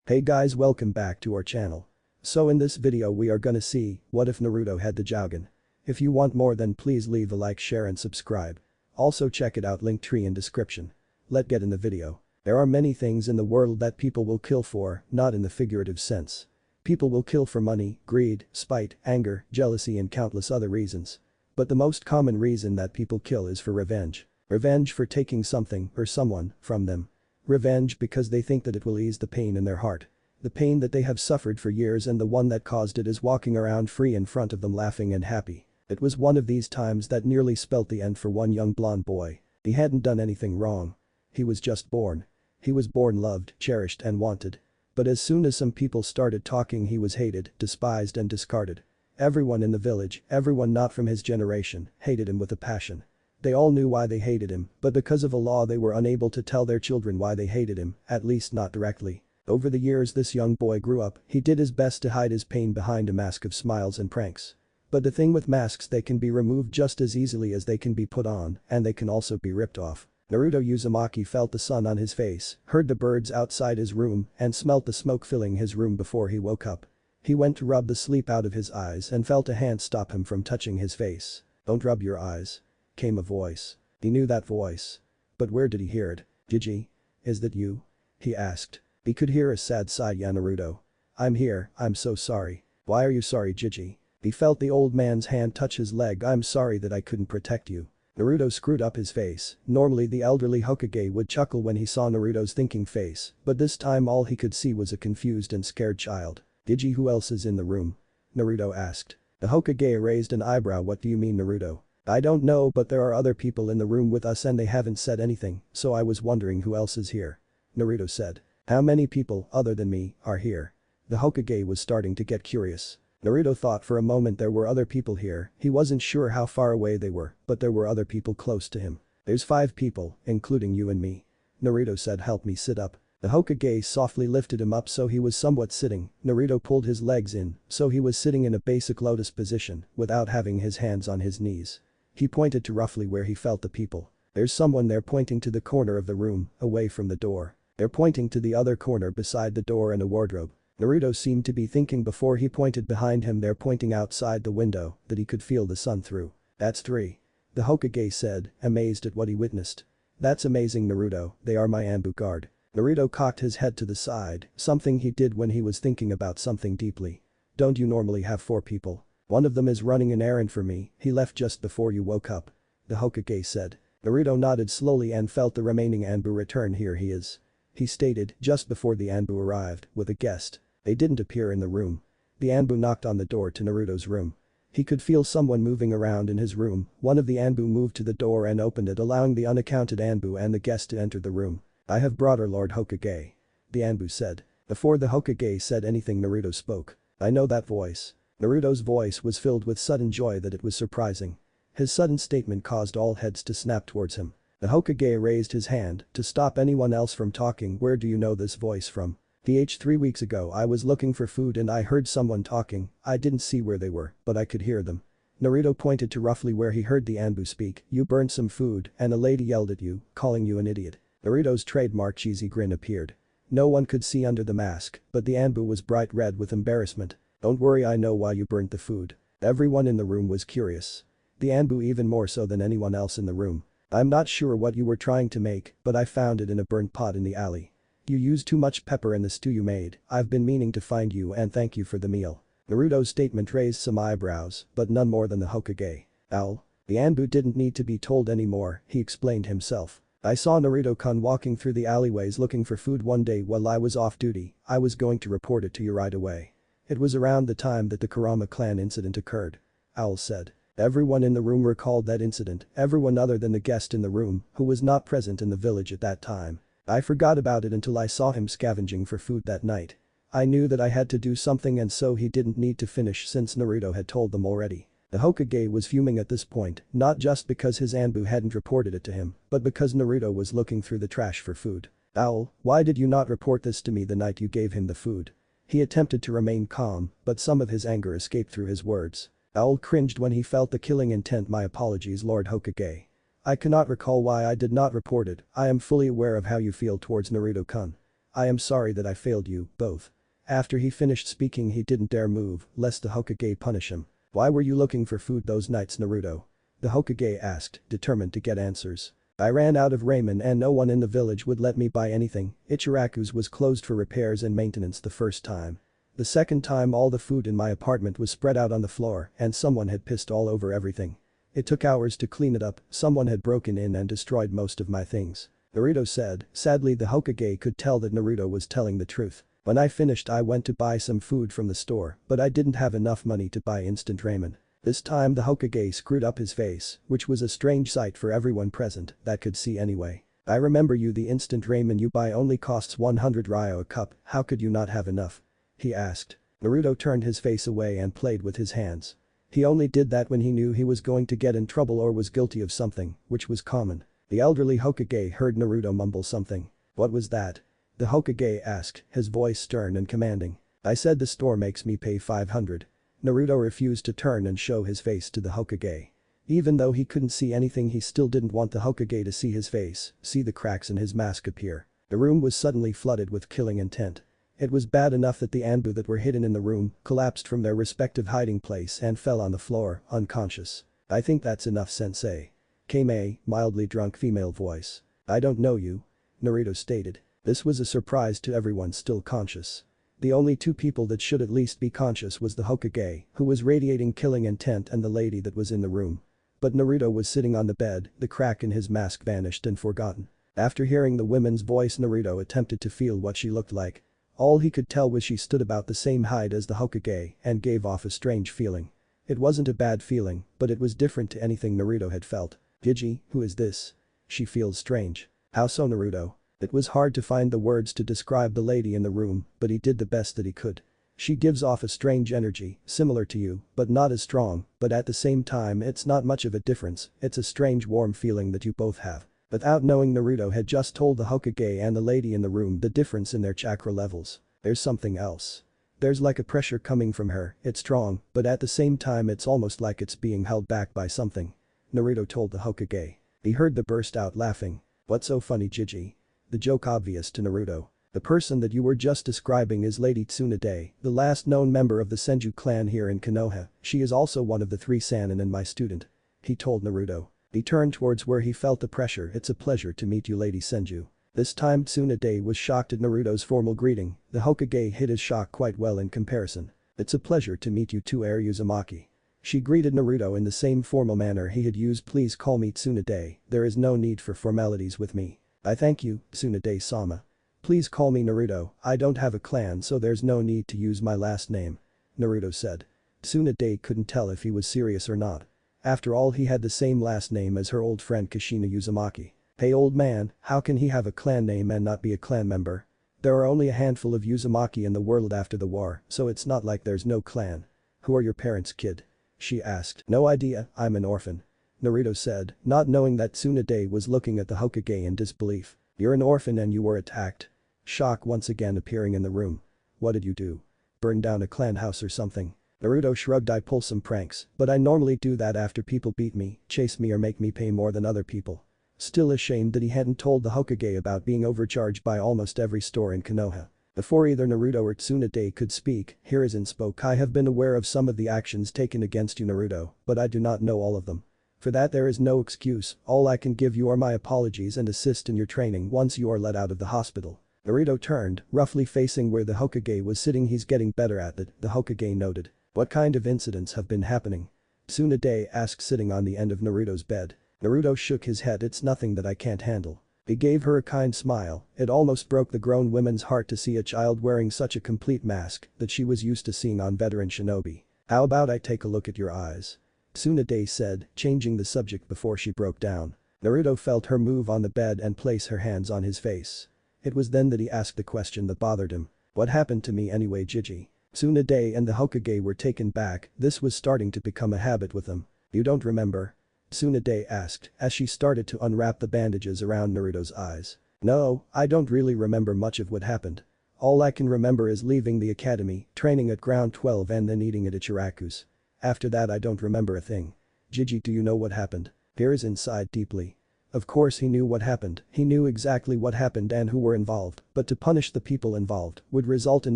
Hey guys, welcome back to our channel. So in this video we are gonna see, what if Naruto had the Jougan? If you want more then please leave a like, share and subscribe. Also check it out, link tree in description. Let's get in the video. There are many things in the world that people will kill for, not in the figurative sense. People will kill for money, greed, spite, anger, jealousy and countless other reasons. But the most common reason that people kill is for revenge. Revenge for taking something or someone from them. Revenge because they think that it will ease the pain in their heart. The pain that they have suffered for years, and the one that caused it is walking around free in front of them laughing and happy. It was one of these times that nearly spelt the end for one young blonde boy. He hadn't done anything wrong. He was just born. He was born loved, cherished and wanted. But as soon as some people started talking, he was hated, despised and discarded. Everyone in the village, everyone not from his generation, hated him with a passion. They all knew why they hated him, but because of a law they were unable to tell their children why they hated him, at least not directly. Over the years this young boy grew up, he did his best to hide his pain behind a mask of smiles and pranks. But the thing with masks, they can be removed just as easily as they can be put on, and they can also be ripped off. Naruto Uzumaki felt the sun on his face, heard the birds outside his room, and smelt the smoke filling his room before he woke up. He went to rub the sleep out of his eyes and felt a hand stop him from touching his face. "Don't rub your eyes," came a voice. He knew that voice. But where did he hear it? "Gigi? Is that you?" he asked. He could hear a sad sigh. "Yeah, Naruto. I'm here, I'm so sorry." "Why are you sorry, Gigi?" He felt the old man's hand touch his leg. "I'm sorry that I couldn't protect you." Naruto screwed up his face. Normally the elderly Hokage would chuckle when he saw Naruto's thinking face, but this time all he could see was a confused and scared child. "Gigi, who else is in the room?" Naruto asked. The Hokage raised an eyebrow. "What do you mean, Naruto?" "I don't know, but there are other people in the room with us and they haven't said anything, so I was wondering who else is here," Naruto said. "How many people, other than me, are here?" The Hokage was starting to get curious. Naruto thought for a moment there were other people here. He wasn't sure how far away they were, but there were other people close to him. "There's 5 people, including you and me," Naruto said. "Help me sit up." The Hokage softly lifted him up so he was somewhat sitting. Naruto pulled his legs in, so he was sitting in a basic lotus position, without having his hands on his knees. He pointed to roughly where he felt the people. "There's someone there," pointing to the corner of the room, away from the door. "They're pointing to the other corner beside the door and a wardrobe." Naruto seemed to be thinking before he pointed behind him. "They're pointing outside the window that he could feel the sun through." "That's 3. The Hokage said, amazed at what he witnessed. "That's amazing, Naruto. They are my ambu guard." Naruto cocked his head to the side, something he did when he was thinking about something deeply. "Don't you normally have 4 people? One of them is running an errand for me. He left just before you woke up," the Hokage said. Naruto nodded slowly and felt the remaining Anbu return. "Here he is," he stated just before the Anbu arrived with a guest. They didn't appear in the room. The Anbu knocked on the door to Naruto's room. He could feel someone moving around in his room. One of the Anbu moved to the door and opened it, allowing the unaccounted Anbu and the guest to enter the room. "I have brought her, Lord Hokage," the Anbu said. Before the Hokage said anything, Naruto spoke. "I know that voice." Naruto's voice was filled with sudden joy that it was surprising. His sudden statement caused all heads to snap towards him. The Hokage raised his hand to stop anyone else from talking. "Where do you know this voice from?" "The 3 weeks ago I was looking for food and I heard someone talking. I didn't see where they were, but I could hear them." Naruto pointed to roughly where he heard the Anbu speak. "You burned some food and a lady yelled at you, calling you an idiot." Naruto's trademark cheesy grin appeared. No one could see under the mask, but the Anbu was bright red with embarrassment. "Don't worry, I know why you burnt the food." Everyone in the room was curious. The Anbu even more so than anyone else in the room. "I'm not sure what you were trying to make, but I found it in a burnt pot in the alley. You used too much pepper in the stew you made. I've been meaning to find you and thank you for the meal." Naruto's statement raised some eyebrows, but none more than the Hokage. "Owl." The Anbu didn't need to be told anymore, he explained himself. "I saw Naruto-kun walking through the alleyways looking for food one day while I was off duty. I was going to report it to you right away. It was around the time that the Kurama clan incident occurred," Owl said. Everyone in the room recalled that incident, everyone other than the guest in the room, who was not present in the village at that time. "I forgot about it until I saw him scavenging for food that night. I knew that I had to do something and so he didn't need to finish since Naruto had told them already." The Hokage was fuming at this point, not just because his Anbu hadn't reported it to him, but because Naruto was looking through the trash for food. "Owl, why did you not report this to me the night you gave him the food?" He attempted to remain calm, but some of his anger escaped through his words. Owl cringed when he felt the killing intent. "My apologies, Lord Hokage. I cannot recall why I did not report it. I am fully aware of how you feel towards Naruto-kun. I am sorry that I failed you, both. After he finished speaking he didn't dare move, lest the Hokage punish him. Why were you looking for food those nights, Naruto? The Hokage asked, determined to get answers. I ran out of ramen and no one in the village would let me buy anything. Ichiraku's was closed for repairs and maintenance the first time. The second time all the food in my apartment was spread out on the floor and someone had pissed all over everything. It took hours to clean it up, someone had broken in and destroyed most of my things. Naruto said. Sadly the Hokage could tell that Naruto was telling the truth. When I finished I went to buy some food from the store, but I didn't have enough money to buy instant ramen. This time the Hokage screwed up his face, which was a strange sight for everyone present that could see anyway. I remember you, the instant ramen you buy only costs 100 ryo a cup, how could you not have enough? He asked. Naruto turned his face away and played with his hands. He only did that when he knew he was going to get in trouble or was guilty of something, which was common. The elderly Hokage heard Naruto mumble something. What was that? The Hokage asked, his voice stern and commanding. I said the store makes me pay 500. Naruto refused to turn and show his face to the Hokage. Even though he couldn't see anything he still didn't want the Hokage to see his face, see the cracks in his mask appear. The room was suddenly flooded with killing intent. It was bad enough that the Anbu that were hidden in the room collapsed from their respective hiding place and fell on the floor, unconscious. I think that's enough, sensei. Came a mildly drunk female voice. I don't know you. Naruto stated. This was a surprise to everyone still conscious. The only two people that should at least be conscious was the Hokage, who was radiating killing intent, and the lady that was in the room. But Naruto was sitting on the bed, the crack in his mask vanished and forgotten. After hearing the woman's voice Naruto attempted to feel what she looked like. All he could tell was she stood about the same height as the Hokage and gave off a strange feeling. It wasn't a bad feeling, but it was different to anything Naruto had felt. Gigi, who is this? She feels strange. How so, Naruto? It was hard to find the words to describe the lady in the room, but he did the best that he could. She gives off a strange energy, similar to you, but not as strong, but at the same time it's not much of a difference, it's a strange warm feeling that you both have. Without knowing, Naruto had just told the Hokage and the lady in the room the difference in their chakra levels. There's something else. There's like a pressure coming from her, it's strong, but at the same time it's almost like it's being held back by something. Naruto told the Hokage. He heard the burst out laughing. What's so funny, Gigi? The joke obvious to Naruto. The person that you were just describing is Lady Tsunade, the last known member of the Senju clan here in Konoha. She is also one of the 3 Sannin and my student. He told Naruto. He turned towards where he felt the pressure. It's a pleasure to meet you, Lady Senju. This time Tsunade was shocked at Naruto's formal greeting. The Hokage hid his shock quite well in comparison. It's a pleasure to meet you too, Heir Uzumaki. She greeted Naruto in the same formal manner he had used. Please call me Tsunade, there is no need for formalities with me. I thank you, Tsunade-sama. Please call me Naruto, I don't have a clan so there's no need to use my last name. Naruto said. Tsunade couldn't tell if he was serious or not. After all, he had the same last name as her old friend Kushina Uzumaki. Hey old man, how can he have a clan name and not be a clan member? There are only a handful of Uzumaki in the world after the war, so it's not like there's no clan. Who are your parents, kid? She asked. No idea, I'm an orphan. Naruto said, not knowing that Tsunade was looking at the Hokage in disbelief. You're an orphan and you were attacked. Shock once again appearing in the room. What did you do? Burn down a clan house or something? Naruto shrugged. I pull some pranks, but I normally do that after people beat me, chase me or make me pay more than other people. Still ashamed that he hadn't told the Hokage about being overcharged by almost every store in Konoha. Before either Naruto or Tsunade could speak, Hiruzen spoke. I have been aware of some of the actions taken against you, Naruto, but I do not know all of them. For that there is no excuse, all I can give you are my apologies and assist in your training once you are let out of the hospital. Naruto turned, roughly facing where the Hokage was sitting. He's getting better at it, the Hokage noted. What kind of incidents have been happening? Tsunade asked, sitting on the end of Naruto's bed. Naruto shook his head. It's nothing that I can't handle. He gave her a kind smile. It almost broke the grown woman's heart to see a child wearing such a complete mask that she was used to seeing on veteran shinobi. How about I take a look at your eyes? Tsunade said, changing the subject before she broke down. Naruto felt her move on the bed and place her hands on his face. It was then that he asked the question that bothered him. What happened to me anyway, Gigi? Tsunade and the Hokage were taken back. This was starting to become a habit with them. You don't remember? Tsunade asked as she started to unwrap the bandages around Naruto's eyes. No, I don't really remember much of what happened. All I can remember is leaving the academy, training at Ground 12 and then eating at Ichiraku's. After that I don't remember a thing. Gigi, do you know what happened? Hiruzen sighed deeply. Of course he knew what happened, he knew exactly what happened and who were involved, but to punish the people involved would result in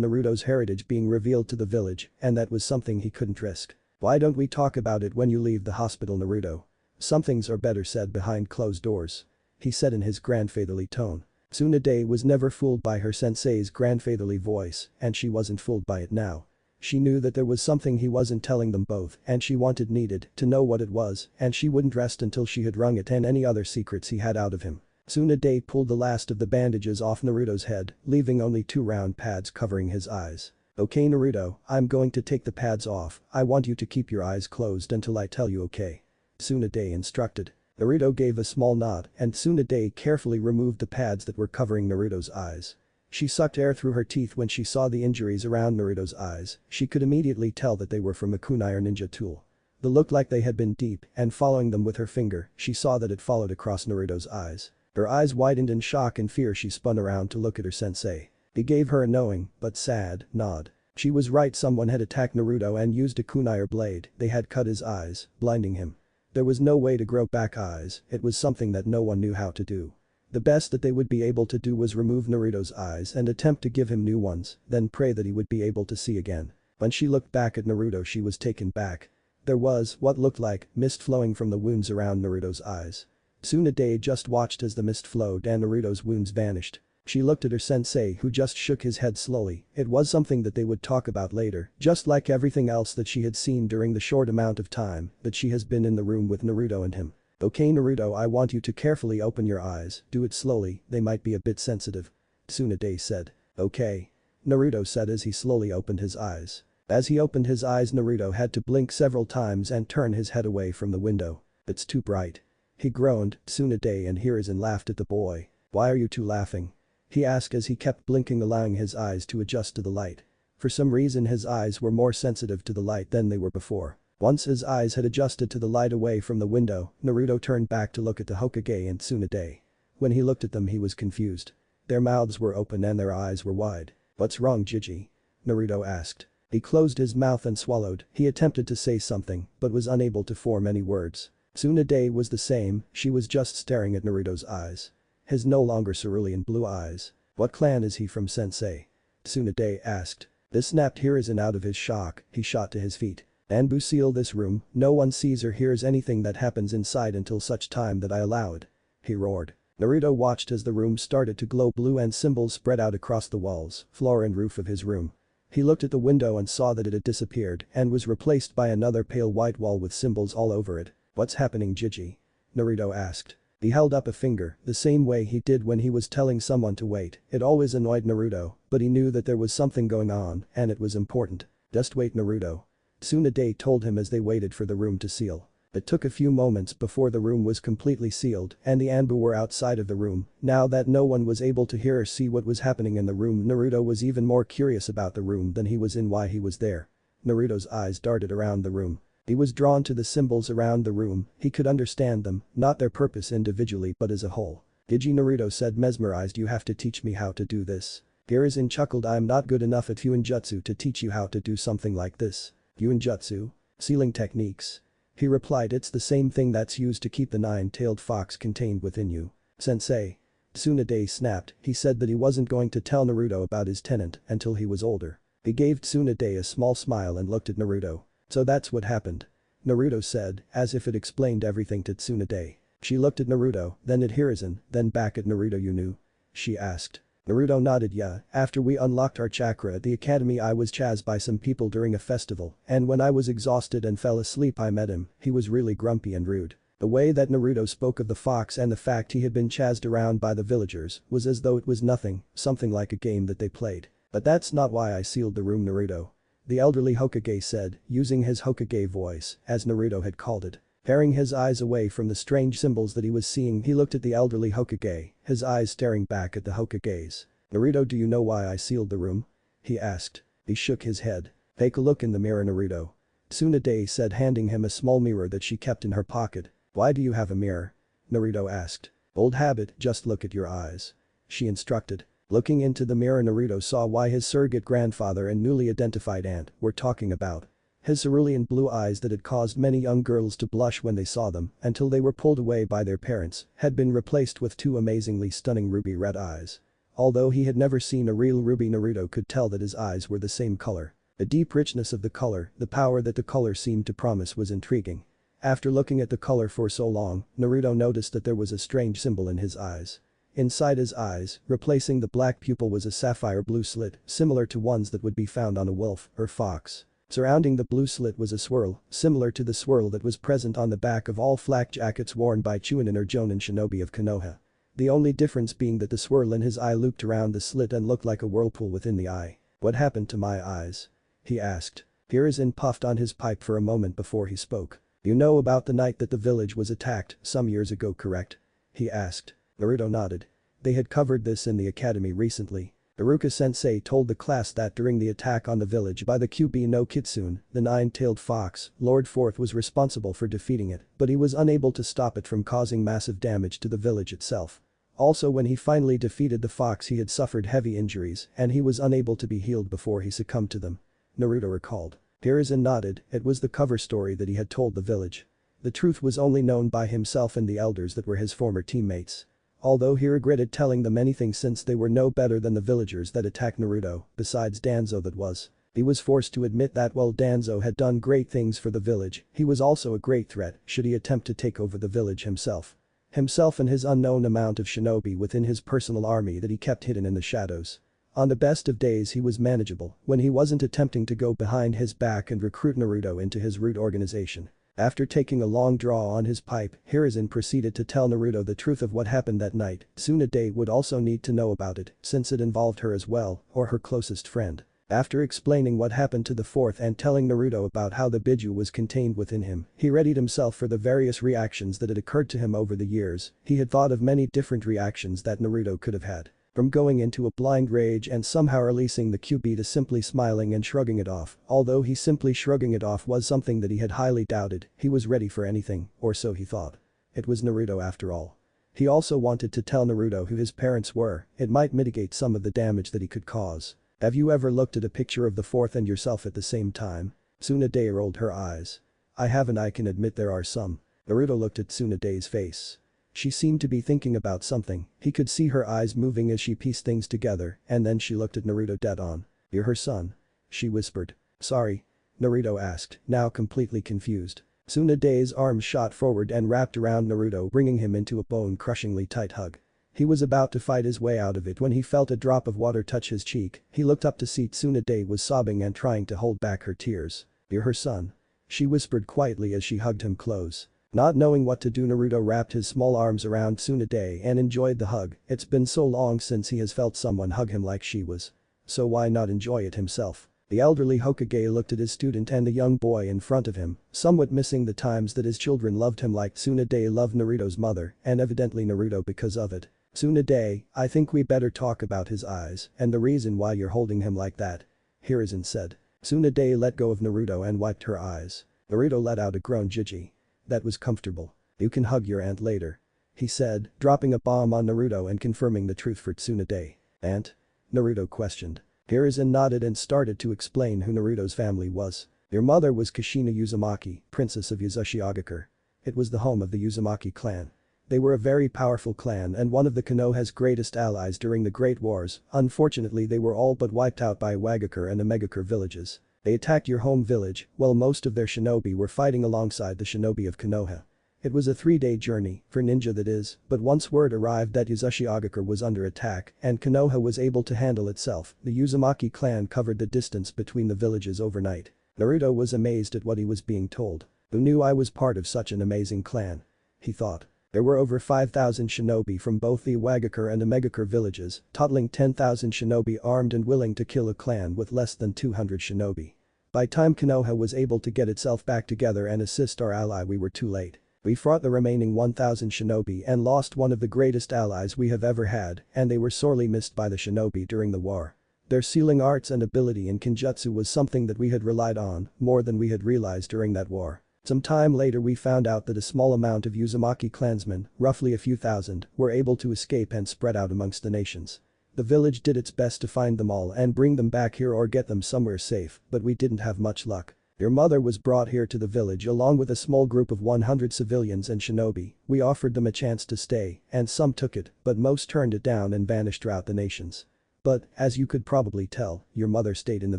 Naruto's heritage being revealed to the village, and that was something he couldn't risk. Why don't we talk about it when you leave the hospital, Naruto? Some things are better said behind closed doors. He said in his grandfatherly tone. Tsunade was never fooled by her sensei's grandfatherly voice, and she wasn't fooled by it now. She knew that there was something he wasn't telling them both and she needed to know what it was, and she wouldn't rest until she had wrung it and any other secrets he had out of him. Tsunade pulled the last of the bandages off Naruto's head, leaving only 2 round pads covering his eyes. Okay Naruto, I'm going to take the pads off, I want you to keep your eyes closed until I tell you, okay? Tsunade instructed. Naruto gave a small nod and Tsunade carefully removed the pads that were covering Naruto's eyes. She sucked air through her teeth when she saw the injuries around Naruto's eyes, she could immediately tell that they were from a kunai or ninja tool. They looked like they had been deep, and following them with her finger, she saw that it followed across Naruto's eyes. Her eyes widened in shock and fear. She spun around to look at her sensei. He gave her a knowing, but sad, nod. She was right, someone had attacked Naruto and used a kunai or blade, they had cut his eyes, blinding him. There was no way to grow back eyes, it was something that no one knew how to do. The best that they would be able to do was remove Naruto's eyes and attempt to give him new ones, then pray that he would be able to see again. When she looked back at Naruto, she was taken back. There was what looked like mist flowing from the wounds around Naruto's eyes. Tsunade just watched as the mist flowed and Naruto's wounds vanished. She looked at her sensei, who just shook his head slowly. It was something that they would talk about later, just like everything else that she had seen during the short amount of time that she has been in the room with Naruto and him. Okay Naruto, I want you to carefully open your eyes, do it slowly, they might be a bit sensitive. Tsunade said. Okay. Naruto said as he slowly opened his eyes. As he opened his eyes, Naruto had to blink several times and turn his head away from the window. It's too bright. He groaned. Tsunade and Hiruzen laughed at the boy. Why are you two laughing? He asked as he kept blinking, allowing his eyes to adjust to the light. For some reason his eyes were more sensitive to the light than they were before. Once his eyes had adjusted to the light away from the window, Naruto turned back to look at the Hokage and Tsunade. When he looked at them he was confused. Their mouths were open and their eyes were wide. What's wrong, Gigi? Naruto asked. He closed his mouth and swallowed. He attempted to say something but was unable to form any words. Tsunade was the same, she was just staring at Naruto's eyes. His no longer cerulean blue eyes. What clan is he from, sensei? Tsunade asked. This snapped Hiruzen out of his shock, he shot to his feet. Anbu, seal this room, no one sees or hears anything that happens inside until such time that I allow it. He roared. Naruto watched as the room started to glow blue and symbols spread out across the walls, floor and roof of his room. He looked at the window and saw that it had disappeared and was replaced by another pale white wall with symbols all over it. What's happening, Gigi? Naruto asked. He held up a finger, the same way he did when he was telling someone to wait. It always annoyed Naruto, but he knew that there was something going on and it was important. Just wait, Naruto. Tsunade told him as they waited for the room to seal. It took a few moments before the room was completely sealed and the Anbu were outside of the room. Now that no one was able to hear or see what was happening in the room, Naruto was even more curious about the room than he was in why he was there. Naruto's eyes darted around the room. He was drawn to the symbols around the room, he could understand them, not their purpose individually but as a whole. Gigi, Naruto said, mesmerized. You have to teach me how to do this. Hiruzen chuckled. I'm not good enough at Fuinjutsu to teach you how to do something like this. Fuinjutsu? Sealing techniques? He replied, it's the same thing that's used to keep the 9-tailed fox contained within you. Sensei. Tsunade snapped, he said that he wasn't going to tell Naruto about his tenant until he was older. He gave Tsunade a small smile and looked at Naruto. So that's what happened. Naruto said, as if it explained everything to Tsunade. She looked at Naruto, then at Hiruzen, then back at Naruto. You knew? She asked. Naruto nodded. Yeah, after we unlocked our chakra at the academy I was chased by some people during a festival, and when I was exhausted and fell asleep I met him. He was really grumpy and rude. The way that Naruto spoke of the fox and the fact he had been chased around by the villagers was as though it was nothing, something like a game that they played. But that's not why I sealed the room, Naruto. The elderly Hokage said, using his Hokage voice, as Naruto had called it. Tearing his eyes away from the strange symbols that he was seeing, he looked at the elderly Hokage, his eyes staring back at the Hokage's. Naruto, do you know why I sealed the room? He asked. He shook his head. Take a look in the mirror, Naruto. Tsunade said, handing him a small mirror that she kept in her pocket. Why do you have a mirror? Naruto asked. Old habit, just look at your eyes. She instructed. Looking into the mirror, Naruto saw why his surrogate grandfather and newly identified aunt were talking about. His cerulean blue eyes that had caused many young girls to blush when they saw them until they were pulled away by their parents had been replaced with two amazingly stunning ruby red eyes. Although he had never seen a real ruby, Naruto could tell that his eyes were the same color. The deep richness of the color, the power that the color seemed to promise was intriguing. After looking at the color for so long, Naruto noticed that there was a strange symbol in his eyes. Inside his eyes, replacing the black pupil was a sapphire blue slit, similar to ones that would be found on a wolf or fox. Surrounding the blue slit was a swirl, similar to the swirl that was present on the back of all flak jackets worn by Chunin or Jonin shinobi of Konoha. The only difference being that the swirl in his eye looped around the slit and looked like a whirlpool within the eye. "What happened to my eyes?" he asked. Hiruzen puffed on his pipe for a moment before he spoke. "You know about the night that the village was attacked some years ago, correct?" he asked. Naruto nodded. They had covered this in the academy recently. Iruka-sensei told the class that during the attack on the village by the QB no Kitsune, the nine-tailed fox, Lord Fourth was responsible for defeating it, but he was unable to stop it from causing massive damage to the village itself. Also, when he finally defeated the fox, he had suffered heavy injuries and he was unable to be healed before he succumbed to them. Naruto recalled. Hiruzen nodded. It was the cover story that he had told the village. The truth was only known by himself and the elders that were his former teammates. Although he regretted telling them anything since they were no better than the villagers that attacked Naruto, besides Danzo that was. He was forced to admit that while Danzo had done great things for the village, he was also a great threat should he attempt to take over the village himself. Himself and his unknown amount of shinobi within his personal army that he kept hidden in the shadows. On the best of days he was manageable when he wasn't attempting to go behind his back and recruit Naruto into his root organization. After taking a long draw on his pipe, Hiruzen proceeded to tell Naruto the truth of what happened that night. Tsunade would also need to know about it since it involved her as well, or her closest friend. After explaining what happened to the fourth and telling Naruto about how the Biju was contained within him, he readied himself for the various reactions that had occurred to him over the years. He had thought of many different reactions that Naruto could have had. From going into a blind rage and somehow releasing the QB to simply smiling and shrugging it off. Although he simply shrugging it off was something that he had highly doubted, he was ready for anything, or so he thought. It was Naruto after all. He also wanted to tell Naruto who his parents were, it might mitigate some of the damage that he could cause. Have you ever looked at a picture of the fourth and yourself at the same time? Tsunade rolled her eyes. I haven't, I can admit there are some. Naruto looked at Tsunade's face. She seemed to be thinking about something, he could see her eyes moving as she pieced things together and then she looked at Naruto dead on. You're her son? She whispered. Sorry? Naruto asked, now completely confused. Tsunade's arms shot forward and wrapped around Naruto, bringing him into a bone-crushingly tight hug. He was about to fight his way out of it when he felt a drop of water touch his cheek. He looked up to see Tsunade was sobbing and trying to hold back her tears. You're her son? She whispered quietly as she hugged him close. Not knowing what to do, Naruto wrapped his small arms around Tsunade and enjoyed the hug. It's been so long since he has felt someone hug him like she was. So why not enjoy it himself? The elderly Hokage looked at his student and the young boy in front of him, somewhat missing the times that his children loved him like Tsunade loved Naruto's mother, and evidently Naruto because of it. Tsunade, I think we better talk about his eyes and the reason why you're holding him like that. Hiruzen said. Tsunade let go of Naruto and wiped her eyes. Naruto let out a groan. Jiji. That was comfortable. You can hug your aunt later. He said, dropping a bomb on Naruto and confirming the truth for Tsunade. Aunt? Naruto questioned. Hiruzen nodded and started to explain who Naruto's family was. Your mother was Kushina Uzumaki, princess of Uzashigakure. It was the home of the Uzumaki clan. They were a very powerful clan and one of the Konoha's greatest allies during the Great Wars. Unfortunately, they were all but wiped out by Iwagakure and Omegakure villages. They attacked your home village, while most of their shinobi were fighting alongside the shinobi of Konoha. It was a 3-day journey, for ninja that is, but once word arrived that Uzashigakure was under attack and Konoha was able to handle itself, the Uzumaki clan covered the distance between the villages overnight. Naruto was amazed at what he was being told. Who knew I was part of such an amazing clan? He thought. There were over 5,000 shinobi from both the Iwagakure and Omegakure villages, totaling 10,000 shinobi armed and willing to kill a clan with less than 200 shinobi. By time Konoha was able to get itself back together and assist our ally, we were too late. We fought the remaining 1,000 shinobi and lost one of the greatest allies we have ever had, and they were sorely missed by the shinobi during the war. Their sealing arts and ability in Kenjutsu was something that we had relied on more than we had realized during that war. Some time later we found out that a small amount of Uzumaki clansmen, roughly a few thousand, were able to escape and spread out amongst the nations. The village did its best to find them all and bring them back here or get them somewhere safe, but we didn't have much luck. Your mother was brought here to the village along with a small group of 100 civilians and shinobi. We offered them a chance to stay, and some took it, but most turned it down and vanished throughout the nations. But, as you could probably tell, your mother stayed in the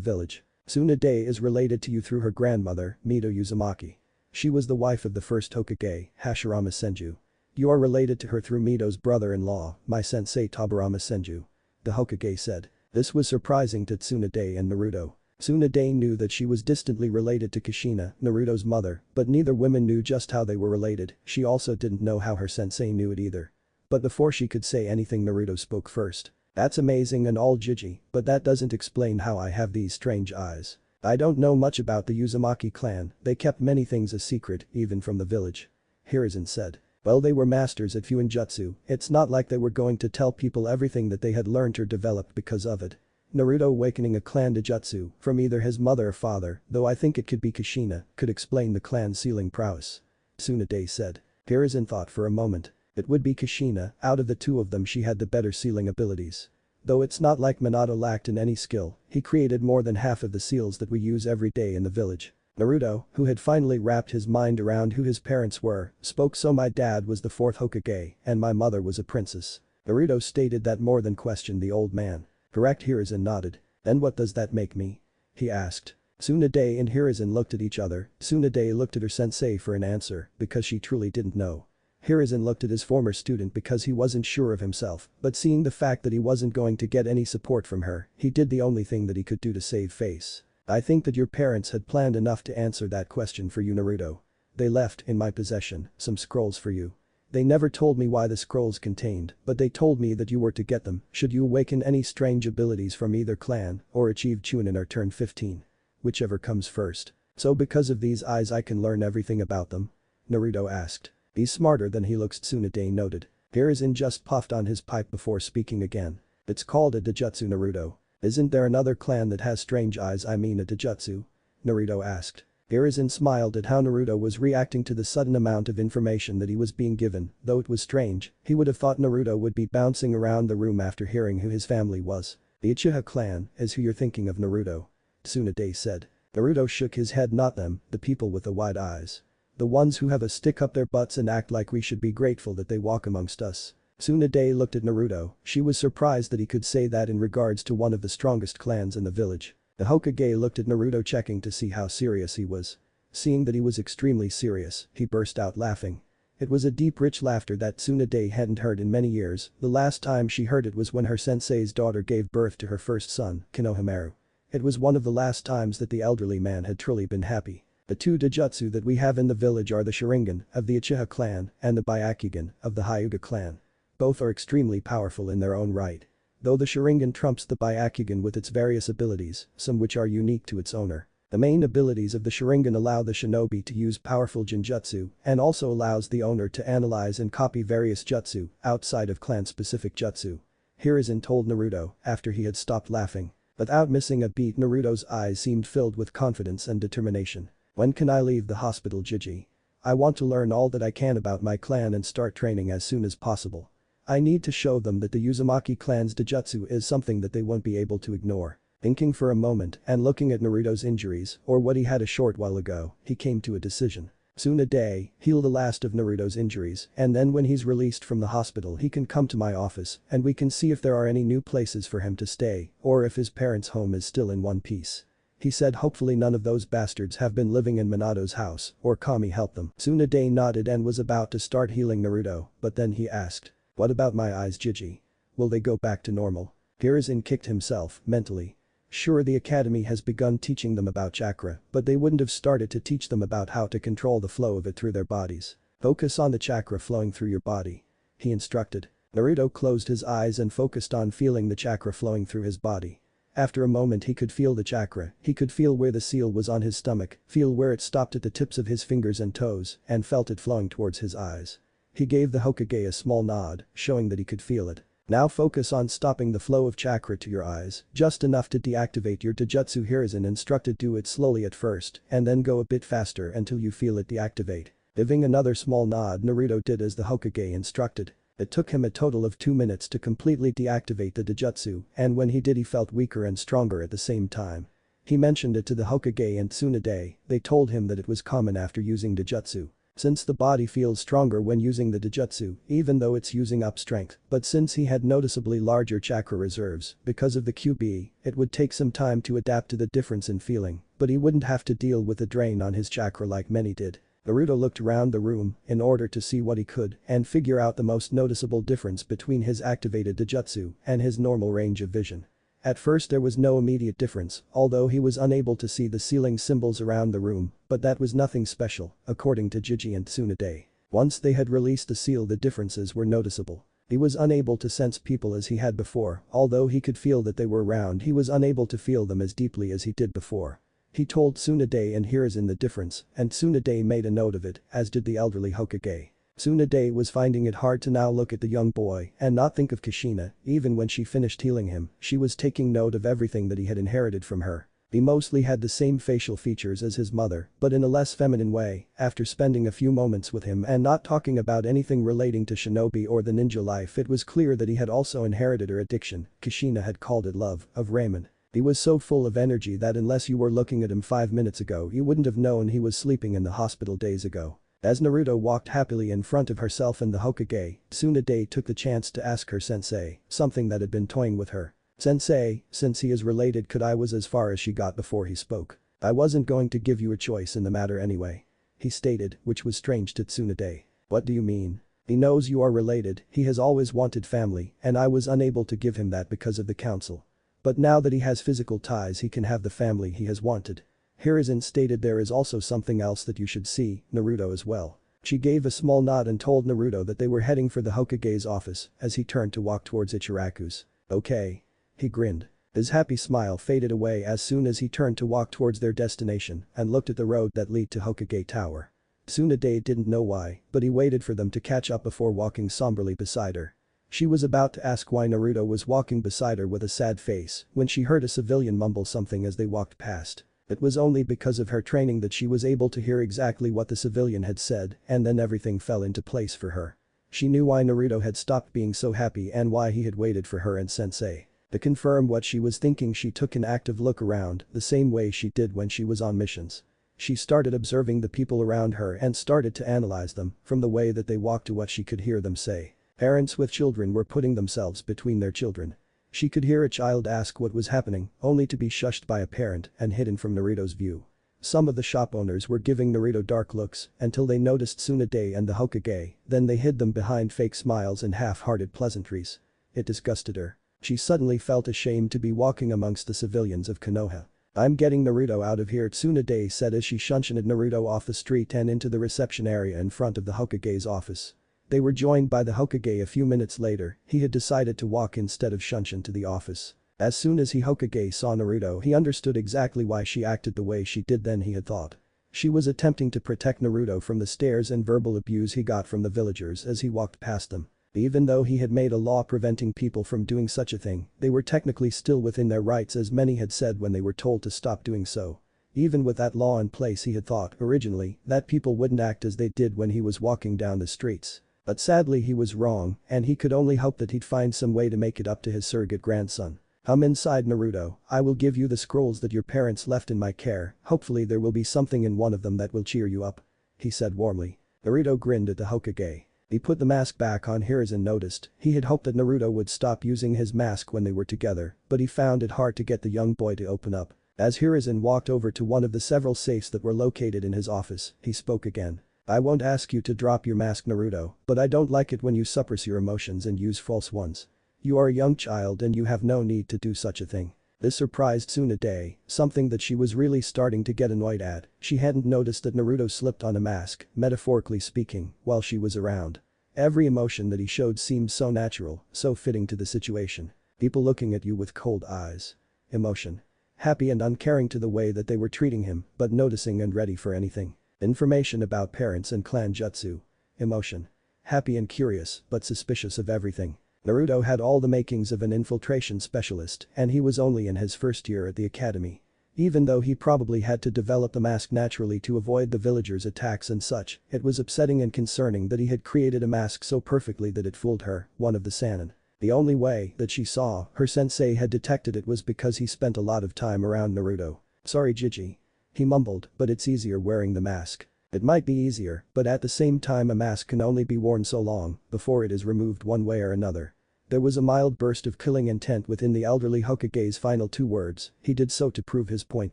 village. Tsunade is related to you through her grandmother, Mito Uzumaki. She was the wife of the first Hokage, Hashirama Senju. You are related to her through Mito's brother-in-law, my sensei Tobirama Senju. The Hokage said. This was surprising to Tsunade and Naruto. Tsunade knew that she was distantly related to Kushina, Naruto's mother, but neither woman knew just how they were related. She also didn't know how her sensei knew it either. But before she could say anything, Naruto spoke first. That's amazing and all, Jiji, but that doesn't explain how I have these strange eyes. I don't know much about the Uzumaki clan, they kept many things a secret, even from the village. Hiruzen said. Well, they were masters at Fuinjutsu, it's not like they were going to tell people everything that they had learned or developed because of it. Naruto awakening a clan Dijutsu from either his mother or father, though I think it could be Kushina, could explain the clan's sealing prowess. Tsunade said. Hiruzen thought for a moment. It would be Kushina, out of the two of them she had the better sealing abilities. Though it's not like Minato lacked in any skill, he created more than half of the seals that we use every day in the village. Naruto, who had finally wrapped his mind around who his parents were, spoke. So my dad was the fourth Hokage, and my mother was a princess. Naruto stated that more than questioned the old man. Correct, Hiruzen nodded. Then what does that make me? He asked. Tsunade and Hiruzen looked at each other. Tsunade looked at her sensei for an answer, because she truly didn't know. Hiruzen looked at his former student because he wasn't sure of himself, but seeing the fact that he wasn't going to get any support from her, he did the only thing that he could do to save face. I think that your parents had planned enough to answer that question for you, Naruto. They left, in my possession, some scrolls for you. They never told me why the scrolls contained, but they told me that you were to get them should you awaken any strange abilities from either clan or achieve Chunin or turn 15. Whichever comes first. So because of these eyes I can learn everything about them? Naruto asked. He's smarter than he looks, Tsunade noted. Hiruzen just puffed on his pipe before speaking again. It's called a Dijutsu, Naruto. Isn't there another clan that has strange eyes, I mean a Dijutsu? Naruto asked. Hiruzen smiled at how Naruto was reacting to the sudden amount of information that he was being given, though it was strange, he would have thought Naruto would be bouncing around the room after hearing who his family was. The Uchiha clan is who you're thinking of, Naruto. Tsunade said. Naruto shook his head. Not them, the people with the wide eyes. The ones who have a stick up their butts and act like we should be grateful that they walk amongst us. Tsunade looked at Naruto. She was surprised that he could say that in regards to one of the strongest clans in the village. The Hokage looked at Naruto, checking to see how serious he was. Seeing that he was extremely serious, he burst out laughing. It was a deep, rich laughter that Tsunade hadn't heard in many years. The last time she heard it was when her sensei's daughter gave birth to her first son, Konohamaru. It was one of the last times that the elderly man had truly been happy. The two Dijutsu that we have in the village are the Sharingan of the Uchiha clan and the Byakugan of the Hyuga clan. Both are extremely powerful in their own right. Though the Sharingan trumps the Byakugan with its various abilities, some which are unique to its owner. The main abilities of the Sharingan allow the shinobi to use powerful genjutsu and also allows the owner to analyze and copy various jutsu outside of clan-specific jutsu. Hiruzen told Naruto after he had stopped laughing. Without missing a beat, Naruto's eyes seemed filled with confidence and determination. When can I leave the hospital, Jiji? I want to learn all that I can about my clan and start training as soon as possible. I need to show them that the Uzumaki clan's Dijutsu is something that they won't be able to ignore. Thinking for a moment and looking at Naruto's injuries or what he had a short while ago, he came to a decision. Tsunade, heal the last of Naruto's injuries, and then when he's released from the hospital he can come to my office and we can see if there are any new places for him to stay or if his parents' home is still in one piece. He said hopefully none of those bastards have been living in Minato's house or Kami helped them. Tsunade nodded and was about to start healing Naruto, but then he asked. What about my eyes, Jiji? Will they go back to normal? Hiruzen kicked himself, mentally. Sure, the academy has begun teaching them about chakra, but they wouldn't have started to teach them about how to control the flow of it through their bodies. Focus on the chakra flowing through your body. He instructed. Naruto closed his eyes and focused on feeling the chakra flowing through his body. After a moment he could feel the chakra, he could feel where the seal was on his stomach, feel where it stopped at the tips of his fingers and toes, and felt it flowing towards his eyes. He gave the Hokage a small nod, showing that he could feel it. Now focus on stopping the flow of chakra to your eyes, just enough to deactivate your Dijutsu. Hiruzen instructed. Do it slowly at first, and then go a bit faster until you feel it deactivate. Giving another small nod, Naruto did as the Hokage instructed. It took him a total of 2 minutes to completely deactivate the Dijutsu, and when he did he felt weaker and stronger at the same time. He mentioned it to the Hokage and Tsunade. They told him that it was common after using Dijutsu. Since the body feels stronger when using the Dijutsu, even though it's using up strength, but since he had noticeably larger chakra reserves, because of the QB, it would take some time to adapt to the difference in feeling, but he wouldn't have to deal with the drain on his chakra like many did. Naruto looked around the room in order to see what he could and figure out the most noticeable difference between his activated Dijutsu and his normal range of vision. At first there was no immediate difference, although he was unable to see the ceiling symbols around the room, but that was nothing special, according to Jiji and Tsunade. Once they had released the seal, the differences were noticeable. He was unable to sense people as he had before, although he could feel that they were around. He was unable to feel them as deeply as he did before. He told Tsunade and Hiruzen the difference, and Tsunade made a note of it, as did the elderly Hokage. Tsunade was finding it hard to now look at the young boy and not think of Kushina. Even when she finished healing him, she was taking note of everything that he had inherited from her. He mostly had the same facial features as his mother, but in a less feminine way. After spending a few moments with him and not talking about anything relating to shinobi or the ninja life, it was clear that he had also inherited her addiction. Kushina had called it love of ramen. He was so full of energy that unless you were looking at him 5 minutes ago, you wouldn't have known he was sleeping in the hospital days ago. As Naruto walked happily in front of herself and the Hokage, Tsunade took the chance to ask her sensei something that had been toying with her. "Sensei, since he is related, could I?" was as far as she got before he spoke. "I wasn't going to give you a choice in the matter anyway," he stated, which was strange to Tsunade. "What do you mean?" "He knows you are related, he has always wanted family, and I was unable to give him that because of the council. But now that he has physical ties, he can have the family he has wanted." Hiruzen stated, "There is also something else that you should see, Naruto as well." She gave a small nod and told Naruto that they were heading for the Hokage's office as he turned to walk towards Ichiraku's. "Okay." He grinned. His happy smile faded away as soon as he turned to walk towards their destination and looked at the road that led to Hokage Tower. Tsunade didn't know why, but he waited for them to catch up before walking somberly beside her. She was about to ask why Naruto was walking beside her with a sad face when she heard a civilian mumble something as they walked past. It was only because of her training that she was able to hear exactly what the civilian had said, and then everything fell into place for her. She knew why Naruto had stopped being so happy and why he had waited for her and Sensei. To confirm what she was thinking, she took an active look around, the same way she did when she was on missions. She started observing the people around her and started to analyze them, from the way that they walked to what she could hear them say. Parents with children were putting themselves between their children. She could hear a child ask what was happening, only to be shushed by a parent and hidden from Naruto's view. Some of the shop owners were giving Naruto dark looks until they noticed Tsunade and the Hokage, then they hid them behind fake smiles and half-hearted pleasantries. It disgusted her. She suddenly felt ashamed to be walking amongst the civilians of Konoha. "I'm getting Naruto out of here," Tsunade said as she shunted Naruto off the street and into the reception area in front of the Hokage's office. They were joined by the Hokage a few minutes later. He had decided to walk instead of shunshin to the office. As soon as Hokage saw Naruto, he understood exactly why she acted the way she did. Then he had thought. She was attempting to protect Naruto from the stares and verbal abuse he got from the villagers as he walked past them. Even though he had made a law preventing people from doing such a thing, they were technically still within their rights, as many had said when they were told to stop doing so. Even with that law in place, he had thought, originally, that people wouldn't act as they did when he was walking down the streets. But sadly he was wrong, and he could only hope that he'd find some way to make it up to his surrogate grandson. "Come inside, Naruto. I will give you the scrolls that your parents left in my care. Hopefully there will be something in one of them that will cheer you up," he said warmly. Naruto grinned at the Hokage. He put the mask back on. Hiruzen noticed. He had hoped that Naruto would stop using his mask when they were together, but he found it hard to get the young boy to open up. As Hiruzen walked over to one of the several safes that were located in his office, he spoke again. "I won't ask you to drop your mask, Naruto, but I don't like it when you suppress your emotions and use false ones. You are a young child and you have no need to do such a thing." This surprised Tsunade, something that she was really starting to get annoyed at. She hadn't noticed that Naruto slipped on a mask, metaphorically speaking, while she was around. Every emotion that he showed seemed so natural, so fitting to the situation. People looking at you with cold eyes. Emotion. Happy and uncaring to the way that they were treating him, but noticing and ready for anything. Information about parents and clan jutsu. Emotion. Happy and curious, but suspicious of everything. Naruto had all the makings of an infiltration specialist, and he was only in his first year at the academy. Even though he probably had to develop the mask naturally to avoid the villagers' attacks and such, it was upsetting and concerning that he had created a mask so perfectly that it fooled her, one of the Sannin. The only way that she saw her sensei had detected it was because he spent a lot of time around Naruto. Sorry Gigi. He mumbled, but it's easier wearing the mask. It might be easier, but at the same time a mask can only be worn so long before it is removed one way or another. There was a mild burst of killing intent within the elderly Hokage's final two words. He did so to prove his point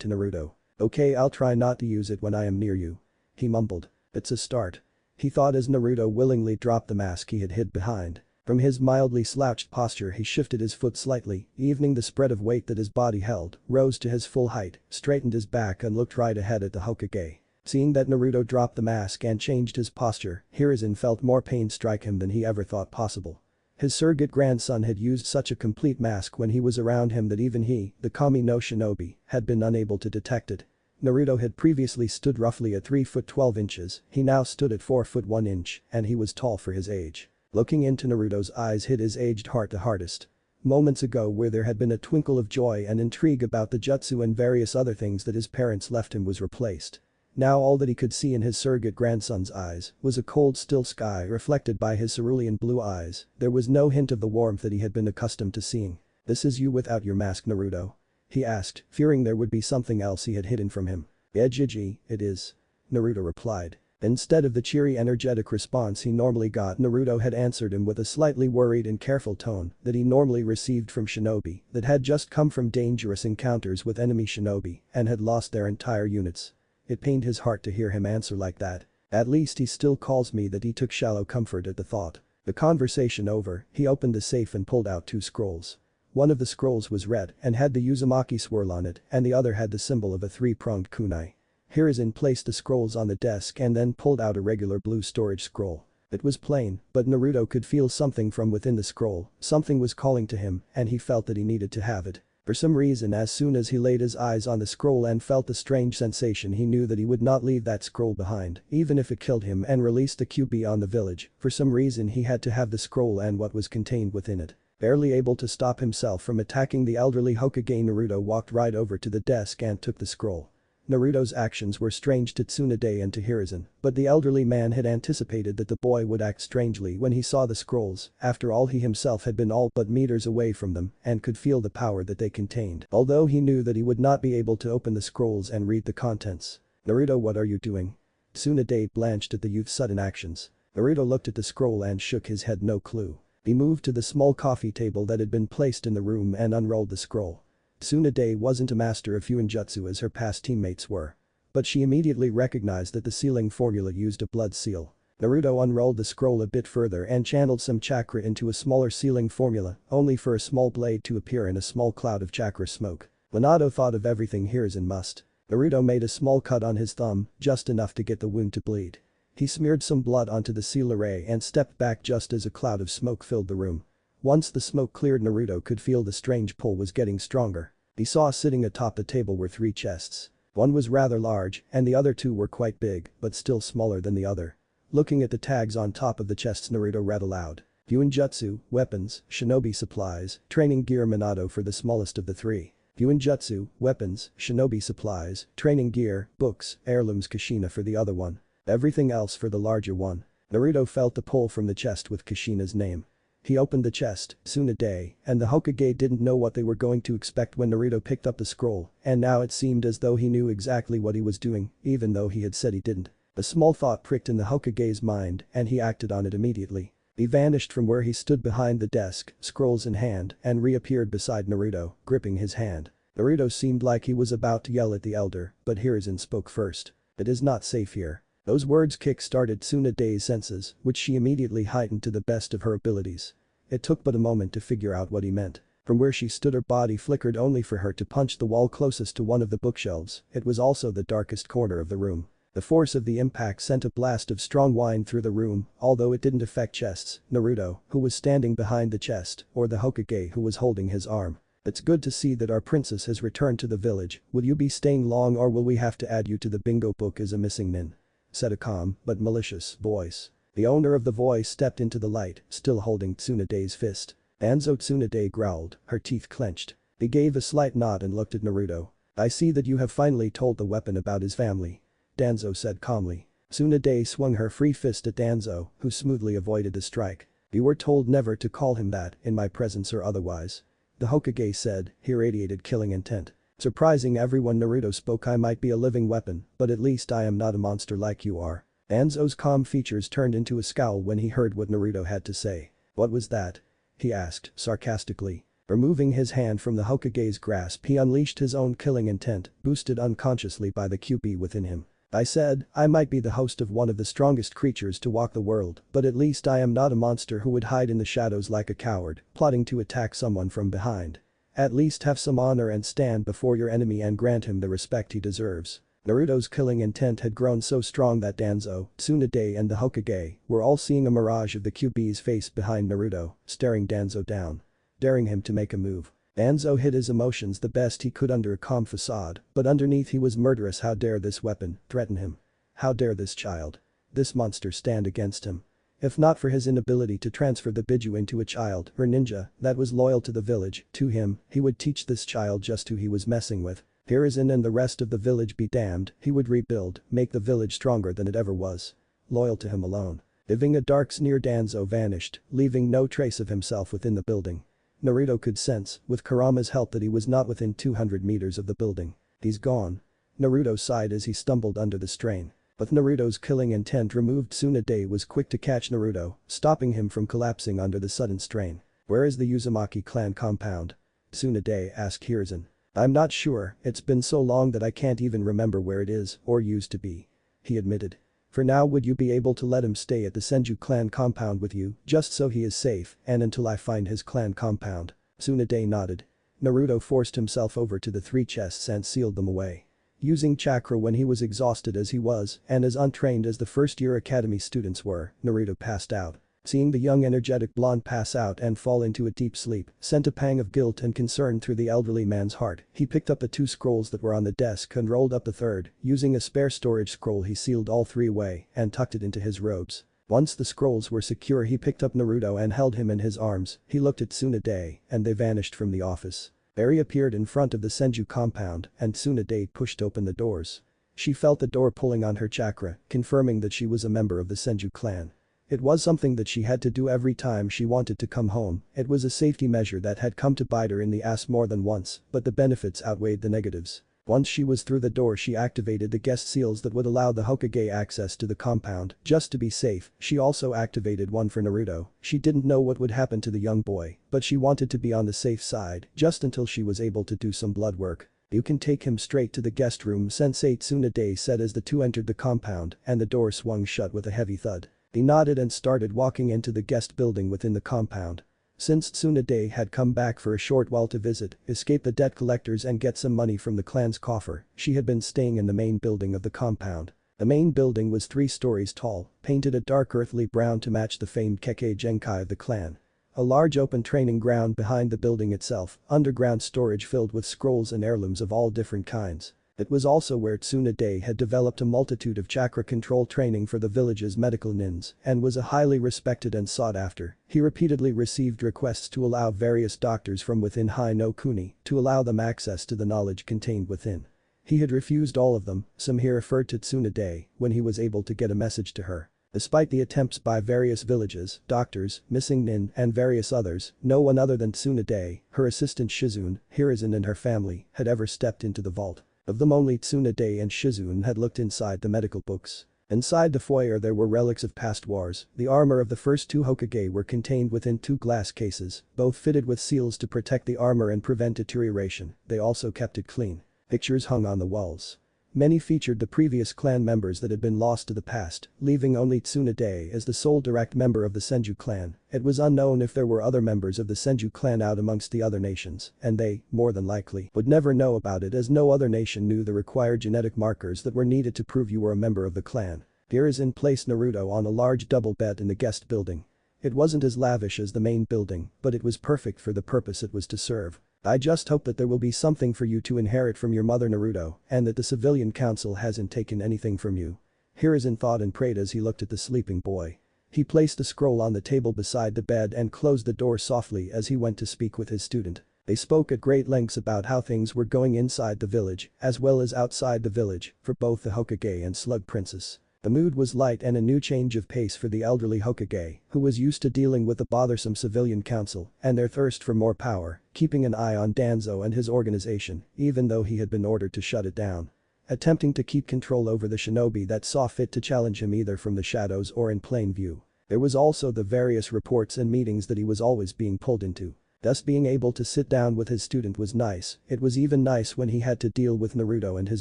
to Naruto. Okay, I'll try not to use it when I am near you. He mumbled. It's a start. He thought as Naruto willingly dropped the mask he had hid behind. From his mildly slouched posture he shifted his foot slightly, evening the spread of weight that his body held, rose to his full height, straightened his back and looked right ahead at the Hokage. Seeing that Naruto dropped the mask and changed his posture, Hiruzen felt more pain strike him than he ever thought possible. His surrogate grandson had used such a complete mask when he was around him that even he, the Kami no Shinobi, had been unable to detect it. Naruto had previously stood roughly at 3 foot 12 inches, he now stood at 4 foot 1 inch, and he was tall for his age. Looking into Naruto's eyes hit his aged heart the hardest. Moments ago where there had been a twinkle of joy and intrigue about the jutsu and various other things that his parents left him was replaced. Now all that he could see in his surrogate grandson's eyes was a cold still sky reflected by his cerulean blue eyes. There was no hint of the warmth that he had been accustomed to seeing. "This is you without your mask, Naruto?" he asked, fearing there would be something else he had hidden from him. "Yeah Gigi, it is," Naruto replied. Instead of the cheery energetic response he normally got, Naruto had answered him with a slightly worried and careful tone that he normally received from shinobi that had just come from dangerous encounters with enemy shinobi and had lost their entire units. It pained his heart to hear him answer like that. At least he still calls me that. He took shallow comfort at the thought. The conversation over, he opened the safe and pulled out 2 scrolls. One of the scrolls was red and had the Uzumaki swirl on it and the other had the symbol of a 3-pronged kunai. Hiruzen placed the scrolls on the desk and then pulled out a regular blue storage scroll. It was plain, but Naruto could feel something from within the scroll, something was calling to him and he felt that he needed to have it. For some reason as soon as he laid his eyes on the scroll and felt the strange sensation he knew that he would not leave that scroll behind, even if it killed him and released the QB on the village, for some reason he had to have the scroll and what was contained within it. Barely able to stop himself from attacking the elderly Hokage, Naruto walked right over to the desk and took the scroll. Naruto's actions were strange to Tsunade and to Hiruzen, but the elderly man had anticipated that the boy would act strangely when he saw the scrolls. After all, he himself had been all but meters away from them and could feel the power that they contained, although he knew that he would not be able to open the scrolls and read the contents. "Naruto, what are you doing?" Tsunade blanched at the youth's sudden actions. Naruto looked at the scroll and shook his head, no clue. He moved to the small coffee table that had been placed in the room and unrolled the scroll. Tsunade wasn't a master of Fuinjutsu as her past teammates were. But she immediately recognized that the sealing formula used a blood seal. Naruto unrolled the scroll a bit further and channeled some chakra into a smaller sealing formula, only for a small blade to appear in a small cloud of chakra smoke. Minato thought of everything Hiruzen must. Naruto made a small cut on his thumb, just enough to get the wound to bleed. He smeared some blood onto the seal array and stepped back just as a cloud of smoke filled the room. Once the smoke cleared, Naruto could feel the strange pull was getting stronger. He saw sitting atop the table were 3 chests. One was rather large and the other 2 were quite big but still smaller than the other. Looking at the tags on top of the chests, Naruto read aloud. Fuinjutsu, weapons, shinobi supplies, training gear. Minato for the smallest of the 3. Fuinjutsu, weapons, shinobi supplies, training gear, books, heirlooms. Kushina for the other one. Everything else for the larger one. Naruto felt the pull from the chest with Kushina's name. He opened the chest, Tsunade, and the Hokage didn't know what they were going to expect when Naruto picked up the scroll, and now it seemed as though he knew exactly what he was doing, even though he had said he didn't. A small thought pricked in the Hokage's mind and he acted on it immediately. He vanished from where he stood behind the desk, scrolls in hand, and reappeared beside Naruto, gripping his hand. Naruto seemed like he was about to yell at the elder, but Hiruzen spoke first. "It is not safe here." Those words kick-started Tsunade's senses, which she immediately heightened to the best of her abilities. It took but a moment to figure out what he meant. From where she stood her body flickered only for her to punch the wall closest to one of the bookshelves. It was also the darkest corner of the room. The force of the impact sent a blast of strong wind through the room, although it didn't affect chests, Naruto, who was standing behind the chest, or the Hokage who was holding his arm. "It's good to see that our princess has returned to the village. Will you be staying long or will we have to add you to the bingo book as a missing nin?" said a calm but malicious voice. The owner of the voice stepped into the light, still holding Tsunade's fist. "Danzo," Tsunade growled, her teeth clenched. He gave a slight nod and looked at Naruto. "I see that you have finally told the weapon about his family," Danzo said calmly. Tsunade swung her free fist at Danzo, who smoothly avoided the strike. "You were told never to call him that, in my presence or otherwise," the Hokage said. He radiated killing intent. Surprising everyone, Naruto spoke. I might be a living weapon, but at least I am not a monster like you are. Danzo's calm features turned into a scowl when he heard what Naruto had to say. What was that? He asked, sarcastically. Removing his hand from the Hokage's grasp, he unleashed his own killing intent, boosted unconsciously by the QP within him. I said, I might be the host of one of the strongest creatures to walk the world, but at least I am not a monster who would hide in the shadows like a coward, plotting to attack someone from behind. At least have some honor and stand before your enemy and grant him the respect he deserves. Naruto's killing intent had grown so strong that Danzo, Tsunade and the Hokage were all seeing a mirage of the QB's face behind Naruto, staring Danzo down. Daring him to make a move. Danzo hid his emotions the best he could under a calm facade, but underneath he was murderous. How dare this weapon threaten him? How dare this child? This monster stand against him? If not for his inability to transfer the Biju into a child or ninja that was loyal to the village, to him, he would teach this child just who he was messing with. Hiruzen and the rest of the village be damned, he would rebuild, make the village stronger than it ever was. Loyal to him alone. Giving a dark sneer, Danzo vanished, leaving no trace of himself within the building. Naruto could sense, with Kurama's help, that he was not within 200 meters of the building. He's gone. Naruto sighed as he stumbled under the strain. But Naruto's killing intent removed, Tsunade was quick to catch Naruto, stopping him from collapsing under the sudden strain. Where is the Uzumaki clan compound? Tsunade asked Hiruzen. I'm not sure, it's been so long that I can't even remember where it is, or used to be. He admitted. For now, would you be able to let him stay at the Senju clan compound with you, just so he is safe, and until I find his clan compound? Tsunade nodded. Naruto forced himself over to the 3 chests and sealed them away. Using chakra when he was exhausted as he was, and as untrained as the first-year academy students were, Naruto passed out. Seeing the young energetic blonde pass out and fall into a deep sleep sent a pang of guilt and concern through the elderly man's heart. He picked up the 2 scrolls that were on the desk and rolled up the third. Using a spare storage scroll, he sealed all 3 away and tucked it into his robes. Once the scrolls were secure, he picked up Naruto and held him in his arms. He looked at Tsunade and they vanished from the office. Barry appeared in front of the Senju compound and Tsunade pushed open the doors. She felt the door pulling on her chakra, confirming that she was a member of the Senju clan. It was something that she had to do every time she wanted to come home. It was a safety measure that had come to bite her in the ass more than once, but the benefits outweighed the negatives. Once she was through the door, she activated the guest seals that would allow the Hokage access to the compound. Just to be safe, she also activated one for Naruto. She didn't know what would happen to the young boy, but she wanted to be on the safe side just until she was able to do some blood work. You can take him straight to the guest room, Sensei Tsunade said as the 2 entered the compound and the door swung shut with a heavy thud. He nodded and started walking into the guest building within the compound. Since Tsunade had come back for a short while to visit, escape the debt collectors and get some money from the clan's coffer, she had been staying in the main building of the compound. The main building was 3 stories tall, painted a dark earthly brown to match the famed Kekkei Genkai of the clan. A large open training ground behind the building itself, underground storage filled with scrolls and heirlooms of all different kinds. It was also where Tsunade had developed a multitude of chakra control training for the village's medical nins and was a highly respected and sought after. He repeatedly received requests to allow various doctors from within Hai no Kuni to allow them access to the knowledge contained within. He had refused all of them. Some he referred to Tsunade when he was able to get a message to her. Despite the attempts by various villages, doctors, missing nin and various others, no one other than Tsunade, her assistant Shizune, Hiruzen and her family had ever stepped into the vault. Of them, only Tsunade and Shizune had looked inside the medical books. Inside the foyer there were relics of past wars. The armor of the first 2 Hokage were contained within 2 glass cases, both fitted with seals to protect the armor and prevent deterioration. They also kept it clean. Pictures hung on the walls. Many featured the previous clan members that had been lost to the past, leaving only Tsunade as the sole direct member of the Senju clan. It was unknown if there were other members of the Senju clan out amongst the other nations, and they, more than likely, would never know about it as no other nation knew the required genetic markers that were needed to prove you were a member of the clan. Hiruzen placed Naruto on a large double bed in the guest building. It wasn't as lavish as the main building, but it was perfect for the purpose it was to serve. I just hope that there will be something for you to inherit from your mother, Naruto, and that the civilian council hasn't taken anything from you. Hiruzen thought and prayed as he looked at the sleeping boy. He placed a scroll on the table beside the bed and closed the door softly as he went to speak with his student. They spoke at great lengths about how things were going inside the village, as well as outside the village, for both the Hokage and Slug Princess. The mood was light and a new change of pace for the elderly Hokage, who was used to dealing with the bothersome civilian council and their thirst for more power, keeping an eye on Danzo and his organization, even though he had been ordered to shut it down. Attempting to keep control over the shinobi that saw fit to challenge him either from the shadows or in plain view. There was also the various reports and meetings that he was always being pulled into. Thus being able to sit down with his student was nice, it was even nice when he had to deal with Naruto and his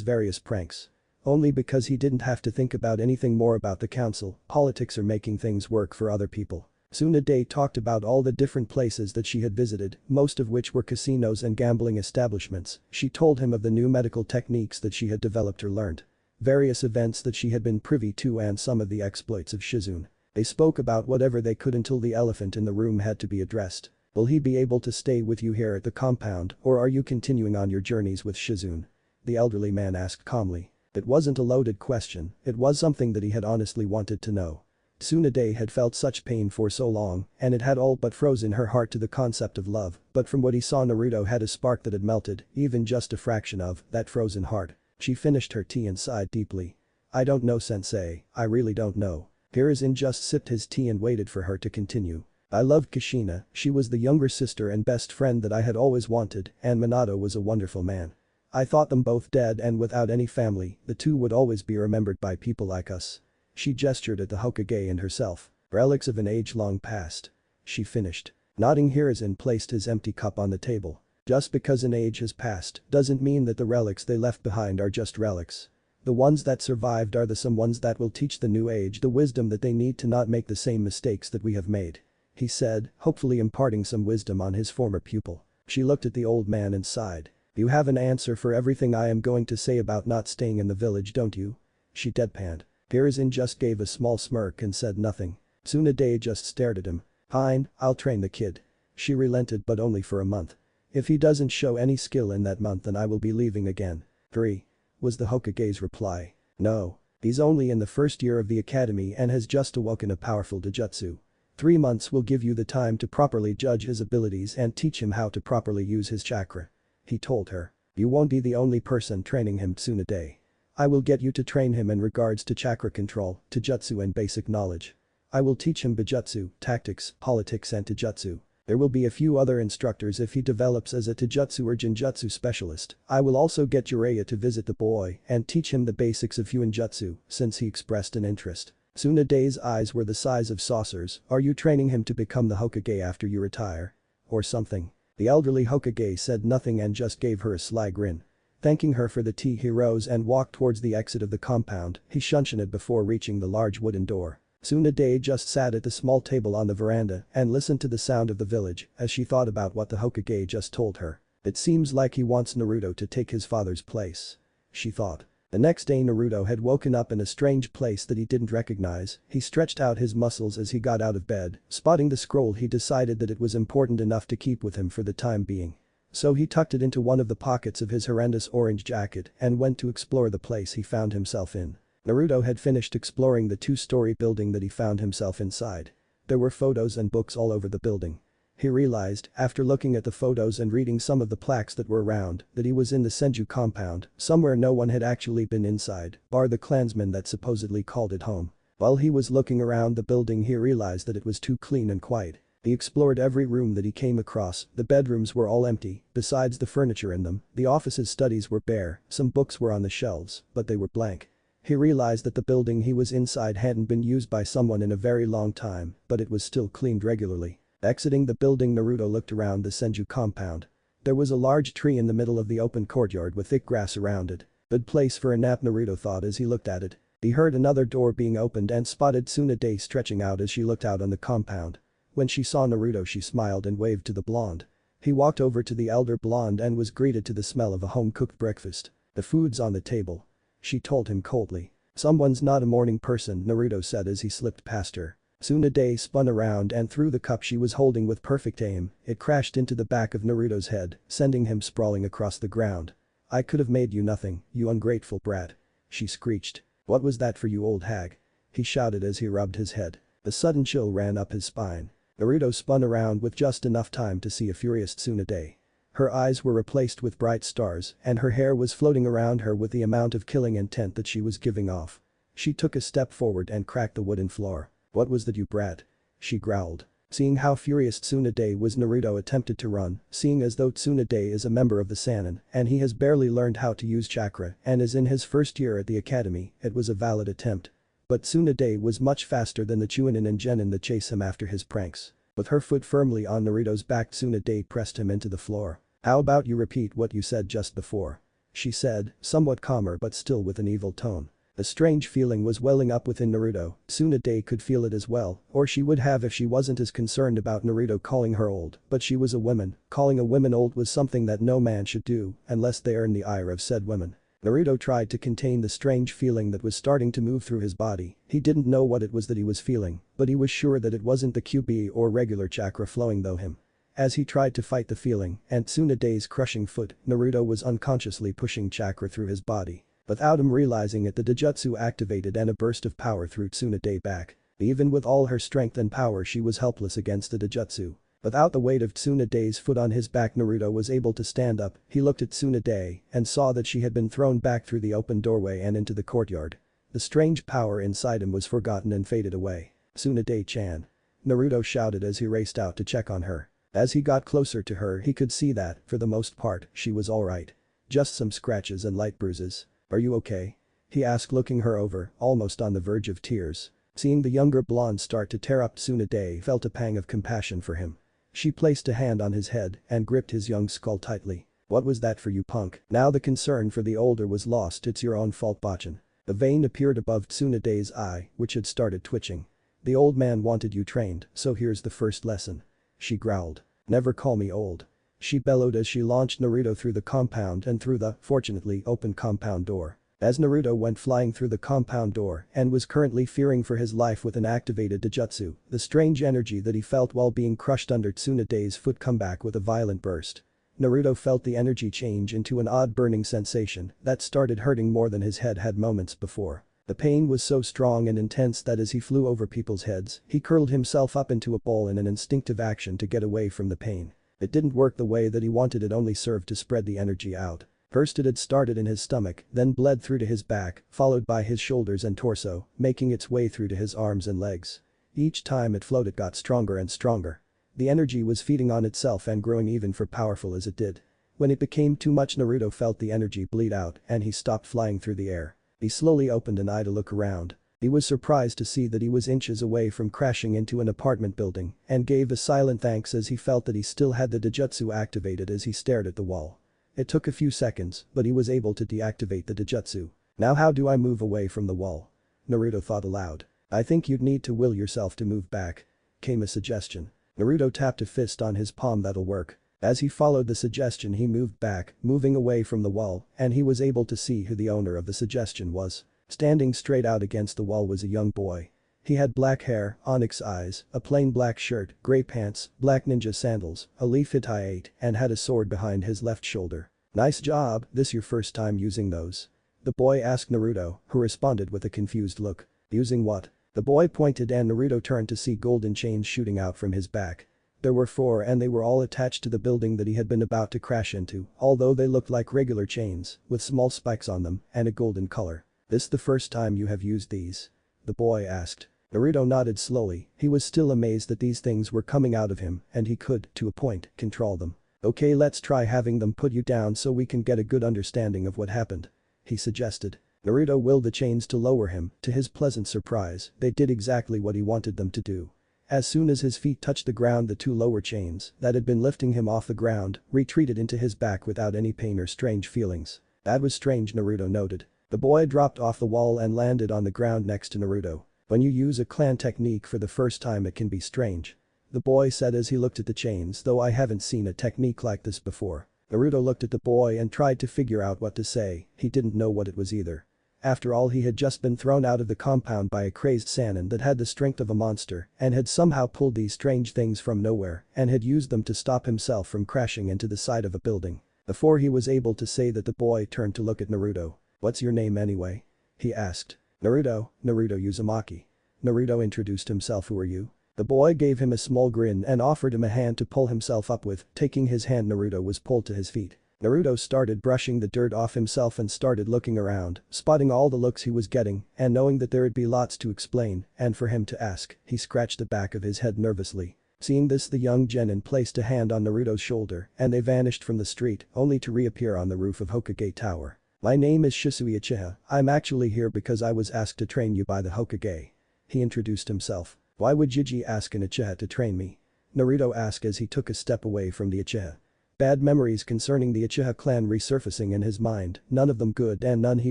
various pranks. Only because he didn't have to think about anything more about the council, politics or making things work for other people. Tsunade talked about all the different places that she had visited, most of which were casinos and gambling establishments. She told him of the new medical techniques that she had developed or learned. Various events that she had been privy to and some of the exploits of Shizune. They spoke about whatever they could until the elephant in the room had to be addressed. Will he be able to stay with you here at the compound or are you continuing on your journeys with Shizune? The elderly man asked calmly. It wasn't a loaded question, it was something that he had honestly wanted to know. Tsunade had felt such pain for so long and it had all but frozen her heart to the concept of love, but from what he saw Naruto had a spark that had melted, even just a fraction of, that frozen heart. She finished her tea and sighed deeply. I don't know sensei, I really don't know. Hiruzen just sipped his tea and waited for her to continue. I loved Kushina, she was the younger sister and best friend that I had always wanted, and Minato was a wonderful man. I thought them both dead and without any family, the two would always be remembered by people like us. She gestured at the Hokage and herself. Relics of an age long past. She finished. Nodding, Hiruzen placed his empty cup on the table. Just because an age has passed doesn't mean that the relics they left behind are just relics. The ones that survived are the some ones that will teach the new age the wisdom that they need to not make the same mistakes that we have made. He said, hopefully imparting some wisdom on his former pupil. She looked at the old man and sighed. You have an answer for everything I am going to say about not staying in the village, don't you? She deadpanned. Hiruzen just gave a small smirk and said nothing. Tsunade just stared at him. Fine, I'll train the kid. She relented but only for a month. If he doesn't show any skill in that month then I will be leaving again. 3. Was the Hokage's reply. No. He's only in the first year of the academy and has just awoken a powerful Dojutsu. 3 months will give you the time to properly judge his abilities and teach him how to properly use his chakra. He told her. You won't be the only person training him, Tsunade. I will get you to train him in regards to chakra control, Taijutsu and basic knowledge. I will teach him Bijutsu, tactics, politics and Taijutsu. There will be a few other instructors if he develops as a Taijutsu or Genjutsu specialist. I will also get Jiraiya to visit the boy and teach him the basics of Fuinjutsu since he expressed an interest. Tsunade's eyes were the size of saucers. Are you training him to become the Hokage after you retire? Or something? The elderly Hokage said nothing and just gave her a sly grin. Thanking her for the tea, he rose and walked towards the exit of the compound. He shunted before reaching the large wooden door. Tsunade just sat at the small table on the veranda and listened to the sound of the village as she thought about what the Hokage just told her. It seems like he wants Naruto to take his father's place. She thought. The next day Naruto had woken up in a strange place that he didn't recognize. He stretched out his muscles as he got out of bed. Spotting the scroll, he decided that it was important enough to keep with him for the time being. So he tucked it into one of the pockets of his horrendous orange jacket and went to explore the place he found himself in. Naruto had finished exploring the 2-story building that he found himself inside. There were photos and books all over the building. He realized, after looking at the photos and reading some of the plaques that were around, that he was in the Senju compound, somewhere no one had actually been inside, bar the clansmen that supposedly called it home. While he was looking around the building, he realized that it was too clean and quiet. He explored every room that he came across. The bedrooms were all empty, besides the furniture in them. The office's studies were bare, some books were on the shelves, but they were blank. He realized that the building he was inside hadn't been used by someone in a very long time, but it was still cleaned regularly. Exiting the building, Naruto looked around the Senju compound. There was a large tree in the middle of the open courtyard with thick grass around it. Good place for a nap, Naruto thought as he looked at it. He heard another door being opened and spotted Tsunade stretching out as she looked out on the compound. When she saw Naruto, she smiled and waved to the blonde. He walked over to the elder blonde and was greeted to the smell of a home-cooked breakfast. The food's on the table. She told him coldly. Someone's not a morning person, Naruto said as he slipped past her. Tsunade spun around and threw the cup she was holding with perfect aim. It crashed into the back of Naruto's head, sending him sprawling across the ground. I could have made you nothing, you ungrateful brat. She screeched. What was that for you, old hag? He shouted as he rubbed his head. The sudden chill ran up his spine. Naruto spun around with just enough time to see a furious Tsunade. Her eyes were replaced with bright stars and her hair was floating around her with the amount of killing intent that she was giving off. She took a step forward and cracked the wooden floor. "What was that, you brat?" she growled. Seeing how furious Tsunade was, Naruto attempted to run, seeing as though Tsunade is a member of the Sannin and he has barely learned how to use chakra and is in his first year at the academy, it was a valid attempt. But Tsunade was much faster than the Chunin and Genin that chase him after his pranks. With her foot firmly on Naruto's back, Tsunade pressed him into the floor. "How about you repeat what you said just before?" she said, somewhat calmer but still with an evil tone. A strange feeling was welling up within Naruto. Tsunade could feel it as well, or she would have if she wasn't as concerned about Naruto calling her old, but she was a woman. Calling a woman old was something that no man should do unless they earn the ire of said women. Naruto tried to contain the strange feeling that was starting to move through his body. He didn't know what it was that he was feeling, but he was sure that it wasn't the QB or regular chakra flowing through him. As he tried to fight the feeling and Tsunade's crushing foot, Naruto was unconsciously pushing chakra through his body. Without him realizing it, the Dojutsu activated and a burst of power threw Tsunade back. Even with all her strength and power, she was helpless against the Dojutsu. Without the weight of Tsunade's foot on his back, Naruto was able to stand up. He looked at Tsunade and saw that she had been thrown back through the open doorway and into the courtyard. The strange power inside him was forgotten and faded away. "Tsunade-chan," Naruto shouted as he raced out to check on her. As he got closer to her, he could see that, for the most part, she was alright. Just some scratches and light bruises. "Are you okay?" he asked, looking her over, almost on the verge of tears. Seeing the younger blonde start to tear up, Tsunade felt a pang of compassion for him. She placed a hand on his head and gripped his young skull tightly. "What was that for you, punk?" Now the concern for the older was lost. "It's your own fault, Bachan." A vein appeared above Tsunade's eye, which had started twitching. "The old man wanted you trained, so here's the first lesson," she growled. "Never call me old," she bellowed as she launched Naruto through the compound and through the, fortunately, open compound door. As Naruto went flying through the compound door and was currently fearing for his life with an activated Dojutsu, the strange energy that he felt while being crushed under Tsunade's foot come back with a violent burst. Naruto felt the energy change into an odd burning sensation that started hurting more than his head had moments before. The pain was so strong and intense that as he flew over people's heads, he curled himself up into a ball in an instinctive action to get away from the pain. It didn't work the way that he wanted, it only served to spread the energy out. First it had started in his stomach, then bled through to his back, followed by his shoulders and torso, making its way through to his arms and legs. Each time it flowed, it got stronger and stronger. The energy was feeding on itself and growing even for powerful as it did. When it became too much, Naruto felt the energy bleed out and he stopped flying through the air. He slowly opened an eye to look around. He was surprised to see that he was inches away from crashing into an apartment building and gave a silent thanks as he felt that he still had the Dojutsu activated as he stared at the wall. It took a few seconds, but he was able to deactivate the Dojutsu. "Now how do I move away from the wall?" Naruto thought aloud. "I think you'd need to will yourself to move back," came a suggestion. Naruto tapped a fist on his palm. "That'll work." As he followed the suggestion, he moved back, moving away from the wall, and he was able to see who the owner of the suggestion was. Standing straight out against the wall was a young boy. He had black hair, onyx eyes, a plain black shirt, gray pants, black ninja sandals, a leaf hitai, and had a sword behind his left shoulder. "Nice job, this your first time using those?" the boy asked Naruto, who responded with a confused look. "Using what?" the boy pointed and Naruto turned to see golden chains shooting out from his back. There were 4 and they were all attached to the building that he had been about to crash into, although they looked like regular chains, with small spikes on them and a golden color. "This the first time you have used these?" the boy asked. Naruto nodded slowly. He was still amazed that these things were coming out of him and he could, to a point, control them. "Okay, let's try having them put you down so we can get a good understanding of what happened," he suggested. Naruto willed the chains to lower him. To his pleasant surprise, they did exactly what he wanted them to do. As soon as his feet touched the ground, the 2 lower chains that had been lifting him off the ground retreated into his back without any pain or strange feelings. "That was strange," Naruto noted. The boy dropped off the wall and landed on the ground next to Naruto. "When you use a clan technique for the first time, it can be strange," the boy said as he looked at the chains, "though I haven't seen a technique like this before." Naruto looked at the boy and tried to figure out what to say. He didn't know what it was either. After all, he had just been thrown out of the compound by a crazed Sannin that had the strength of a monster and had somehow pulled these strange things from nowhere and had used them to stop himself from crashing into the side of a building. Before he was able to say that, the boy turned to look at Naruto. "What's your name anyway?" he asked. "Naruto Uzumaki." Naruto introduced himself. "Who are you?" The boy gave him a small grin and offered him a hand to pull himself up with. Taking his hand, Naruto was pulled to his feet. Naruto started brushing the dirt off himself and started looking around, spotting all the looks he was getting and knowing that there'd be lots to explain and for him to ask, he scratched the back of his head nervously. Seeing this, the young genin placed a hand on Naruto's shoulder and they vanished from the street only to reappear on the roof of Hokage Tower. "My name is Shisui Uchiha, I'm actually here because I was asked to train you by the Hokage." He introduced himself. "Why would Yuji ask an Uchiha to train me?" Naruto asked as he took a step away from the Uchiha. Bad memories concerning the Uchiha clan resurfacing in his mind, none of them good and none he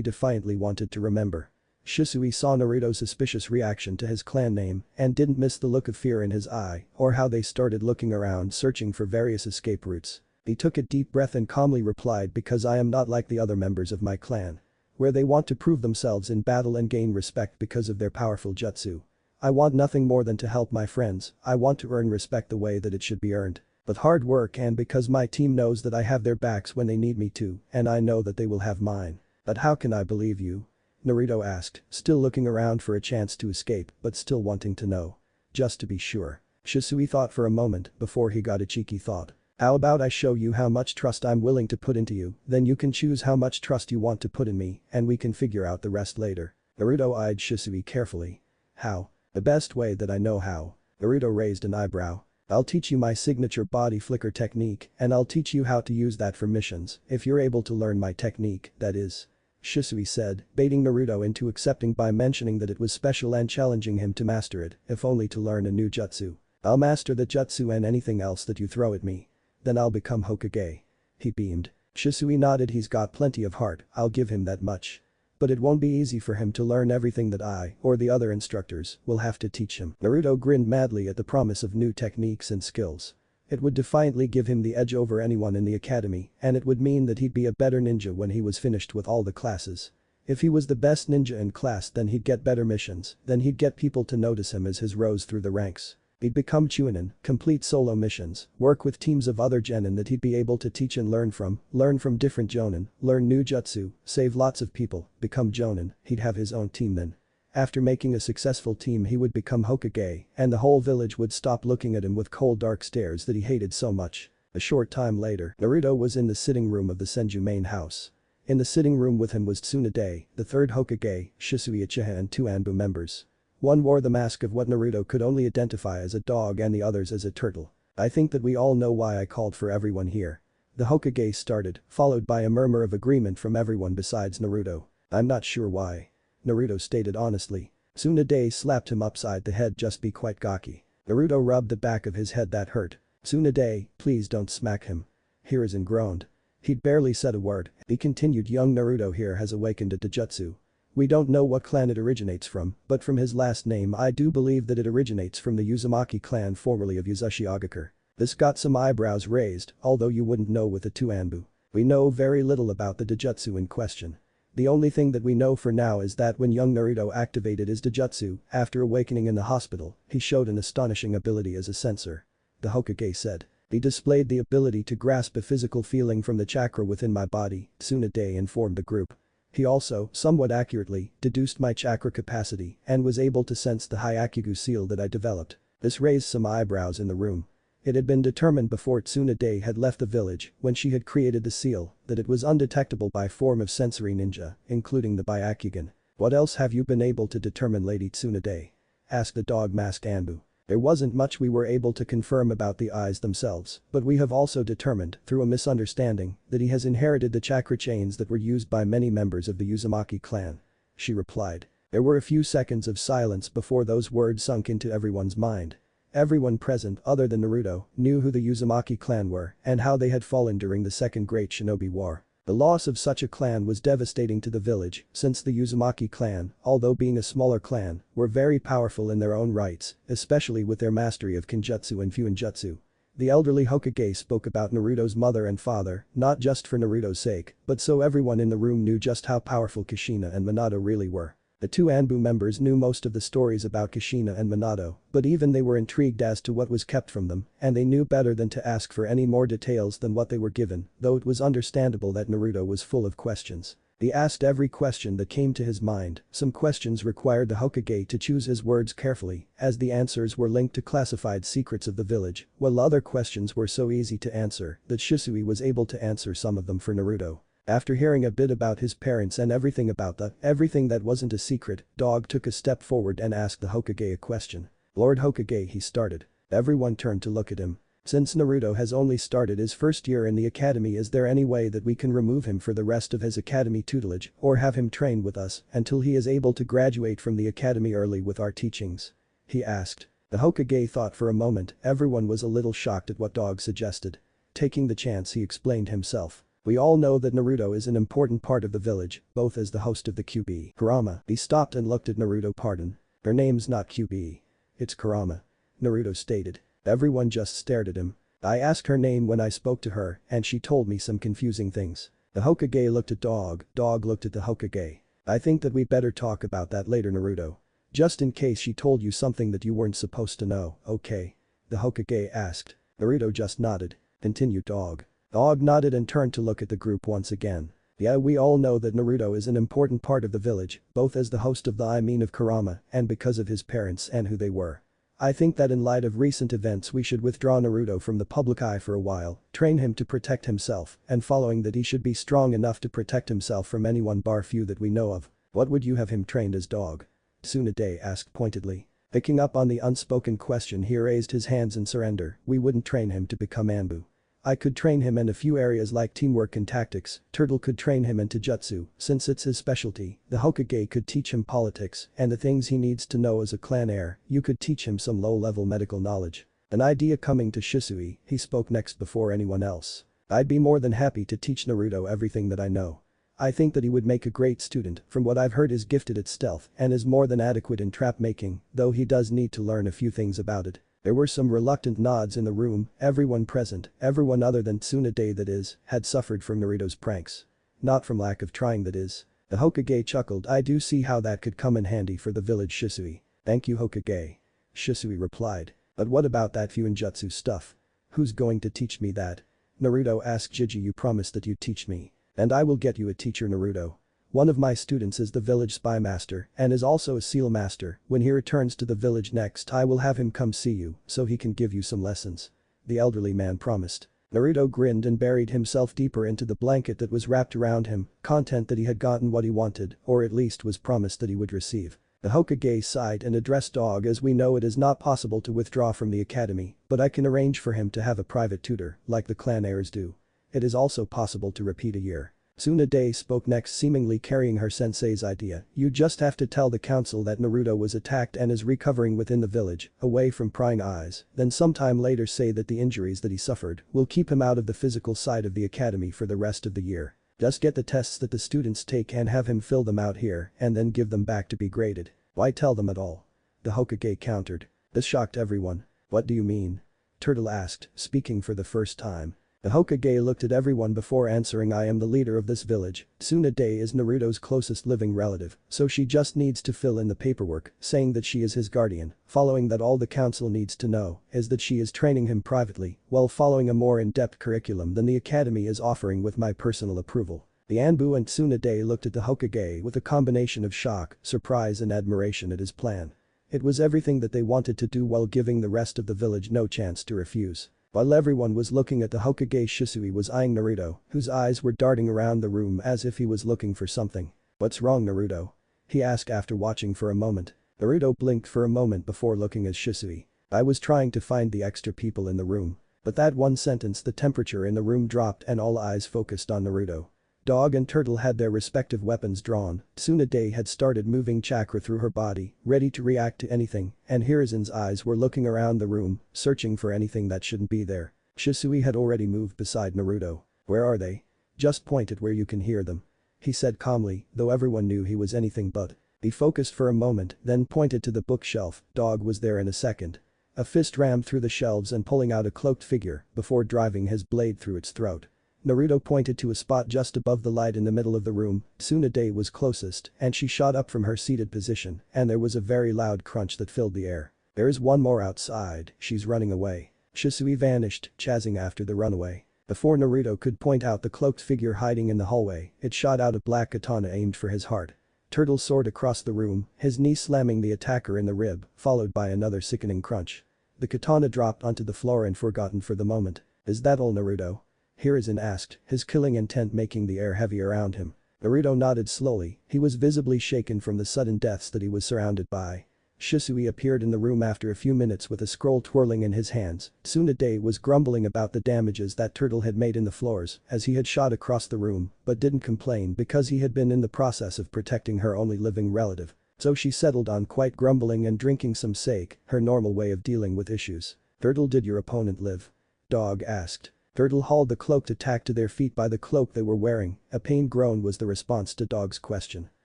defiantly wanted to remember. Shisui saw Naruto's suspicious reaction to his clan name and didn't miss the look of fear in his eye or how they started looking around searching for various escape routes. He took a deep breath and calmly replied, "Because I am not like the other members of my clan, where they want to prove themselves in battle and gain respect because of their powerful jutsu. I want nothing more than to help my friends, I want to earn respect the way that it should be earned. With hard work and because my team knows that I have their backs when they need me to, and I know that they will have mine." "But how can I believe you?" Naruto asked, still looking around for a chance to escape but still wanting to know. "Just to be sure." Shisui thought for a moment before he got a cheeky thought. "How about I show you how much trust I'm willing to put into you, then you can choose how much trust you want to put in me and we can figure out the rest later." Naruto eyed Shisui carefully. "How?" "The best way that I know how." Naruto raised an eyebrow. "I'll teach you my signature body flicker technique and I'll teach you how to use that for missions if you're able to learn my technique, that is." Shisui said, baiting Naruto into accepting by mentioning that it was special and challenging him to master it, if only to learn a new jutsu. "I'll master the jutsu and anything else that you throw at me. Then I'll become Hokage." He beamed. Shisui nodded. "He's got plenty of heart, I'll give him that much. But it won't be easy for him to learn everything that I, or the other instructors, will have to teach him." Naruto grinned madly at the promise of new techniques and skills. It would defiantly give him the edge over anyone in the academy and it would mean that he'd be a better ninja when he was finished with all the classes. If he was the best ninja in class, then he'd get better missions, then he'd get people to notice him as his rose through the ranks. He'd become Chunin, complete solo missions, work with teams of other genin that he'd be able to teach and learn from different jonin, learn new jutsu, save lots of people, become jonin, he'd have his own team then. After making a successful team he would become Hokage and the whole village would stop looking at him with cold dark stares that he hated so much. A short time later, Naruto was in the sitting room of the Senju main house. In the sitting room with him was Tsunade, the third Hokage, Shisui Uchiha and two Anbu members. One wore the mask of what Naruto could only identify as a dog and the others as a turtle. "I think that we all know why I called for everyone here." The Hokage started, followed by a murmur of agreement from everyone besides Naruto. "I'm not sure why," Naruto stated honestly. Tsunade slapped him upside the head. "Just be quite cocky." Naruto rubbed the back of his head. "That hurt." "Tsunade, please don't smack him." Hiruzen groaned. He'd barely said a word. He continued, "Young Naruto here has awakened a Taijutsu. We don't know what clan it originates from, but from his last name I do believe that it originates from the Uzumaki clan formerly of Uzushiogakure." This got some eyebrows raised, although you wouldn't know with the two Anbu. "We know very little about the Taijutsu in question. The only thing that we know for now is that when young Naruto activated his Taijutsu after awakening in the hospital, he showed an astonishing ability as a sensor." The Hokage said. "He displayed the ability to grasp a physical feeling from the chakra within my body," Tsunade informed the group. "He also, somewhat accurately, deduced my chakra capacity and was able to sense the Hyakugu seal that I developed." This raised some eyebrows in the room. It had been determined before Tsunade had left the village, when she had created the seal, that it was undetectable by form of sensory ninja, including the Byakugan. "What else have you been able to determine, Lady Tsunade?" asked the dog-masked Anbu. "There wasn't much we were able to confirm about the eyes themselves, but we have also determined, through a misunderstanding, that he has inherited the chakra chains that were used by many members of the Uzumaki clan," she replied. There were a few seconds of silence before those words sunk into everyone's mind. Everyone present, other than Naruto, knew who the Uzumaki clan were and how they had fallen during the Second Great Shinobi War. The loss of such a clan was devastating to the village, since the Uzumaki clan, although being a smaller clan, were very powerful in their own rights, especially with their mastery of Kinjutsu and Fuinjutsu. The elderly Hokage spoke about Naruto's mother and father, not just for Naruto's sake, but so everyone in the room knew just how powerful Kushina and Minato really were. The two Anbu members knew most of the stories about Kushina and Minato, but even they were intrigued as to what was kept from them, and they knew better than to ask for any more details than what they were given, though it was understandable that Naruto was full of questions. He asked every question that came to his mind. Some questions required the Hokage to choose his words carefully, as the answers were linked to classified secrets of the village, while other questions were so easy to answer that Shisui was able to answer some of them for Naruto. After hearing a bit about his parents and everything that wasn't a secret, Dog took a step forward and asked the Hokage a question. "Lord Hokage," he started. Everyone turned to look at him. "Since Naruto has only started his first year in the academy, is there any way that we can remove him for the rest of his academy tutelage or have him train with us until he is able to graduate from the academy early with our teachings?" he asked. The Hokage thought for a moment. Everyone was a little shocked at what Dog suggested. Taking the chance, he explained himself. "We all know that Naruto is an important part of the village, both as the host of the QB. Kurama." He stopped and looked at Naruto. "Pardon? Her name's not QB. It's Kurama," Naruto stated. Everyone just stared at him. "I asked her name when I spoke to her and she told me some confusing things." The Hokage looked at Dog. Dog looked at the Hokage. "I think that we better talk about that later, Naruto. Just in case she told you something that you weren't supposed to know, okay?" the Hokage asked. Naruto just nodded. Continued Dog. Dog nodded and turned to look at the group once again. "Yeah, we all know that Naruto is an important part of the village, both as the host of of Kurama and because of his parents and who they were. I think that in light of recent events we should withdraw Naruto from the public eye for a while, train him to protect himself, and following that he should be strong enough to protect himself from anyone bar few that we know of." "What would you have him trained as, Dog?" Tsunade asked pointedly. Picking up on the unspoken question, he raised his hands in surrender. "We wouldn't train him to become Anbu. I could train him in a few areas like teamwork and tactics. Turtle could train him in Taijutsu, since it's his specialty. The Hokage could teach him politics and the things he needs to know as a clan heir. You could teach him some low-level medical knowledge." An idea coming to Shisui, he spoke next before anyone else. "I'd be more than happy to teach Naruto everything that I know. I think that he would make a great student. From what I've heard, is gifted at stealth and is more than adequate in trap making, though he does need to learn a few things about it." There were some reluctant nods in the room. Everyone present, everyone other than Tsunade that is, had suffered from Naruto's pranks. Not from lack of trying that is. The Hokage chuckled. "I do see how that could come in handy for the village, Shisui." "Thank you, Hokage," Shisui replied. "But what about that Fuinjutsu stuff? Who's going to teach me that?" Naruto asked. "Jiji, you promised that you'd teach me. And I will get you a teacher, Naruto. One of my students is the village spy master and is also a seal master. When he returns to the village next, I will have him come see you so he can give you some lessons," the elderly man promised. Naruto grinned and buried himself deeper into the blanket that was wrapped around him, content that he had gotten what he wanted, or at least was promised that he would receive. The Hokage sighed and addressed Dog. "As we know, it is not possible to withdraw from the academy, but I can arrange for him to have a private tutor, like the clan heirs do. It is also possible to repeat a year." Tsunade spoke next, seemingly carrying her sensei's idea. "You just have to tell the council that Naruto was attacked and is recovering within the village, away from prying eyes, then sometime later say that the injuries that he suffered will keep him out of the physical side of the academy for the rest of the year. Just get the tests that the students take and have him fill them out here and then give them back to be graded." "Why tell them at all?" the Hokage countered. This shocked everyone. "What do you mean?" Turtle asked, speaking for the first time. The Hokage looked at everyone before answering. "I am the leader of this village. Tsunade is Naruto's closest living relative, so she just needs to fill in the paperwork saying that she is his guardian. Following that, all the council needs to know is that she is training him privately while following a more in-depth curriculum than the academy is offering with my personal approval." The Anbu and Tsunade looked at the Hokage with a combination of shock, surprise and admiration at his plan. It was everything that they wanted to do while giving the rest of the village no chance to refuse. While everyone was looking at the Hokage, Shisui was eyeing Naruto, whose eyes were darting around the room as if he was looking for something. "What's wrong, Naruto?" he asked after watching for a moment. Naruto blinked for a moment before looking at Shisui. "I was trying to find the extra people in the room." But that one sentence, the temperature in the room dropped and all eyes focused on Naruto. Dog and Turtle had their respective weapons drawn. Tsunade had started moving chakra through her body, ready to react to anything, and Hirazen's eyes were looking around the room, searching for anything that shouldn't be there. Shisui had already moved beside Naruto. "Where are they?" "Just point at where you can hear them," he said calmly, though everyone knew he was anything but. He focused for a moment, then pointed to the bookshelf. Dog was there in a second. A fist rammed through the shelves and pulling out a cloaked figure before driving his blade through its throat. Naruto pointed to a spot just above the light in the middle of the room. Tsunade was closest and she shot up from her seated position and there was a very loud crunch that filled the air. "There is one more outside, she's running away." Shisui vanished, chasing after the runaway. Before Naruto could point out the cloaked figure hiding in the hallway, it shot out a black katana aimed for his heart. Turtle soared across the room, his knee slamming the attacker in the rib, followed by another sickening crunch. The katana dropped onto the floor and forgotten for the moment. "Is that all, Naruto?" Hiruzen asked, his killing intent making the air heavy around him. Naruto nodded slowly, he was visibly shaken from the sudden deaths that he was surrounded by. Shisui appeared in the room after a few minutes with a scroll twirling in his hands. Tsunade was grumbling about the damages that Turtle had made in the floors as he had shot across the room, but didn't complain because he had been in the process of protecting her only living relative. So she settled on quite grumbling and drinking some sake, her normal way of dealing with issues. "Turtle, did your opponent live?" Dog asked. Turtle hauled the cloaked attack to their feet by the cloak they were wearing. A pained groan was the response to Dog's question.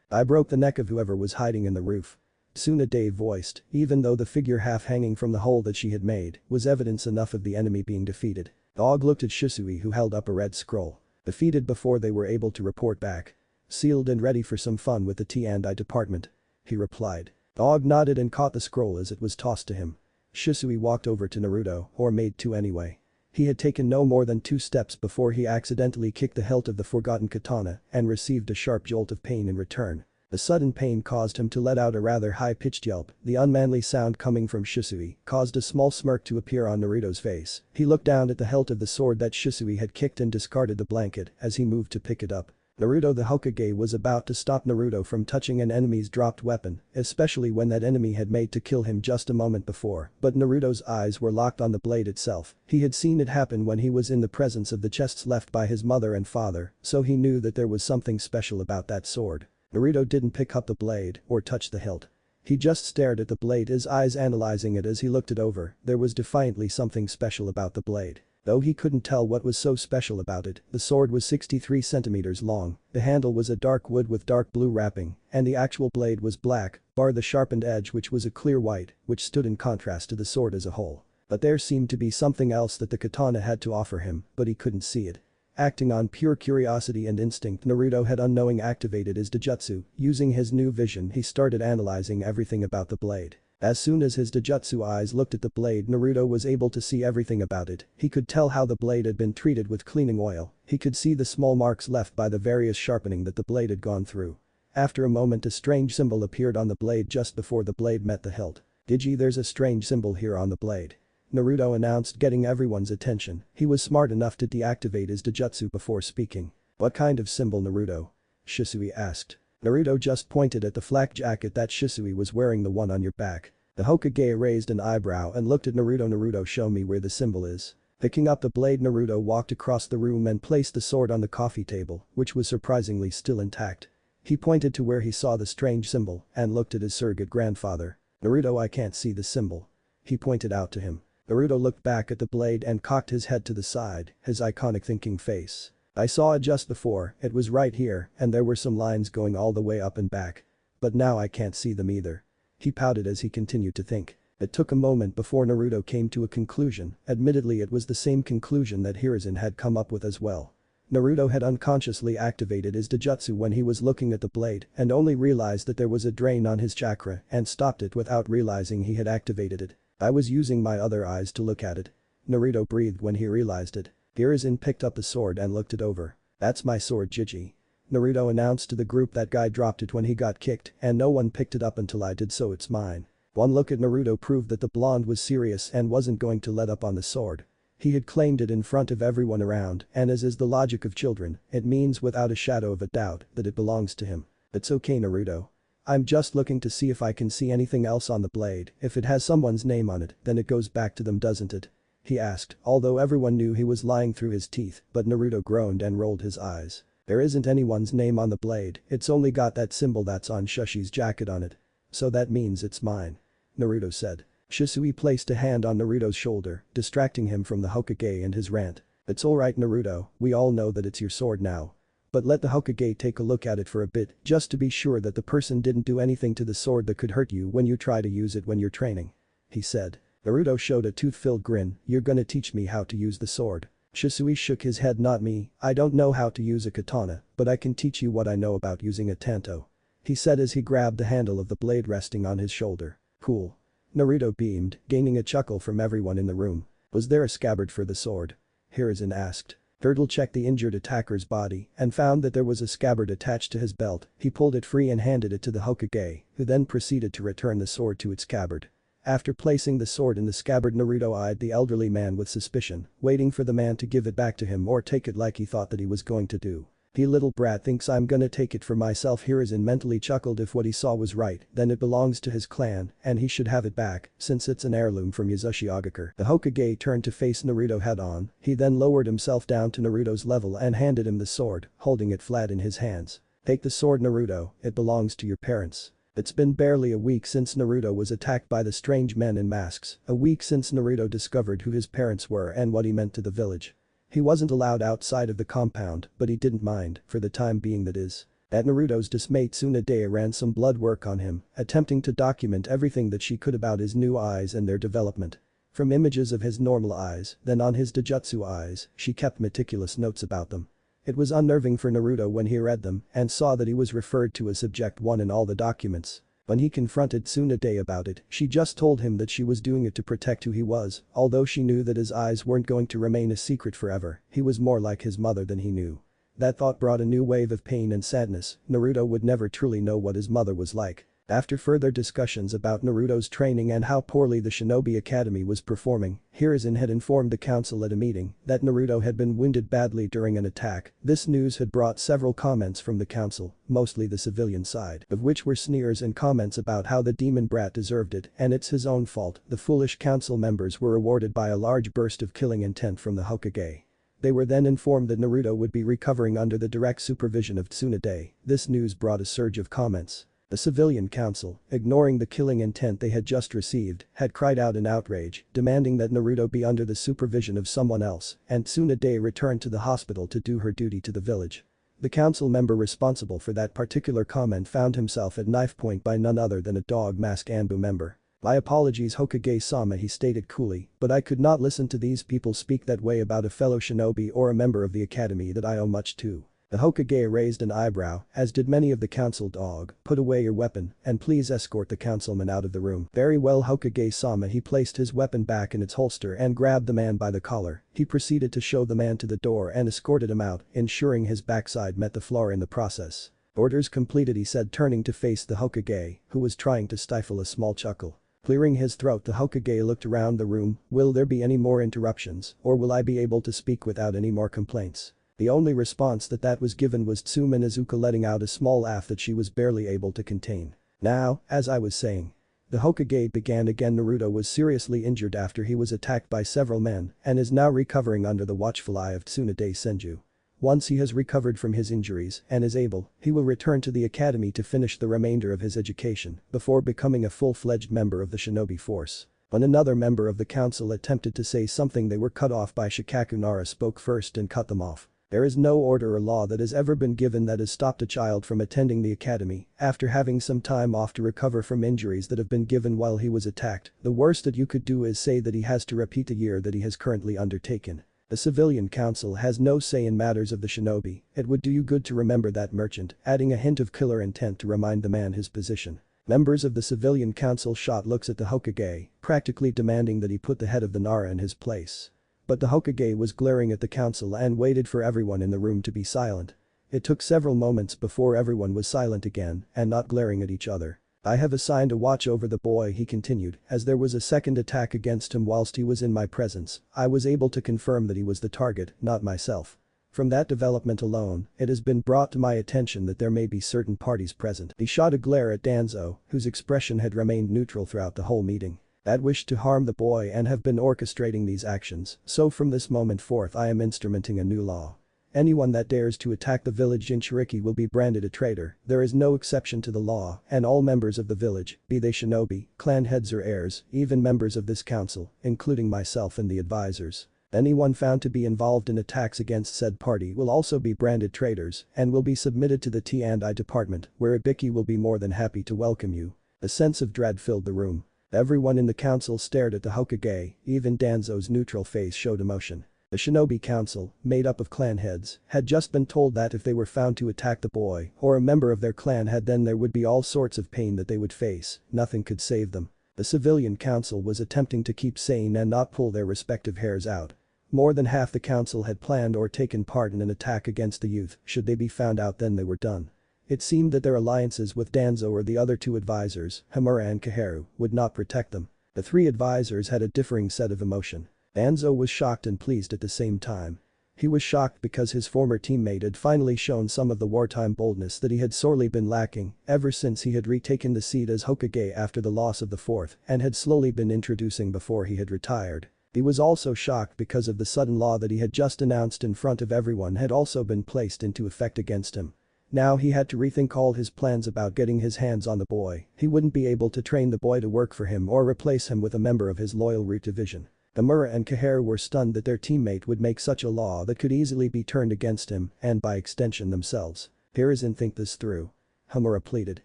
"I broke the neck of whoever was hiding in the roof," Tsunade voiced, even though the figure half hanging from the hole that she had made was evidence enough of the enemy being defeated. Dog looked at Shisui who held up a red scroll. "Defeated before they were able to report back. Sealed and ready for some fun with the T&I department," he replied. Dog nodded and caught the scroll as it was tossed to him. Shisui walked over to Naruto, or made to anyway. He had taken no more than 2 steps before he accidentally kicked the hilt of the forgotten katana and received a sharp jolt of pain in return. The sudden pain caused him to let out a rather high-pitched yelp. The unmanly sound coming from Shisui caused a small smirk to appear on Naruto's face. He looked down at the hilt of the sword that Shisui had kicked and discarded the blanket as he moved to pick it up. Naruto the Hokage was about to stop Naruto from touching an enemy's dropped weapon, especially when that enemy had made to kill him just a moment before, but Naruto's eyes were locked on the blade itself. He had seen it happen when he was in the presence of the chests left by his mother and father, so he knew that there was something special about that sword. Naruto didn't pick up the blade or touch the hilt. He just stared at the blade, his eyes analyzing it as he looked it over. There was defiantly something special about the blade. Though he couldn't tell what was so special about it, the sword was 63 centimeters long, the handle was a dark wood with dark blue wrapping, and the actual blade was black, bar the sharpened edge which was a clear white, which stood in contrast to the sword as a whole. But there seemed to be something else that the katana had to offer him, but he couldn't see it. Acting on pure curiosity and instinct, Naruto had unknowingly activated his Dojutsu. Using his new vision, he started analyzing everything about the blade. As soon as his Dojutsu eyes looked at the blade, Naruto was able to see everything about it. He could tell how the blade had been treated with cleaning oil. He could see the small marks left by the various sharpening that the blade had gone through. After a moment, a strange symbol appeared on the blade just before the blade met the hilt. "Digi, there's a strange symbol here on the blade," Naruto announced, getting everyone's attention. He was smart enough to deactivate his Dojutsu before speaking. "What kind of symbol, Naruto?" Shisui asked. Naruto just pointed at the flak jacket that Shisui was wearing, "The one on your back." The Hokage raised an eyebrow and looked at Naruto. "Naruto, show me where the symbol is." Picking up the blade, Naruto walked across the room and placed the sword on the coffee table, which was surprisingly still intact. He pointed to where he saw the strange symbol and looked at his surrogate grandfather. "Naruto, I can't see the symbol." He pointed out to him. Naruto looked back at the blade and cocked his head to the side, his iconic thinking face. "I saw it just before, it was right here, and there were some lines going all the way up and back. But now I can't see them either." He pouted as he continued to think. It took a moment before Naruto came to a conclusion. Admittedly, it was the same conclusion that Hiruzen had come up with as well. Naruto had unconsciously activated his Dojutsu when he was looking at the blade and only realized that there was a drain on his chakra and stopped it without realizing he had activated it. "I was using my other eyes to look at it." Naruto breathed when he realized it. Hiruzen picked up the sword and looked it over. "That's my sword, Jiji," Naruto announced to the group. "That guy dropped it when he got kicked and no one picked it up until I did, so it's mine." One look at Naruto proved that the blonde was serious and wasn't going to let up on the sword. He had claimed it in front of everyone around, and as is the logic of children, it means without a shadow of a doubt that it belongs to him. "It's okay, Naruto. I'm just looking to see if I can see anything else on the blade. If it has someone's name on it, then it goes back to them, doesn't it?" he asked, although everyone knew he was lying through his teeth, but Naruto groaned and rolled his eyes. "There isn't anyone's name on the blade, it's only got that symbol that's on Shushi's jacket on it. So that means it's mine," Naruto said. Shisui placed a hand on Naruto's shoulder, distracting him from the Hokage and his rant. "It's alright, Naruto, we all know that it's your sword now. But let the Hokage take a look at it for a bit, just to be sure that the person didn't do anything to the sword that could hurt you when you try to use it when you're training," he said. Naruto showed a tooth-filled grin. "You're gonna teach me how to use the sword?" Shisui shook his head. "Not me, I don't know how to use a katana, but I can teach you what I know about using a tanto," he said as he grabbed the handle of the blade resting on his shoulder. "Cool." Naruto beamed, gaining a chuckle from everyone in the room. "Was there a scabbard for the sword?" Hiruzen asked. Turtle checked the injured attacker's body and found that there was a scabbard attached to his belt. He pulled it free and handed it to the Hokage, who then proceeded to return the sword to its scabbard. After placing the sword in the scabbard, Naruto eyed the elderly man with suspicion, waiting for the man to give it back to him or take it like he thought that he was going to do. "The little brat thinks I'm gonna take it for myself." Hiruzen mentally chuckled. If what he saw was right, then it belongs to his clan and he should have it back since it's an heirloom from Yasushi Ogakure. The Hokage turned to face Naruto head on. He then lowered himself down to Naruto's level and handed him the sword, holding it flat in his hands. "Take the sword, Naruto, it belongs to your parents." It's been barely a week since Naruto was attacked by the strange men in masks, a week since Naruto discovered who his parents were and what he meant to the village. He wasn't allowed outside of the compound, but he didn't mind, for the time being that is. At Naruto's dismay, Tsunade ran some blood work on him, attempting to document everything that she could about his new eyes and their development. From images of his normal eyes, then on his Dojutsu eyes, she kept meticulous notes about them. It was unnerving for Naruto when he read them and saw that he was referred to as Subject 1 in all the documents. When he confronted Tsunade about it, she just told him that she was doing it to protect who he was, although she knew that his eyes weren't going to remain a secret forever. He was more like his mother than he knew. That thought brought a new wave of pain and sadness. Naruto would never truly know what his mother was like. After further discussions about Naruto's training and how poorly the Shinobi Academy was performing, Hiruzen had informed the council at a meeting that Naruto had been wounded badly during an attack. This news had brought several comments from the council, mostly the civilian side, of which were sneers and comments about how the demon brat deserved it and it's his own fault. The foolish council members were rewarded by a large burst of killing intent from the Hokage. They were then informed that Naruto would be recovering under the direct supervision of Tsunade. This news brought a surge of comments. The civilian council, ignoring the killing intent they had just received, had cried out in outrage, demanding that Naruto be under the supervision of someone else, and Tsunade return to the hospital to do her duty to the village. The council member responsible for that particular comment found himself at knife point by none other than a dog mask Anbu member. "My apologies, Hokage-sama," he stated coolly, "but I could not listen to these people speak that way about a fellow shinobi or a member of the academy that I owe much to." The Hokage raised an eyebrow, as did many of the council. "Dog, put away your weapon and please escort the councilman out of the room." "Very well, Hokage-sama." He placed his weapon back in its holster and grabbed the man by the collar. He proceeded to show the man to the door and escorted him out, ensuring his backside met the floor in the process. "Orders completed," he said, turning to face the Hokage, who was trying to stifle a small chuckle. Clearing his throat, the Hokage looked around the room. "Will there be any more interruptions, or will I be able to speak without any more complaints?" The only response that was given was Tsuma Izuka letting out a small laugh that she was barely able to contain. "Now, as I was saying." The Hokage began again. "Naruto was seriously injured after he was attacked by several men and is now recovering under the watchful eye of Tsunade Senju. Once he has recovered from his injuries and is able, he will return to the academy to finish the remainder of his education before becoming a full-fledged member of the shinobi force." When another member of the council attempted to say something, they were cut off by Shikaku. Nara spoke first and cut them off. "There is no order or law that has ever been given that has stopped a child from attending the academy after having some time off to recover from injuries that have been given while he was attacked. The worst that you could do is say that he has to repeat the year that he has currently undertaken. The civilian council has no say in matters of the shinobi. It would do you good to remember that," merchant, adding a hint of killer intent to remind the man his position. Members of the civilian council shot looks at the Hokage, practically demanding that he put the head of the Nara in his place. But the Hokage was glaring at the council and waited for everyone in the room to be silent. It took several moments before everyone was silent again and not glaring at each other. "I have assigned a watch over the boy," he continued, "as there was a second attack against him whilst he was in my presence. I was able to confirm that he was the target, not myself. From that development alone, it has been brought to my attention that there may be certain parties present." He shot a glare at Danzo, whose expression had remained neutral throughout the whole meeting. "That wished to harm the boy and have been orchestrating these actions, so from this moment forth I am instrumenting a new law. Anyone that dares to attack the village Jinchuriki will be branded a traitor. There is no exception to the law, and all members of the village, be they shinobi, clan heads or heirs, even members of this council, including myself and the advisors. Anyone found to be involved in attacks against said party will also be branded traitors and will be submitted to the T&I department, where Ibiki will be more than happy to welcome you." A sense of dread filled the room. Everyone in the council stared at the Hokage, even Danzo's neutral face showed emotion. The shinobi council, made up of clan heads, had just been told that if they were found to attack the boy or a member of their clan had, then there would be all sorts of pain that they would face. Nothing could save them. The civilian council was attempting to keep sane and not pull their respective hairs out. More than half the council had planned or taken part in an attack against the youth. Should they be found out, then they were done. It seemed that their alliances with Danzo or the other two advisors, Hamura and Kaharu, would not protect them. The three advisors had a differing set of emotion. Danzo was shocked and pleased at the same time. He was shocked because his former teammate had finally shown some of the wartime boldness that he had sorely been lacking ever since he had retaken the seat as Hokage after the loss of the fourth and had slowly been introducing before he had retired. He was also shocked because of the sudden law that he had just announced in front of everyone had also been placed into effect against him. Now he had to rethink all his plans about getting his hands on the boy. He wouldn't be able to train the boy to work for him or replace him with a member of his loyal root division. Hamura and Kaharu were stunned that their teammate would make such a law that could easily be turned against him and by extension themselves. Hiruzen, think this through. Hamura pleaded.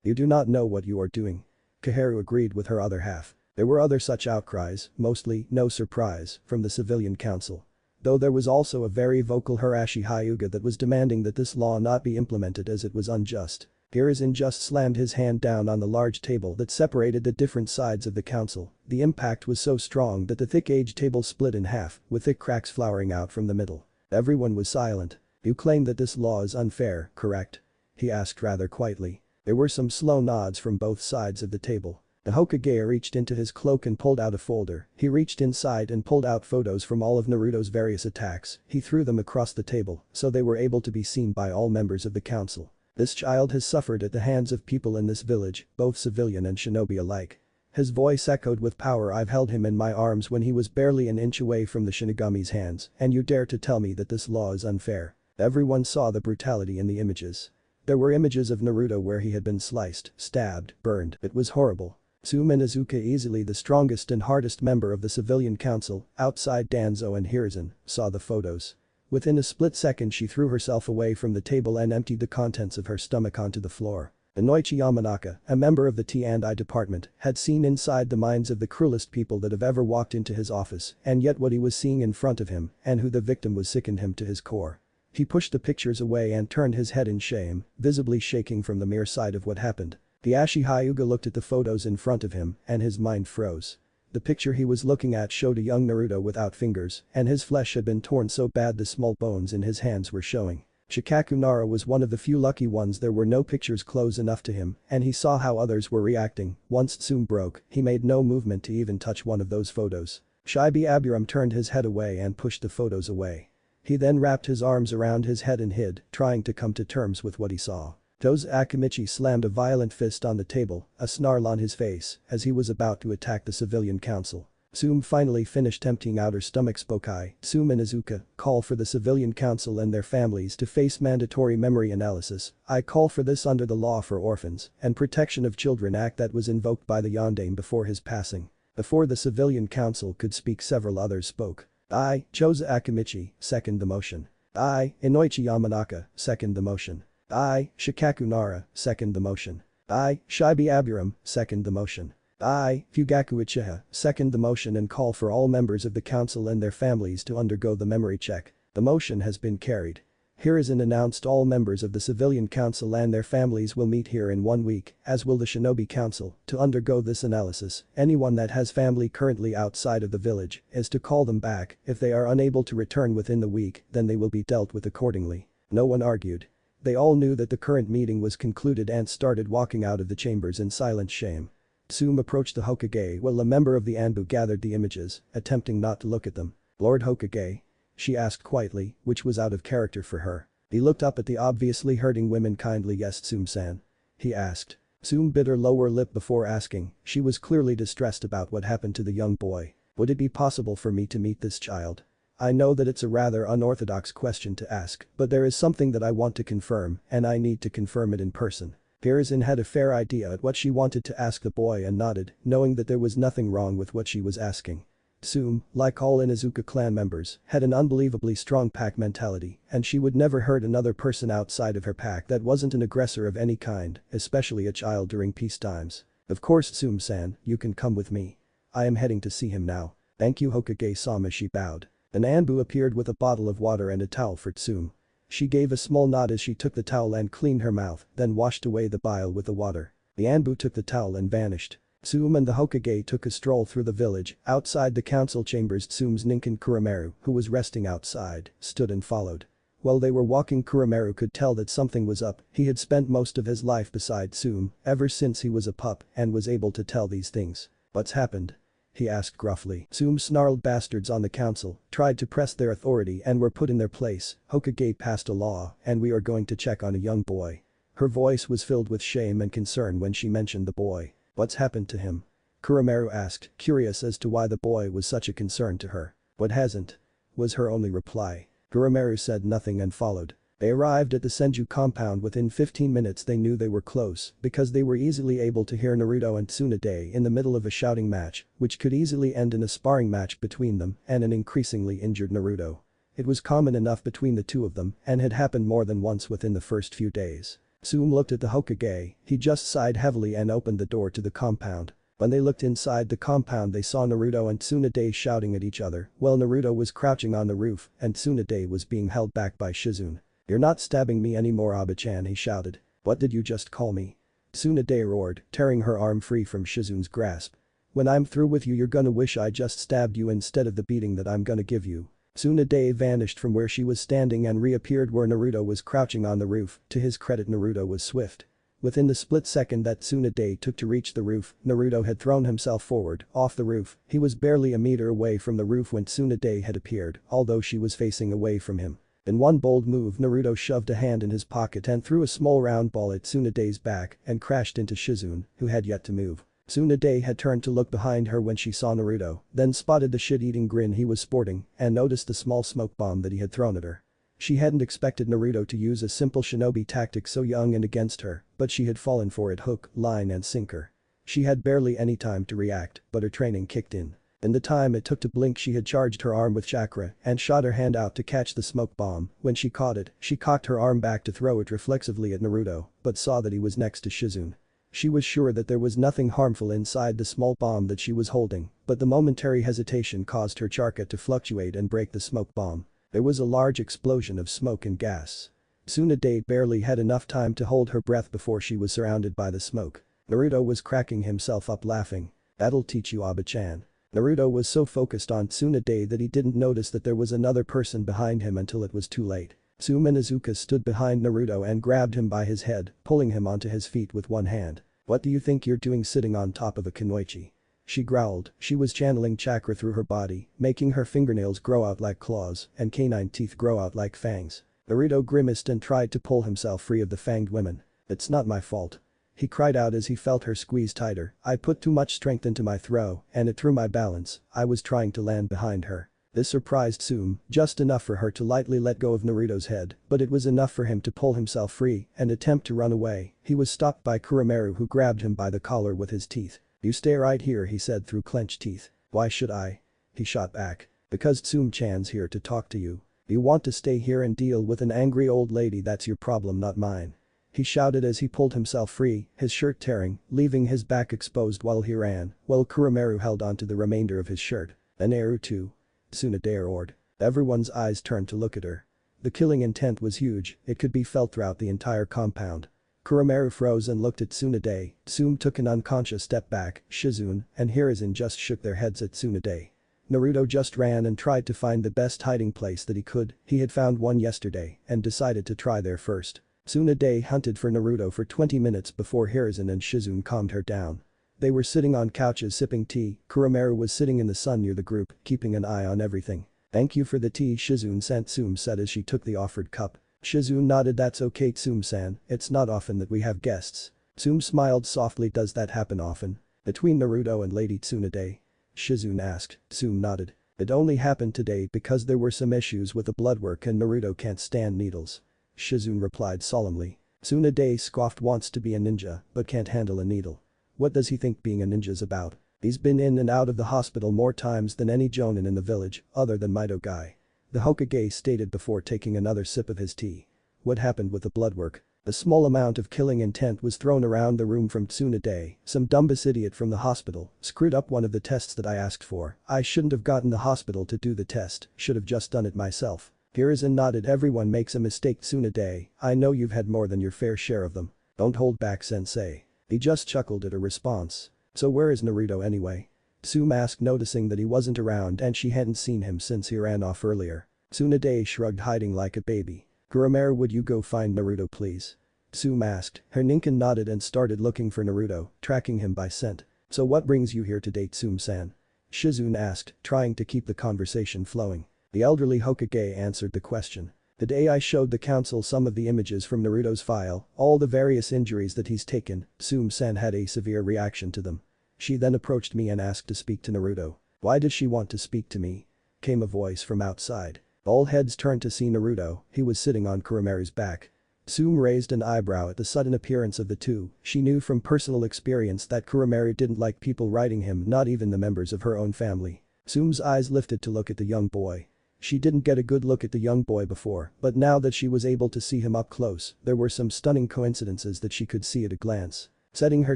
You do not know what you are doing. Kaharu agreed with her other half. There were other such outcries, mostly, no surprise, from the civilian council. Though there was also a very vocal Hirashi Hyuga that was demanding that this law not be implemented as it was unjust. Hiruzen just slammed his hand down on the large table that separated the different sides of the council. The impact was so strong that the thick age table split in half, with thick cracks flowering out from the middle. Everyone was silent. You claim that this law is unfair, correct? He asked rather quietly. There were some slow nods from both sides of the table. The Hokage reached into his cloak and pulled out a folder. He reached inside and pulled out photos from all of Naruto's various attacks. He threw them across the table so they were able to be seen by all members of the council. This child has suffered at the hands of people in this village, both civilian and shinobi alike. His voice echoed with power. I've held him in my arms when he was barely an inch away from the Shinigami's hands, and you dare to tell me that this law is unfair. Everyone saw the brutality in the images. There were images of Naruto where he had been sliced, stabbed, burned. It was horrible. Tsume Inuzuka, easily the strongest and hardest member of the civilian council, outside Danzo and Hiruzen, saw the photos. Within a split second she threw herself away from the table and emptied the contents of her stomach onto the floor. Inoichi Yamanaka, a member of the T&I department, had seen inside the minds of the cruelest people that have ever walked into his office, and yet what he was seeing in front of him and who the victim was sickened him to his core. He pushed the pictures away and turned his head in shame, visibly shaking from the mere sight of what happened. The Ashi Hyuga looked at the photos in front of him and his mind froze. The picture he was looking at showed a young Naruto without fingers, and his flesh had been torn so bad the small bones in his hands were showing. Shikaku Nara was one of the few lucky ones. There were no pictures close enough to him, and he saw how others were reacting. Once Tsume broke, he made no movement to even touch one of those photos. Shibi Aburam turned his head away and pushed the photos away. He then wrapped his arms around his head and hid, trying to come to terms with what he saw. Toza Akimichi slammed a violent fist on the table, a snarl on his face, as he was about to attack the civilian council. Tsume finally finished emptying out her stomach. Spoke I, Tsume Inuzuka, call for the civilian council and their families to face mandatory memory analysis. I call for this under the Law for Orphans and Protection of Children Act that was invoked by the Yondaime before his passing. Before the civilian council could speak, several others spoke. I, Toza Akimichi, second the motion. I, Inoichi Yamanaka, second the motion. I, Shikaku Nara, second the motion. I, Shibi Aburam, second the motion. I, Fugaku Uchiha, second the motion and call for all members of the council and their families to undergo the memory check. The motion has been carried. Hiruzen announced all members of the civilian council and their families will meet here in 1 week, as will the shinobi council, to undergo this analysis. Anyone that has family currently outside of the village is to call them back. If they are unable to return within the week, then they will be dealt with accordingly. No one argued. They all knew that the current meeting was concluded and started walking out of the chambers in silent shame. Tsume approached the Hokage while a member of the Anbu gathered the images, attempting not to look at them. Lord Hokage? She asked quietly, which was out of character for her. He looked up at the obviously hurting women kindly. Yes, Tsume-san. He asked. Tsume bit her lower lip before asking. She was clearly distressed about what happened to the young boy. Would it be possible for me to meet this child? I know that it's a rather unorthodox question to ask, but there is something that I want to confirm, and I need to confirm it in person. Hiruzen had a fair idea at what she wanted to ask the boy and nodded, knowing that there was nothing wrong with what she was asking. Tsume, like all Inuzuka clan members, had an unbelievably strong pack mentality, and she would never hurt another person outside of her pack that wasn't an aggressor of any kind, especially a child during peace times. Of course, Tsume-san, you can come with me. I am heading to see him now. Thank you, Hokage-sama. She bowed. An Anbu appeared with a bottle of water and a towel for Tsume. She gave a small nod as she took the towel and cleaned her mouth, then washed away the bile with the water. The Anbu took the towel and vanished. Tsume and the Hokage took a stroll through the village. Outside the council chambers, Tsume's ninkin Kuramaru, who was resting outside, stood and followed. While they were walking, Kuramaru could tell that something was up. He had spent most of his life beside Tsume ever since he was a pup and was able to tell these things. "What's happened?" he asked gruffly. Tsume snarled, "Bastards on the council tried to press their authority and were put in their place. Hokage passed a law and we are going to check on a young boy." Her voice was filled with shame and concern when she mentioned the boy. "What's happened to him?" Kuramaru asked, curious as to why the boy was such a concern to her. "What hasn't?" was her only reply. Kuramaru said nothing and followed. They arrived at the Senju compound within 15 minutes. They knew they were close because they were easily able to hear Naruto and Tsunade in the middle of a shouting match, which could easily end in a sparring match between them and an increasingly injured Naruto. It was common enough between the two of them and had happened more than once within the first few days. Tsume looked at the Hokage, he just sighed heavily and opened the door to the compound. When they looked inside the compound, they saw Naruto and Tsunade shouting at each other while Naruto was crouching on the roof and Tsunade was being held back by Shizune. "You're not stabbing me anymore, Abe-chan," he shouted. "What did you just call me?" Tsunade roared, tearing her arm free from Shizune's grasp. "When I'm through with you, you're gonna wish I just stabbed you instead of the beating that I'm gonna give you." Tsunade vanished from where she was standing and reappeared where Naruto was crouching on the roof. To his credit, Naruto was swift. Within the split second that Tsunade took to reach the roof, Naruto had thrown himself forward, off the roof. He was barely a meter away from the roof when Tsunade had appeared, although she was facing away from him. In one bold move, Naruto shoved a hand in his pocket and threw a small round ball at Tsunade's back and crashed into Shizune, who had yet to move. Tsunade had turned to look behind her when she saw Naruto, then spotted the shit-eating grin he was sporting and noticed the small smoke bomb that he had thrown at her. She hadn't expected Naruto to use a simple shinobi tactic so young and against her, but she had fallen for it hook, line and sinker. She had barely any time to react, but her training kicked in. In the time it took to blink, she had charged her arm with chakra and shot her hand out to catch the smoke bomb. When she caught it, she cocked her arm back to throw it reflexively at Naruto, but saw that he was next to Shizune. She was sure that there was nothing harmful inside the small bomb that she was holding, but the momentary hesitation caused her chakra to fluctuate and break the smoke bomb. There was a large explosion of smoke and gas. Tsunade barely had enough time to hold her breath before she was surrounded by the smoke. Naruto was cracking himself up laughing. "That'll teach you, Abe-chan." Naruto was so focused on Tsunade that he didn't notice that there was another person behind him until it was too late. Tsume and Izuka stood behind Naruto and grabbed him by his head, pulling him onto his feet with one hand. "What do you think you're doing sitting on top of a kunoichi?" she growled. She was channeling chakra through her body, making her fingernails grow out like claws and canine teeth grow out like fangs. Naruto grimaced and tried to pull himself free of the fanged women. "It's not my fault," he cried out as he felt her squeeze tighter. "I put too much strength into my throw and it threw my balance. I was trying to land behind her." This surprised Tsume, just enough for her to lightly let go of Naruto's head, but it was enough for him to pull himself free and attempt to run away. He was stopped by Kuramaru, who grabbed him by the collar with his teeth. "You stay right here," he said through clenched teeth. "Why should I?" he shot back. "Because Tsume-chan's here to talk to you. You want to stay here and deal with an angry old lady, that's your problem, not mine," he shouted as he pulled himself free, his shirt tearing, leaving his back exposed while he ran, while Kuramaru held onto the remainder of his shirt. "An Naruto," Tsunade roared. Everyone's eyes turned to look at her. The killing intent was huge, it could be felt throughout the entire compound. Kuramaru froze and looked at Tsunade. Tsume took an unconscious step back. Shizune and Hiruzen just shook their heads at Tsunade. Naruto just ran and tried to find the best hiding place that he could. He had found one yesterday and decided to try there first. Tsunade hunted for Naruto for 20 minutes before Hiruzen and Shizune calmed her down. They were sitting on couches sipping tea. Kuramaru was sitting in the sun near the group, keeping an eye on everything. "Thank you for the tea, Shizune sent," Tsume said as she took the offered cup. Shizune nodded. "That's okay, Tsume-san, it's not often that we have guests." Tsume smiled softly. "Does that happen often? Between Naruto and Lady Tsunade?" Shizune asked. Tsume nodded. "It only happened today because there were some issues with the bloodwork and Naruto can't stand needles," Shizune replied solemnly. Tsunade scoffed. "Wants to be a ninja, but can't handle a needle. What does he think being a ninja's about? He's been in and out of the hospital more times than any jonin in the village, other than Mito guy," the Hokage stated before taking another sip of his tea. "What happened with the bloodwork?" A small amount of killing intent was thrown around the room from Tsunade. "Some dumbass idiot from the hospital screwed up one of the tests that I asked for. I shouldn't have gotten the hospital to do the test, should have just done it myself." Hiruzen nodded. "Everyone makes a mistake, Tsunade. I know you've had more than your fair share of them. Don't hold back, sensei." He just chuckled at her response. So where is Naruto anyway? Tsume asked, noticing that he wasn't around and she hadn't seen him since he ran off earlier. Tsunade shrugged, hiding like a baby. Kuramaru, would you go find Naruto please? Tsume asked. Her Ninken nodded and started looking for Naruto, tracking him by scent. So what brings you here today, Tsume-san? Shizune asked, trying to keep the conversation flowing. The elderly Hokage answered the question. The day I showed the council some of the images from Naruto's file, all the various injuries that he's taken, Tsume-san had a severe reaction to them. She then approached me and asked to speak to Naruto. Why does she want to speak to me? Came a voice from outside. All heads turned to see Naruto. He was sitting on Kuramaru's back. Tsume raised an eyebrow at the sudden appearance of the two. She knew from personal experience that Kuramaru didn't like people writing him, not even the members of her own family. Tsume's eyes lifted to look at the young boy. She didn't get a good look at the young boy before, but now that she was able to see him up close, there were some stunning coincidences that she could see at a glance. Setting her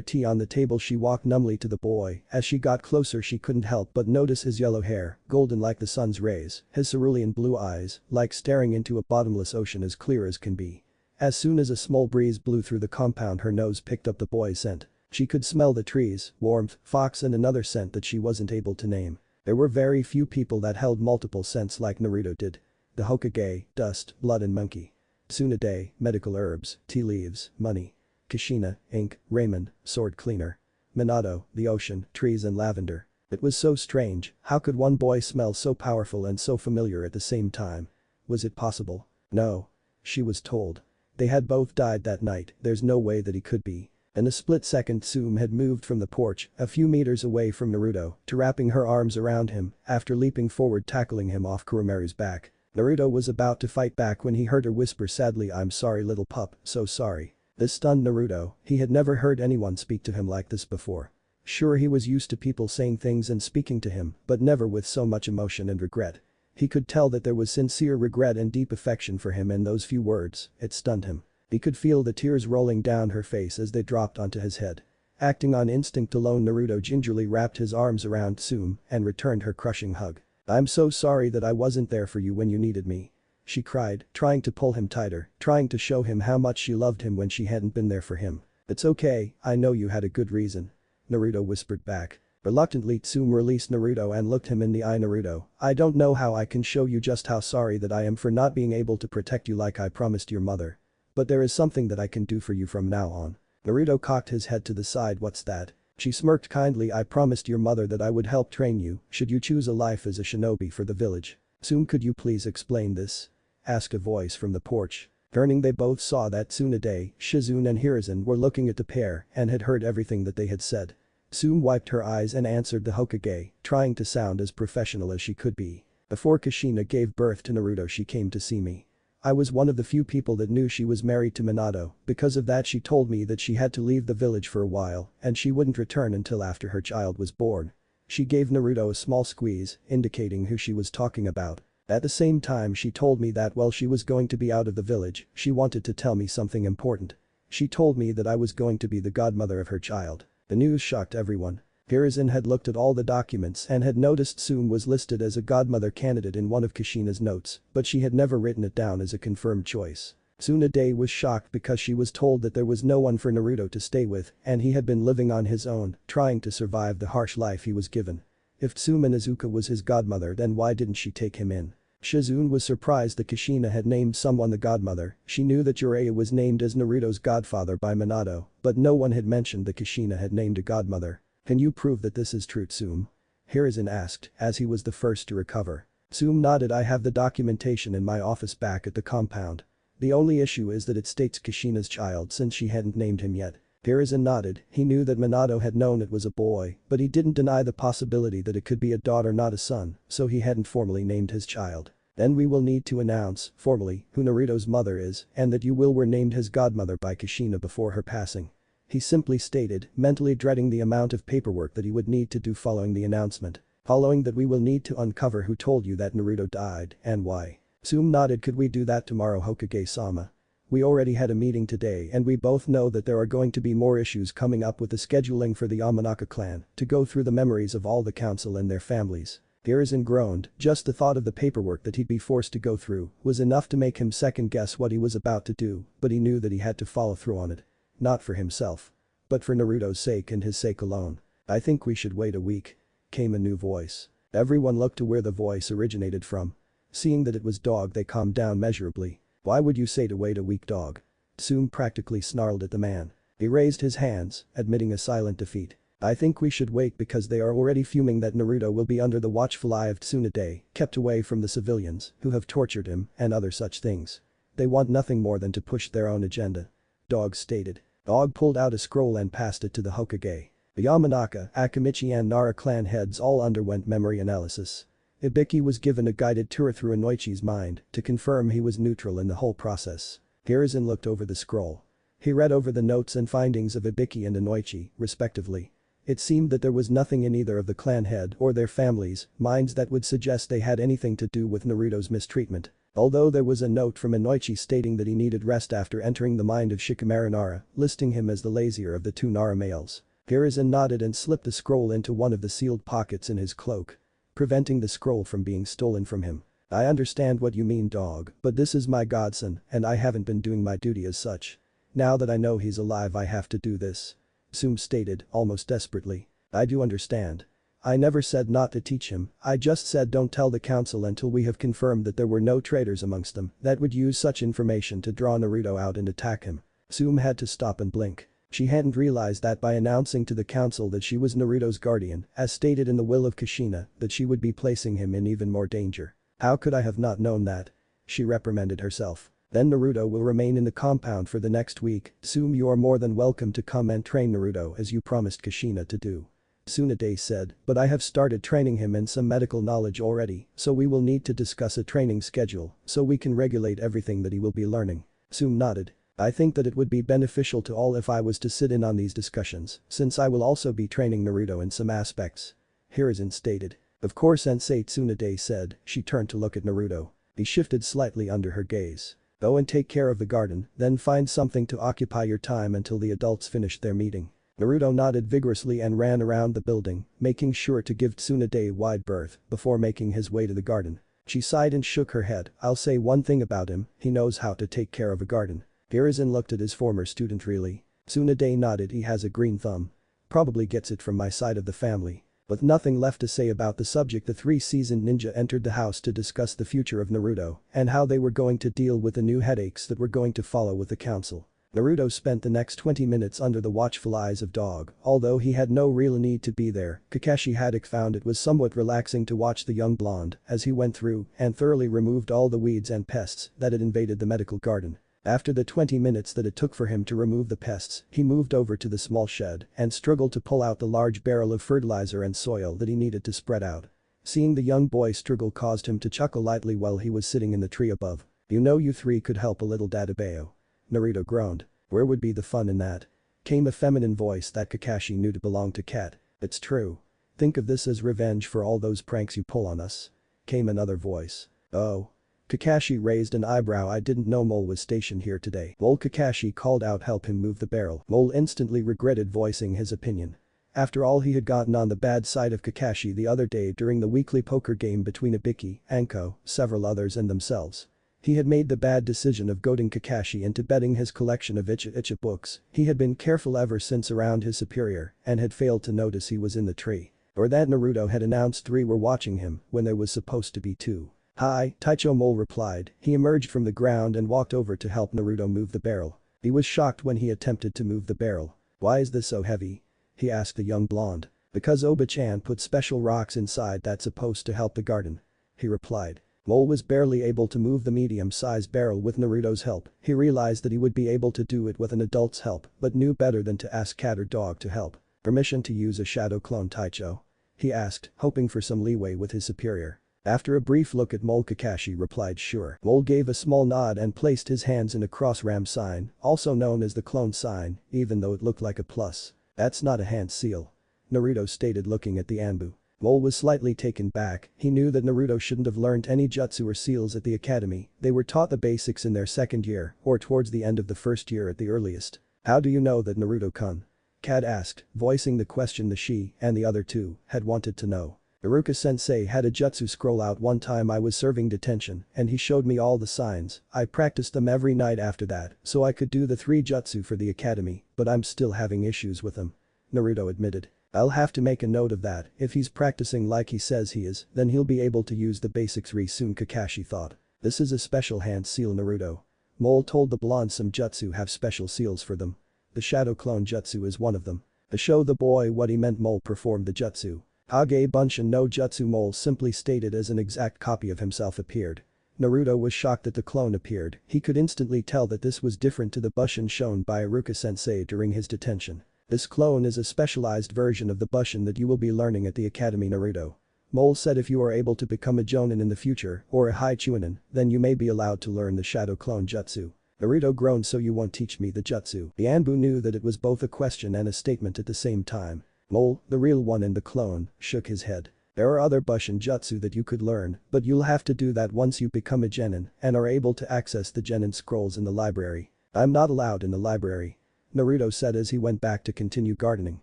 tea on the table, she walked numbly to the boy. As she got closer, she couldn't help but notice his yellow hair, golden like the sun's rays, his cerulean blue eyes, like staring into a bottomless ocean, as clear as can be. As soon as a small breeze blew through the compound, her nose picked up the boy's scent. She could smell the trees, warmth, fox and another scent that she wasn't able to name. There were very few people that held multiple scents like Naruto did. The Hokage, dust, blood and monkey. Tsunade, medical herbs, tea leaves, money. Kushina, ink, raiment, sword cleaner. Minato, the ocean, trees and lavender. It was so strange, how could one boy smell so powerful and so familiar at the same time? Was it possible? No. She was told. They had both died that night, there's no way that he could be. In a split second, Tsume had moved from the porch, a few meters away from Naruto, to wrapping her arms around him, after leaping forward, tackling him off Kuramaru's back. Naruto was about to fight back when he heard her whisper sadly, "I'm sorry little pup, so sorry." This stunned Naruto. He had never heard anyone speak to him like this before. Sure, he was used to people saying things and speaking to him, but never with so much emotion and regret. He could tell that there was sincere regret and deep affection for him in those few words. It stunned him. He could feel the tears rolling down her face as they dropped onto his head. Acting on instinct alone, Naruto gingerly wrapped his arms around Tsume and returned her crushing hug. "I'm so sorry that I wasn't there for you when you needed me," she cried, trying to pull him tighter, trying to show him how much she loved him when she hadn't been there for him. "It's okay, I know you had a good reason," Naruto whispered back. Reluctantly, Tsume released Naruto and looked him in the eye. "Naruto, I don't know how I can show you just how sorry that I am for not being able to protect you like I promised your mother. But there is something that I can do for you from now on." Naruto cocked his head to the side. "What's that?" She smirked kindly. "I promised your mother that I would help train you should you choose a life as a shinobi for the village." "Tsume, could you please explain this?" asked a voice from the porch. Turning, they both saw that Tsunade, Shizune and Hiruzen were looking at the pair and had heard everything that they had said. Tsume wiped her eyes and answered the Hokage, trying to sound as professional as she could be. "Before Kushina gave birth to Naruto, she came to see me. I was one of the few people that knew she was married to Minato. Because of that, she told me that she had to leave the village for a while and she wouldn't return until after her child was born." She gave Naruto a small squeeze, indicating who she was talking about. "At the same time, she told me that while she was going to be out of the village, she wanted to tell me something important. She told me that I was going to be the godmother of her child." The news shocked everyone. Hiruzen had looked at all the documents and had noticed Tsume was listed as a godmother candidate in one of Kushina's notes, but she had never written it down as a confirmed choice. Tsunade was shocked because she was told that there was no one for Naruto to stay with and he had been living on his own, trying to survive the harsh life he was given. If Tsume Izuka was his godmother, then why didn't she take him in? Shizune was surprised that Kushina had named someone the godmother. She knew that Jiraiya was named as Naruto's godfather by Minato, but no one had mentioned that Kushina had named a godmother. "Can you prove that this is true, Tsume?" Hiruzen asked, as he was the first to recover. Tsume nodded. "I have the documentation in my office back at the compound. The only issue is that it states Kushina's child since she hadn't named him yet." Hiruzen nodded. He knew that Minato had known it was a boy, but he didn't deny the possibility that it could be a daughter, not a son, so he hadn't formally named his child. "Then we will need to announce, formally, who Naruto's mother is and that you were named his godmother by Kushina before her passing," he simply stated, mentally dreading the amount of paperwork that he would need to do following the announcement. "Following that, we will need to uncover who told you that Naruto died and why." Tsume nodded. "Could we do that tomorrow, Hokage-sama? We already had a meeting today and we both know that there are going to be more issues coming up with the scheduling for the Yamanaka clan to go through the memories of all the council and their families." Hiruzen groaned. Just the thought of the paperwork that he'd be forced to go through was enough to make him second guess what he was about to do, but he knew that he had to follow through on it. Not for himself, but for Naruto's sake and his sake alone. I think we should wait a week. Came a new voice. Everyone looked to where the voice originated from. Seeing that it was Dog, they calmed down measurably. Why would you say to wait a week, Dog? Tsume practically snarled at the man. He raised his hands, admitting a silent defeat. I think we should wait because they are already fuming that Naruto will be under the watchful eye of Tsunade, kept away from the civilians who have tortured him and other such things. They want nothing more than to push their own agenda. Dog stated. Dog pulled out a scroll and passed it to the Hokage. Yamanaka, Akamichi and Nara clan heads all underwent memory analysis. Ibiki was given a guided tour through Inoichi's mind to confirm he was neutral in the whole process. Hiruzen looked over the scroll. He read over the notes and findings of Ibiki and Inoichi, respectively. It seemed that there was nothing in either of the clan head or their families' minds that would suggest they had anything to do with Naruto's mistreatment. Although there was a note from Inoichi stating that he needed rest after entering the mind of Shikamaru Nara, listing him as the lazier of the two Nara males. Hiruzen nodded and slipped the scroll into one of the sealed pockets in his cloak, preventing the scroll from being stolen from him. I understand what you mean, Dog, but this is my godson and I haven't been doing my duty as such. Now that I know he's alive, I have to do this. Tsume stated, almost desperately. I do understand. I never said not to teach him, I just said don't tell the council until we have confirmed that there were no traitors amongst them that would use such information to draw Naruto out and attack him. Tsume had to stop and blink. She hadn't realized that by announcing to the council that she was Naruto's guardian, as stated in the will of Kushina, that she would be placing him in even more danger. How could I have not known that? She reprimanded herself. Then Naruto will remain in the compound for the next week. Tsume, you are more than welcome to come and train Naruto as you promised Kushina to do. Tsunade said, but I have started training him in some medical knowledge already, so we will need to discuss a training schedule so we can regulate everything that he will be learning. Tsume nodded. I think that it would be beneficial to all if I was to sit in on these discussions, since I will also be training Naruto in some aspects. Hiruzen stated. Of course, Sensei, Tsunade said. She turned to look at Naruto. He shifted slightly under her gaze. Go and take care of the garden, then find something to occupy your time until the adults finish their meeting. Naruto nodded vigorously and ran around the building, making sure to give Tsunade wide berth before making his way to the garden. She sighed and shook her head. I'll say one thing about him, he knows how to take care of a garden. Hiruzen looked at his former student really. Tsunade nodded. He has a green thumb. Probably gets it from my side of the family. With nothing left to say about the subject, the three seasoned ninja entered the house to discuss the future of Naruto and how they were going to deal with the new headaches that were going to follow with the council. Naruto spent the next 20 minutes under the watchful eyes of Dog. Although he had no real need to be there, Kakashi Haddock found it was somewhat relaxing to watch the young blonde as he went through and thoroughly removed all the weeds and pests that had invaded the medical garden. After the 20 minutes that it took for him to remove the pests, he moved over to the small shed and struggled to pull out the large barrel of fertilizer and soil that he needed to spread out. Seeing the young boy struggle caused him to chuckle lightly while he was sitting in the tree above. You know, you three could help a little, Dadabeo. Naruto groaned. Where would be the fun in that? Came a feminine voice that Kakashi knew to belong to Kat. It's true. Think of this as revenge for all those pranks you pull on us. Came another voice. Oh. Kakashi raised an eyebrow. I didn't know Mole was stationed here today. Mole, Kakashi called out, help him move the barrel. Mole instantly regretted voicing his opinion. After all he had gotten on the bad side of Kakashi the other day during the weekly poker game between Ibiki, Anko, several others and themselves. He had made the bad decision of goading Kakashi into betting his collection of Icha books. He had been careful ever since around his superior and had failed to notice he was in the tree. Or that Naruto had announced 3 were watching him when there was supposed to be 2. Hi, Taicho, Mole replied. He emerged from the ground and walked over to help Naruto move the barrel. He was shocked when he attempted to move the barrel. Why is this so heavy? He asked the young blonde. Because Oba-chan put special rocks inside that's supposed to help the garden. He replied. Mole was barely able to move the medium-sized barrel with Naruto's help. He realized that he would be able to do it with an adult's help, but knew better than to ask Cat or Dog to help. Permission to use a shadow clone, Taicho? He asked, hoping for some leeway with his superior. After a brief look at Mole, Kakashi replied sure. Mole gave a small nod and placed his hands in a cross-ram sign, also known as the clone sign, even though it looked like a plus. That's not a hand seal. Naruto stated, looking at the Anbu. Mole was slightly taken back. He knew that Naruto shouldn't have learned any jutsu or seals at the academy. They were taught the basics in their second year or towards the end of the first year at the earliest. How do you know that, Naruto-kun? Kat asked, voicing the question that she and the other two had wanted to know. Iruka-sensei had a jutsu scroll out one time. I was serving detention and he showed me all the signs. I practiced them every night after that so I could do the 3 jutsu for the academy, but I'm still having issues with them. Naruto admitted. I'll have to make a note of that. If he's practicing like he says he is, then he'll be able to use the basics soon, Kakashi thought. This is a special hand seal, Naruto. Mole told the blonde some jutsu have special seals for them. The shadow clone jutsu is one of them. To show the boy what he meant, Mole performed the jutsu. Kage Bunshin no Jutsu. Mole simply stated as an exact copy of himself appeared. Naruto was shocked that the clone appeared. He could instantly tell that this was different to the Bushin shown by Iruka-sensei during his detention. This clone is a specialized version of the Bushin that you will be learning at the academy, Naruto. Mole said if you are able to become a Jounin in the future, or a High Chunin, then you may be allowed to learn the shadow clone jutsu. Naruto groaned, so you won't teach me the jutsu? The Anbu knew that it was both a question and a statement at the same time. Mole, the real one and the clone, shook his head. There are other Bushin jutsu that you could learn, but you'll have to do that once you become a genin and are able to access the genin scrolls in the library. I'm not allowed in the library, Naruto said as he went back to continue gardening.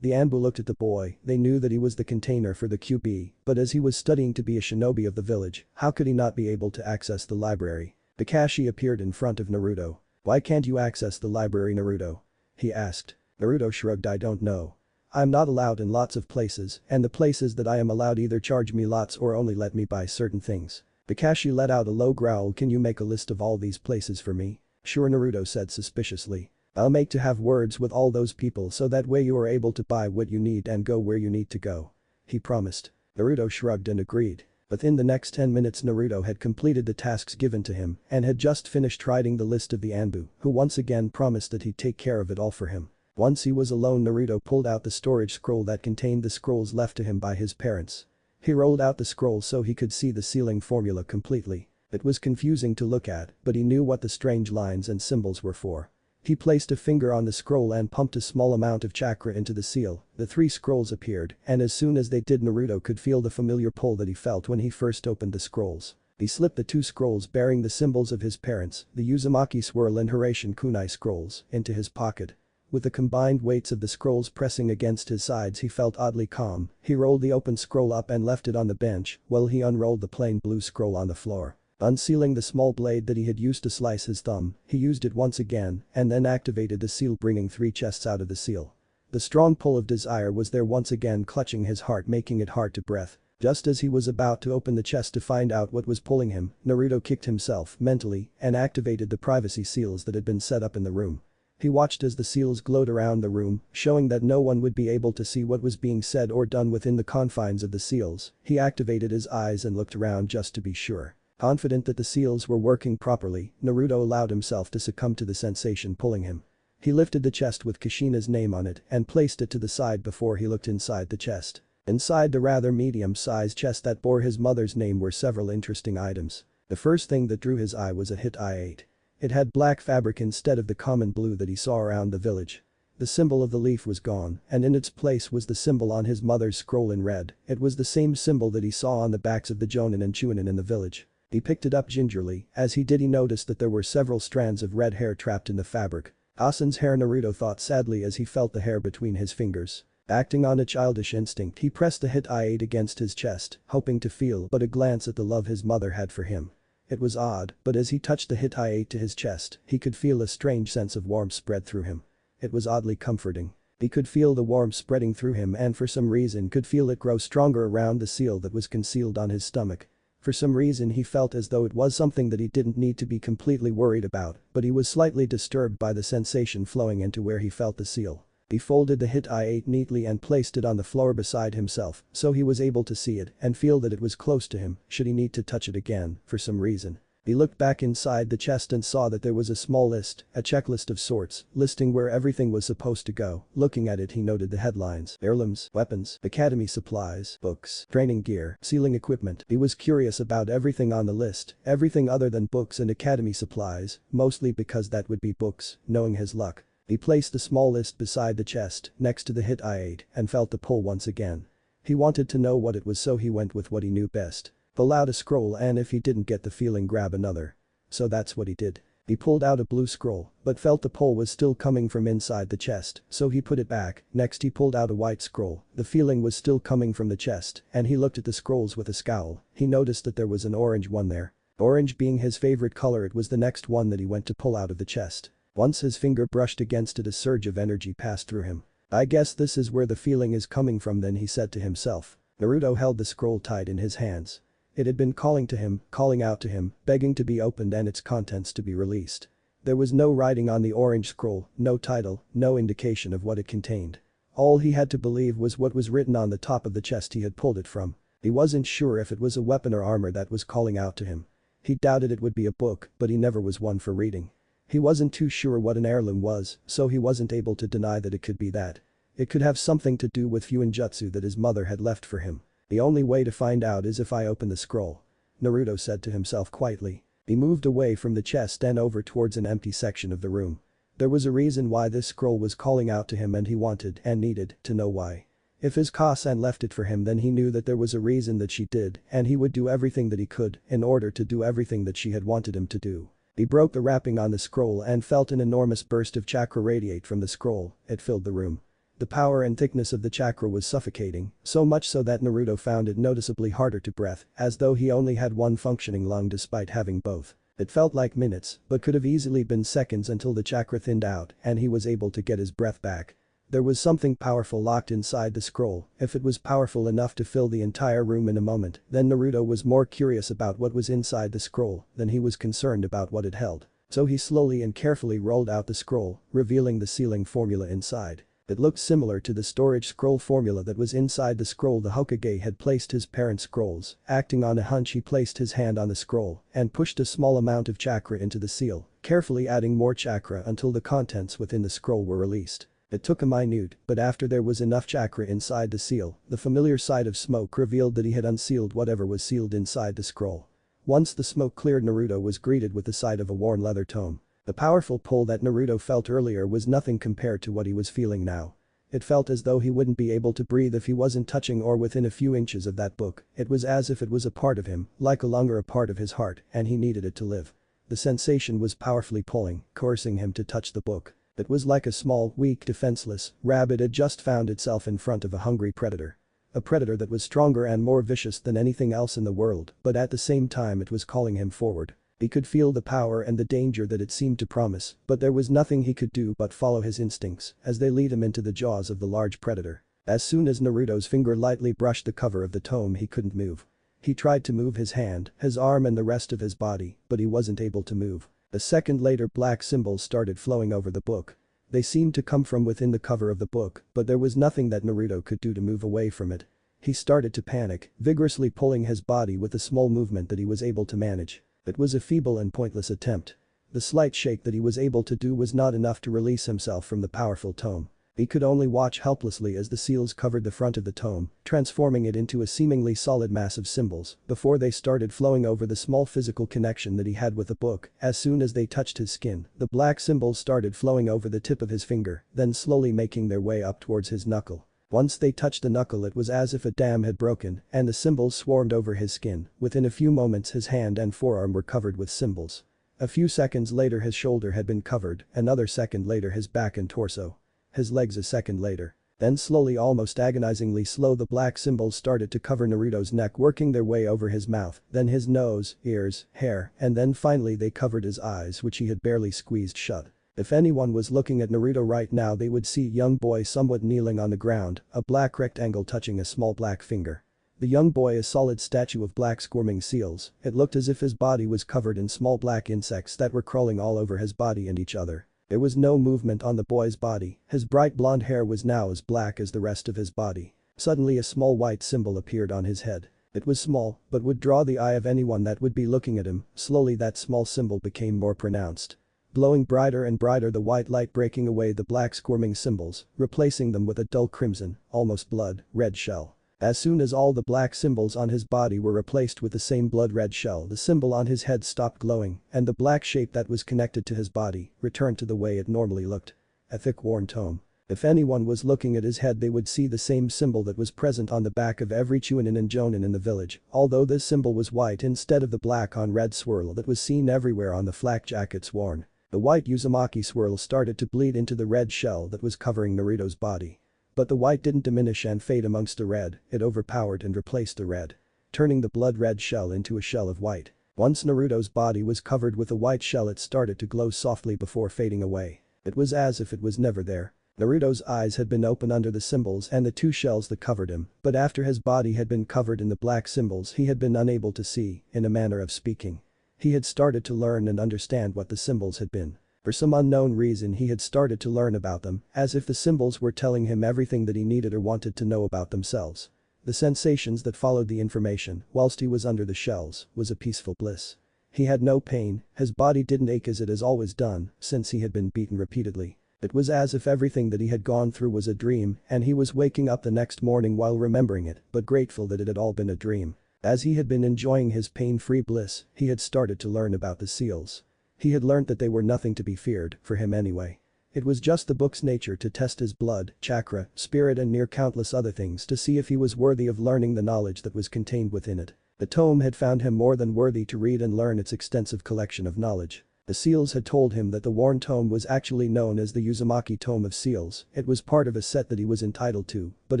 The Anbu looked at the boy. They knew that he was the container for the QB, but as he was studying to be a shinobi of the village, how could he not be able to access the library? Kakashi appeared in front of Naruto. Why can't you access the library, Naruto? He asked. Naruto shrugged. I don't know. I'm not allowed in lots of places, and the places that I am allowed either charge me lots or only let me buy certain things. Kakashi let out a low growl. Can you make a list of all these places for me? Sure, Naruto said suspiciously. I'll make to have words with all those people so that way you are able to buy what you need and go where you need to go. He promised. Naruto shrugged and agreed. Within the next 10 minutes Naruto had completed the tasks given to him and had just finished writing the list of the Anbu, who once again promised that he'd take care of it all for him. Once he was alone, Naruto pulled out the storage scroll that contained the scrolls left to him by his parents. He rolled out the scroll so he could see the sealing formula completely. It was confusing to look at, but he knew what the strange lines and symbols were for. He placed a finger on the scroll and pumped a small amount of chakra into the seal. The 3 scrolls appeared, and as soon as they did, Naruto could feel the familiar pull that he felt when he first opened the scrolls. He slipped the 2 scrolls bearing the symbols of his parents, the Uzumaki Swirl and Hiraishin Kunai scrolls, into his pocket. With the combined weights of the scrolls pressing against his sides, he felt oddly calm. He rolled the open scroll up and left it on the bench while he unrolled the plain blue scroll on the floor. Unsealing the small blade that he had used to slice his thumb, he used it once again and then activated the seal, bringing 3 chests out of the seal. The strong pull of desire was there once again, clutching his heart, making it hard to breathe. Just as he was about to open the chest to find out what was pulling him, Naruto kicked himself mentally and activated the privacy seals that had been set up in the room. He watched as the seals glowed around the room, showing that no one would be able to see what was being said or done within the confines of the seals. He activated his eyes and looked around just to be sure. Confident that the seals were working properly, Naruto allowed himself to succumb to the sensation pulling him. He lifted the chest with Kushina's name on it and placed it to the side before he looked inside the chest. Inside the rather medium-sized chest that bore his mother's name were several interesting items. The first thing that drew his eye was a hit I-8. It had black fabric instead of the common blue that he saw around the village. The symbol of the leaf was gone, and in its place was the symbol on his mother's scroll in red. It was the same symbol that he saw on the backs of the Jounin and Chunin in the village. He picked it up gingerly. As he did, he noticed that there were several strands of red hair trapped in the fabric. Asen's hair, Naruto thought sadly as he felt the hair between his fingers. Acting on a childish instinct, he pressed the hit I-8 against his chest, hoping to feel but a glance at the love his mother had for him. It was odd, but as he touched the hit I-8 to his chest, he could feel a strange sense of warmth spread through him. It was oddly comforting. He could feel the warmth spreading through him and for some reason could feel it grow stronger around the seal that was concealed on his stomach. For some reason he felt as though it was something that he didn't need to be completely worried about, but he was slightly disturbed by the sensation flowing into where he felt the seal. He folded the hit I-8 neatly and placed it on the floor beside himself so he was able to see it and feel that it was close to him should he need to touch it again for some reason. He looked back inside the chest and saw that there was a small list, a checklist of sorts, listing where everything was supposed to go. Looking at it, he noted the headlines: heirlooms, weapons, academy supplies, books, training gear, sealing equipment. He was curious about everything on the list, everything other than books and academy supplies, mostly because that would be books, knowing his luck. He placed the small list beside the chest, next to the hit I-8, and felt the pull once again. He wanted to know what it was, so he went with what he knew best. Pull out a scroll, and if he didn't get the feeling, grab another. So that's what he did. He pulled out a blue scroll, but felt the pull was still coming from inside the chest, so he put it back. Next he pulled out a white scroll. The feeling was still coming from the chest, and he looked at the scrolls with a scowl. He noticed that there was an orange one there. Orange being his favorite color, it was the next one that he went to pull out of the chest. Once his finger brushed against it, a surge of energy passed through him. I guess this is where the feeling is coming from then, he said to himself. Naruto held the scroll tight in his hands. It had been calling to him, calling out to him, begging to be opened and its contents to be released. There was no writing on the orange scroll, no title, no indication of what it contained. All he had to believe was what was written on the top of the chest he had pulled it from. He wasn't sure if it was a weapon or armor that was calling out to him. He doubted it would be a book, but he never was one for reading. He wasn't too sure what an heirloom was, so he wasn't able to deny that it could be that. It could have something to do with Fuinjutsu that his mother had left for him. The only way to find out is if I open the scroll, Naruto said to himself quietly. He moved away from the chest and over towards an empty section of the room. There was a reason why this scroll was calling out to him and he wanted and needed to know why. If his Kasan left it for him then he knew that there was a reason that she did and he would do everything that he could in order to do everything that she had wanted him to do. He broke the wrapping on the scroll and felt an enormous burst of chakra radiate from the scroll. It filled the room. The power and thickness of the chakra was suffocating, so much so that Naruto found it noticeably harder to breathe, as though he only had one functioning lung despite having both. It felt like minutes, but could have easily been seconds until the chakra thinned out and he was able to get his breath back. There was something powerful locked inside the scroll. If it was powerful enough to fill the entire room in a moment, then Naruto was more curious about what was inside the scroll than he was concerned about what it held. So he slowly and carefully rolled out the scroll, revealing the sealing formula inside. It looked similar to the storage scroll formula that was inside the scroll the Hokage had placed his parents' scrolls. Acting on a hunch he placed his hand on the scroll and pushed a small amount of chakra into the seal, carefully adding more chakra until the contents within the scroll were released. It took a minute, but after there was enough chakra inside the seal, the familiar sight of smoke revealed that he had unsealed whatever was sealed inside the scroll. Once the smoke cleared, Naruto was greeted with the sight of a worn leather tome. The powerful pull that Naruto felt earlier was nothing compared to what he was feeling now. It felt as though he wouldn't be able to breathe if he wasn't touching or within a few inches of that book. It was as if it was a part of him, like a lung or a part of his heart, and he needed it to live. The sensation was powerfully pulling, coercing him to touch the book. It was like a small, weak, defenseless rabbit had just found itself in front of a hungry predator. A predator that was stronger and more vicious than anything else in the world, but at the same time it was calling him forward. He could feel the power and the danger that it seemed to promise, but there was nothing he could do but follow his instincts as they lead him into the jaws of the large predator. As soon as Naruto's finger lightly brushed the cover of the tome he couldn't move. He tried to move his hand, his arm and the rest of his body, but he wasn't able to move. A second later black symbols started flowing over the book. They seemed to come from within the cover of the book, but there was nothing that Naruto could do to move away from it. He started to panic, vigorously pulling his body with a small movement that he was able to manage. It was a feeble and pointless attempt. The slight shake that he was able to do was not enough to release himself from the powerful tome. He could only watch helplessly as the seals covered the front of the tome, transforming it into a seemingly solid mass of symbols before they started flowing over the small physical connection that he had with the book. As soon as they touched his skin, the black symbols started flowing over the tip of his finger, then slowly making their way up towards his knuckle. Once they touched the knuckle it was as if a dam had broken and the symbols swarmed over his skin. Within a few moments his hand and forearm were covered with symbols. A few seconds later his shoulder had been covered, another second later his back and torso. His legs a second later. Then slowly, almost agonizingly slow, the black symbols started to cover Naruto's neck, working their way over his mouth, then his nose, ears, hair, and then finally they covered his eyes which he had barely squeezed shut. If anyone was looking at Naruto right now they would see a young boy somewhat kneeling on the ground, a black rectangle touching a small black finger. The young boy a solid statue of black squirming seals. It looked as if his body was covered in small black insects that were crawling all over his body and each other. There was no movement on the boy's body, his bright blonde hair was now as black as the rest of his body. Suddenly a small white symbol appeared on his head. It was small, but would draw the eye of anyone that would be looking at him. Slowly that small symbol became more pronounced. Glowing brighter and brighter, the white light breaking away the black squirming symbols, replacing them with a dull crimson, almost blood red shell. As soon as all the black symbols on his body were replaced with the same blood-red shell, the symbol on his head stopped glowing, and the black shape that was connected to his body returned to the way it normally looked. A thick worn tome. If anyone was looking at his head they would see the same symbol that was present on the back of every Chunin and Jonin in the village, although this symbol was white instead of the black on red swirl that was seen everywhere on the flak jackets worn. The white Uzumaki swirl started to bleed into the red shell that was covering Naruto's body. But the white didn't diminish and fade amongst the red, it overpowered and replaced the red, turning the blood-red shell into a shell of white. Once Naruto's body was covered with a white shell it started to glow softly before fading away. It was as if it was never there. Naruto's eyes had been open under the symbols and the two shells that covered him, but after his body had been covered in the black symbols he had been unable to see, in a manner of speaking. He had started to learn and understand what the symbols had been. For some unknown reason he had started to learn about them, as if the symbols were telling him everything that he needed or wanted to know about themselves. The sensations that followed the information, whilst he was under the shells, was a peaceful bliss. He had no pain, his body didn't ache as it has always done, since he had been beaten repeatedly. It was as if everything that he had gone through was a dream and he was waking up the next morning while remembering it, but grateful that it had all been a dream. As he had been enjoying his pain-free bliss, he had started to learn about the seals. He had learned that they were nothing to be feared, for him anyway. It was just the book's nature to test his blood, chakra, spirit and near countless other things to see if he was worthy of learning the knowledge that was contained within it. The tome had found him more than worthy to read and learn its extensive collection of knowledge. The seals had told him that the worn tome was actually known as the Uzumaki Tome of Seals. It was part of a set that he was entitled to, but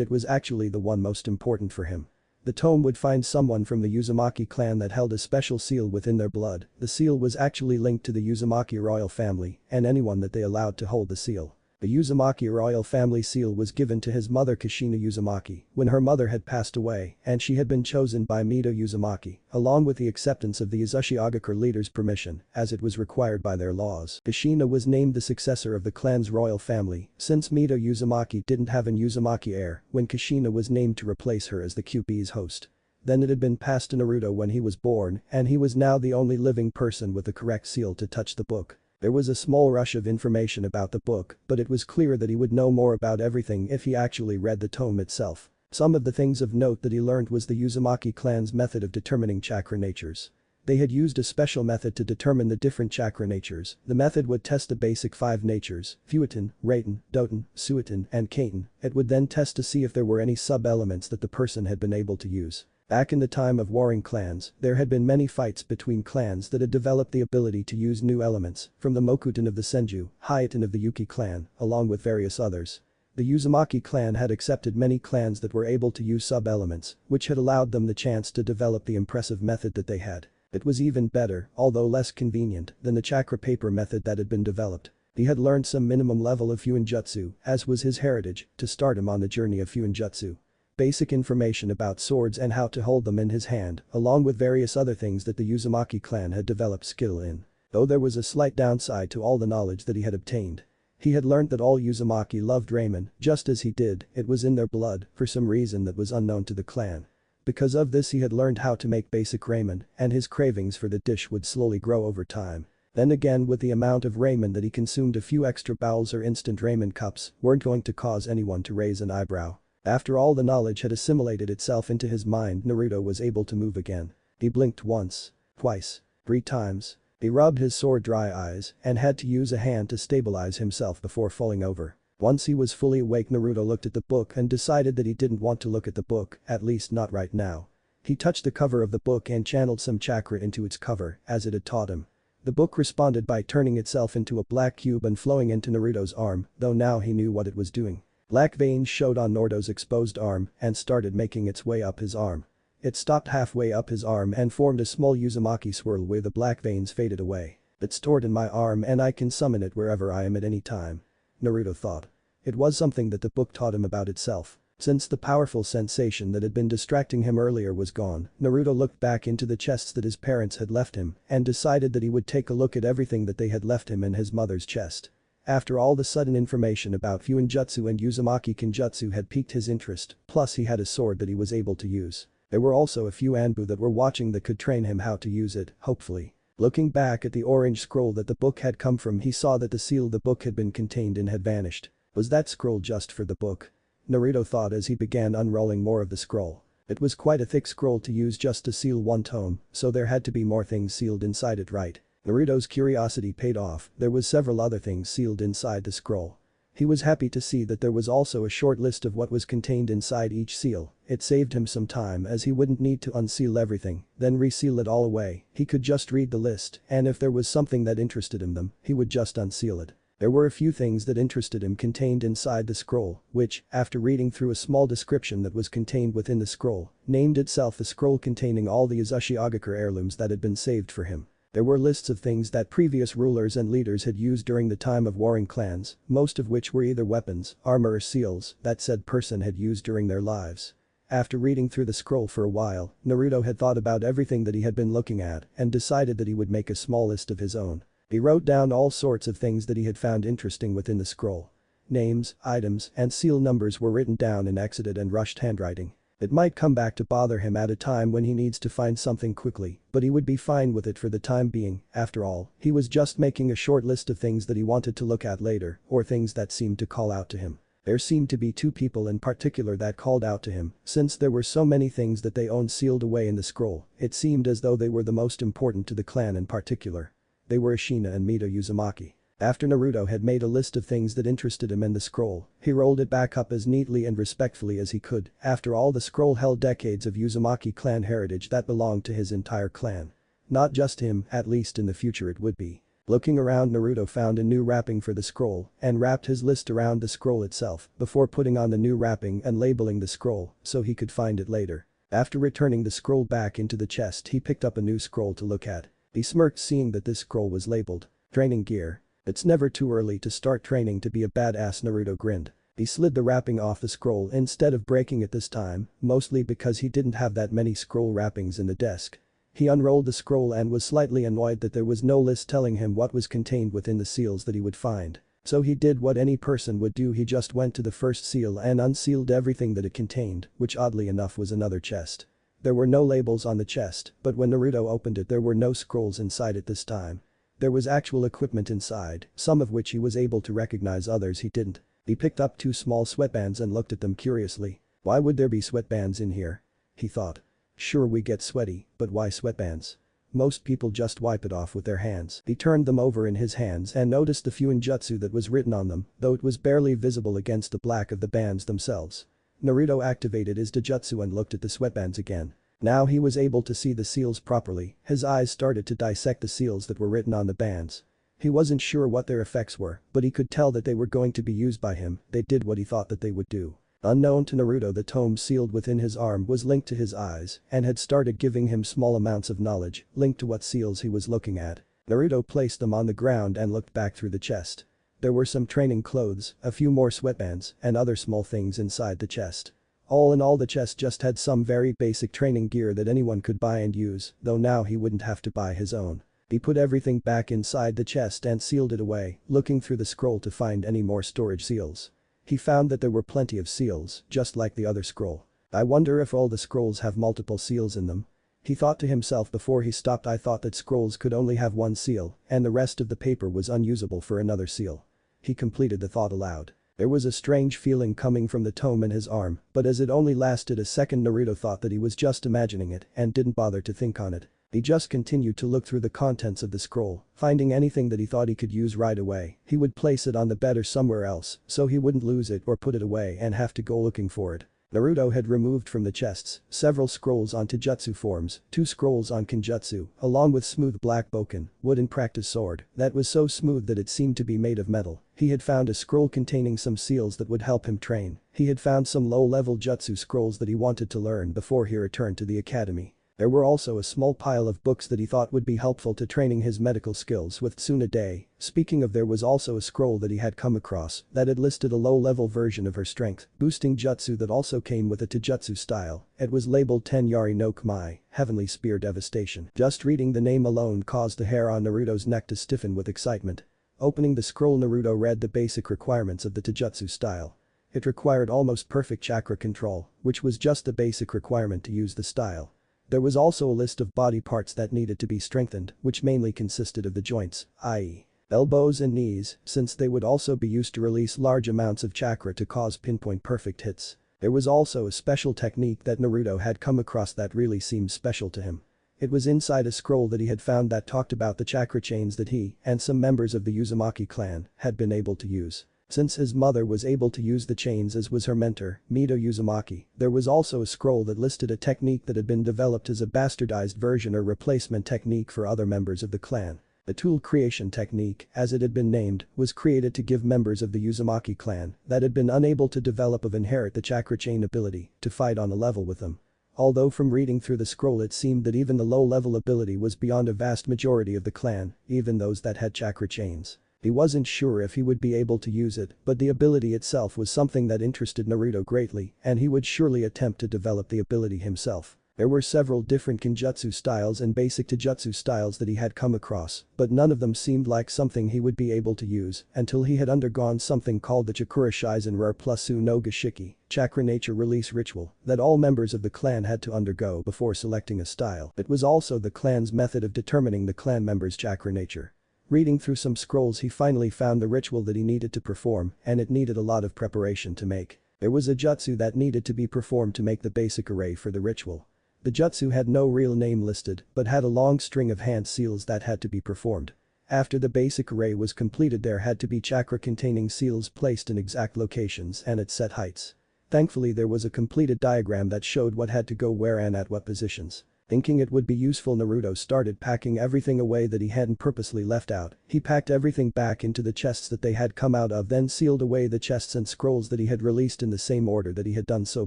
it was actually the one most important for him. The tome would find someone from the Uzumaki clan that held a special seal within their blood. The seal was actually linked to the Uzumaki royal family and anyone that they allowed to hold the seal. The Uzumaki royal family seal was given to his mother Kushina Uzumaki when her mother had passed away and she had been chosen by Mito Uzumaki, along with the acceptance of the Uzushiogakure leader's permission, as it was required by their laws. Kushina was named the successor of the clan's royal family since Mito Uzumaki didn't have an Uzumaki heir when Kushina was named to replace her as the QB's host. Then it had been passed to Naruto when he was born and he was now the only living person with the correct seal to touch the book. There was a small rush of information about the book, but it was clear that he would know more about everything if he actually read the tome itself. Some of the things of note that he learned was the Uzumaki clan's method of determining chakra natures. They had used a special method to determine the different chakra natures. The method would test the basic 5 natures, Fuiten, Raiten, Doten, Suiton, and Kaiten. It would then test to see if there were any sub-elements that the person had been able to use. Back in the time of warring clans, there had been many fights between clans that had developed the ability to use new elements, from the Mokuton of the Senju, Hayaten of the Yuki clan, along with various others. The Uzumaki clan had accepted many clans that were able to use sub-elements, which had allowed them the chance to develop the impressive method that they had. It was even better, although less convenient, than the chakra paper method that had been developed. He had learned some minimum level of Fuinjutsu, as was his heritage, to start him on the journey of Fuinjutsu. Basic information about swords and how to hold them in his hand, along with various other things that the Uzumaki clan had developed skill in. Though there was a slight downside to all the knowledge that he had obtained. He had learned that all Uzumaki loved ramen, just as he did, it was in their blood, for some reason that was unknown to the clan. Because of this he had learned how to make basic ramen, and his cravings for the dish would slowly grow over time. Then again, with the amount of ramen that he consumed, a few extra bowls or instant ramen cups weren't going to cause anyone to raise an eyebrow. After all the knowledge had assimilated itself into his mind, Naruto was able to move again. He blinked once, twice, 3 times. He rubbed his sore dry eyes and had to use a hand to stabilize himself before falling over. Once he was fully awake, Naruto looked at the book and decided that he didn't want to look at the book, at least not right now. He touched the cover of the book and channeled some chakra into its cover, as it had taught him. The book responded by turning itself into a black cube and flowing into Naruto's arm, though now he knew what it was doing. Black veins showed on Naruto's exposed arm and started making its way up his arm. It stopped halfway up his arm and formed a small Uzumaki swirl where the black veins faded away. It's stored in my arm and I can summon it wherever I am at any time. Naruto thought. It was something that the book taught him about itself. Since the powerful sensation that had been distracting him earlier was gone, Naruto looked back into the chests that his parents had left him and decided that he would take a look at everything that they had left him in his mother's chest. After all, the sudden information about Fuinjutsu and Uzumaki Kenjutsu had piqued his interest, plus he had a sword that he was able to use. There were also a few Anbu that were watching that could train him how to use it, hopefully. Looking back at the orange scroll that the book had come from, he saw that the seal the book had been contained in had vanished. Was that scroll just for the book? Naruto thought as he began unrolling more of the scroll. It was quite a thick scroll to use just to seal one tome, so there had to be more things sealed inside it, right? Naruto's curiosity paid off. There was several other things sealed inside the scroll. He was happy to see that there was also a short list of what was contained inside each seal. It saved him some time as he wouldn't need to unseal everything, then reseal it all away. He could just read the list, and if there was something that interested him, he would just unseal it. There were a few things that interested him contained inside the scroll, which, after reading through a small description that was contained within the scroll, named itself the scroll containing all the Uzushiogakure heirlooms that had been saved for him. There were lists of things that previous rulers and leaders had used during the time of warring clans, most of which were either weapons, armor or seals that said person had used during their lives. After reading through the scroll for a while, Naruto had thought about everything that he had been looking at and decided that he would make a small list of his own. He wrote down all sorts of things that he had found interesting within the scroll. Names, items, and seal numbers were written down in exited and rushed handwriting. It might come back to bother him at a time when he needs to find something quickly, but he would be fine with it for the time being. After all, he was just making a short list of things that he wanted to look at later, or things that seemed to call out to him. There seemed to be two people in particular that called out to him, since there were so many things that they owned sealed away in the scroll, it seemed as though they were the most important to the clan in particular. They were Ashina and Mito Uzumaki. After Naruto had made a list of things that interested him in the scroll, he rolled it back up as neatly and respectfully as he could. After all, the scroll held decades of Uzumaki clan heritage that belonged to his entire clan. Not just him, at least in the future it would be. Looking around, Naruto found a new wrapping for the scroll and wrapped his list around the scroll itself before putting on the new wrapping and labeling the scroll so he could find it later. After returning the scroll back into the chest, he picked up a new scroll to look at. He smirked seeing that this scroll was labeled training gear. It's never too early to start training to be a badass, Naruto grinned. He slid the wrapping off the scroll instead of breaking it this time, mostly because he didn't have that many scroll wrappings in the desk. He unrolled the scroll and was slightly annoyed that there was no list telling him what was contained within the seals that he would find. So he did what any person would do, he just went to the first seal and unsealed everything that it contained, which oddly enough was another chest. There were no labels on the chest, but when Naruto opened it there were no scrolls inside it this time. There was actual equipment inside, some of which he was able to recognize, others he didn't. He picked up two small sweatbands and looked at them curiously. Why would there be sweatbands in here? He thought. Sure, we get sweaty, but why sweatbands? Most people just wipe it off with their hands. He turned them over in his hands and noticed the Fuinjutsu that was written on them, though it was barely visible against the black of the bands themselves. Naruto activated his Dojutsu and looked at the sweatbands again. Now he was able to see the seals properly. His eyes started to dissect the seals that were written on the bands. He wasn't sure what their effects were, but he could tell that they were going to be used by him. They did what he thought that they would do. Unknown to Naruto, the tome sealed within his arm was linked to his eyes and had started giving him small amounts of knowledge linked to what seals he was looking at. Naruto placed them on the ground and looked back through the chest. There were some training clothes, a few more sweatbands, and other small things inside the chest. All in all, the chest just had some very basic training gear that anyone could buy and use, though now he wouldn't have to buy his own. He put everything back inside the chest and sealed it away, looking through the scroll to find any more storage seals. He found that there were plenty of seals, just like the other scroll. I wonder if all the scrolls have multiple seals in them. He thought to himself before he stopped. I thought that scrolls could only have one seal, and the rest of the paper was unusable for another seal. He completed the thought aloud. There was a strange feeling coming from the tome in his arm, but as it only lasted a second, Naruto thought that he was just imagining it and didn't bother to think on it. He just continued to look through the contents of the scroll, finding anything that he thought he could use right away. He would place it on the bed or somewhere else so he wouldn't lose it or put it away and have to go looking for it. Naruto had removed from the chests several scrolls on Taijutsu forms, 2 scrolls on Kinjutsu, along with smooth black boken, wooden practice sword that was so smooth that it seemed to be made of metal. He had found a scroll containing some seals that would help him train. He had found some low-level jutsu scrolls that he wanted to learn before he returned to the academy. There were also a small pile of books that he thought would be helpful to training his medical skills with Tsunade. Speaking of, there was also a scroll that he had come across that had listed a low-level version of her strength boosting jutsu that also came with a Taijutsu style. It was labeled Tenyari no Kumai, Heavenly Spear Devastation. Just reading the name alone caused the hair on Naruto's neck to stiffen with excitement. Opening the scroll, Naruto read the basic requirements of the Taijutsu style. It required almost perfect chakra control, which was just the basic requirement to use the style. There was also a list of body parts that needed to be strengthened, which mainly consisted of the joints, i.e. elbows and knees, since they would also be used to release large amounts of chakra to cause pinpoint perfect hits. There was also a special technique that Naruto had come across that really seemed special to him. It was inside a scroll that he had found that talked about the chakra chains that he and some members of the Uzumaki clan had been able to use. Since his mother was able to use the chains as was her mentor, Mito Uzumaki, there was also a scroll that listed a technique that had been developed as a bastardized version or replacement technique for other members of the clan. The tool creation technique, as it had been named, was created to give members of the Uzumaki clan that had been unable to develop or inherit the chakra chain ability to fight on a level with them. Although from reading through the scroll it seemed that even the low-level ability was beyond a vast majority of the clan, even those that had chakra chains. He wasn't sure if he would be able to use it, but the ability itself was something that interested Naruto greatly, and he would surely attempt to develop the ability himself. There were several different Kenjutsu styles and basic Taijutsu styles that he had come across, but none of them seemed like something he would be able to use until he had undergone something called the Chakura Shizen Rare Plus U no Gashiki, Chakra Nature Release Ritual, that all members of the clan had to undergo before selecting a style. It was also the clan's method of determining the clan members' chakra nature. Reading through some scrolls he finally found the ritual that he needed to perform, and it needed a lot of preparation to make. There was a jutsu that needed to be performed to make the basic array for the ritual. The jutsu had no real name listed, but had a long string of hand seals that had to be performed. After the basic array was completed there had to be chakra-containing seals placed in exact locations and at set heights. Thankfully there was a completed diagram that showed what had to go where and at what positions. Thinking it would be useful, Naruto started packing everything away that he hadn't purposely left out. He packed everything back into the chests that they had come out of, then sealed away the chests and scrolls that he had released in the same order that he had done so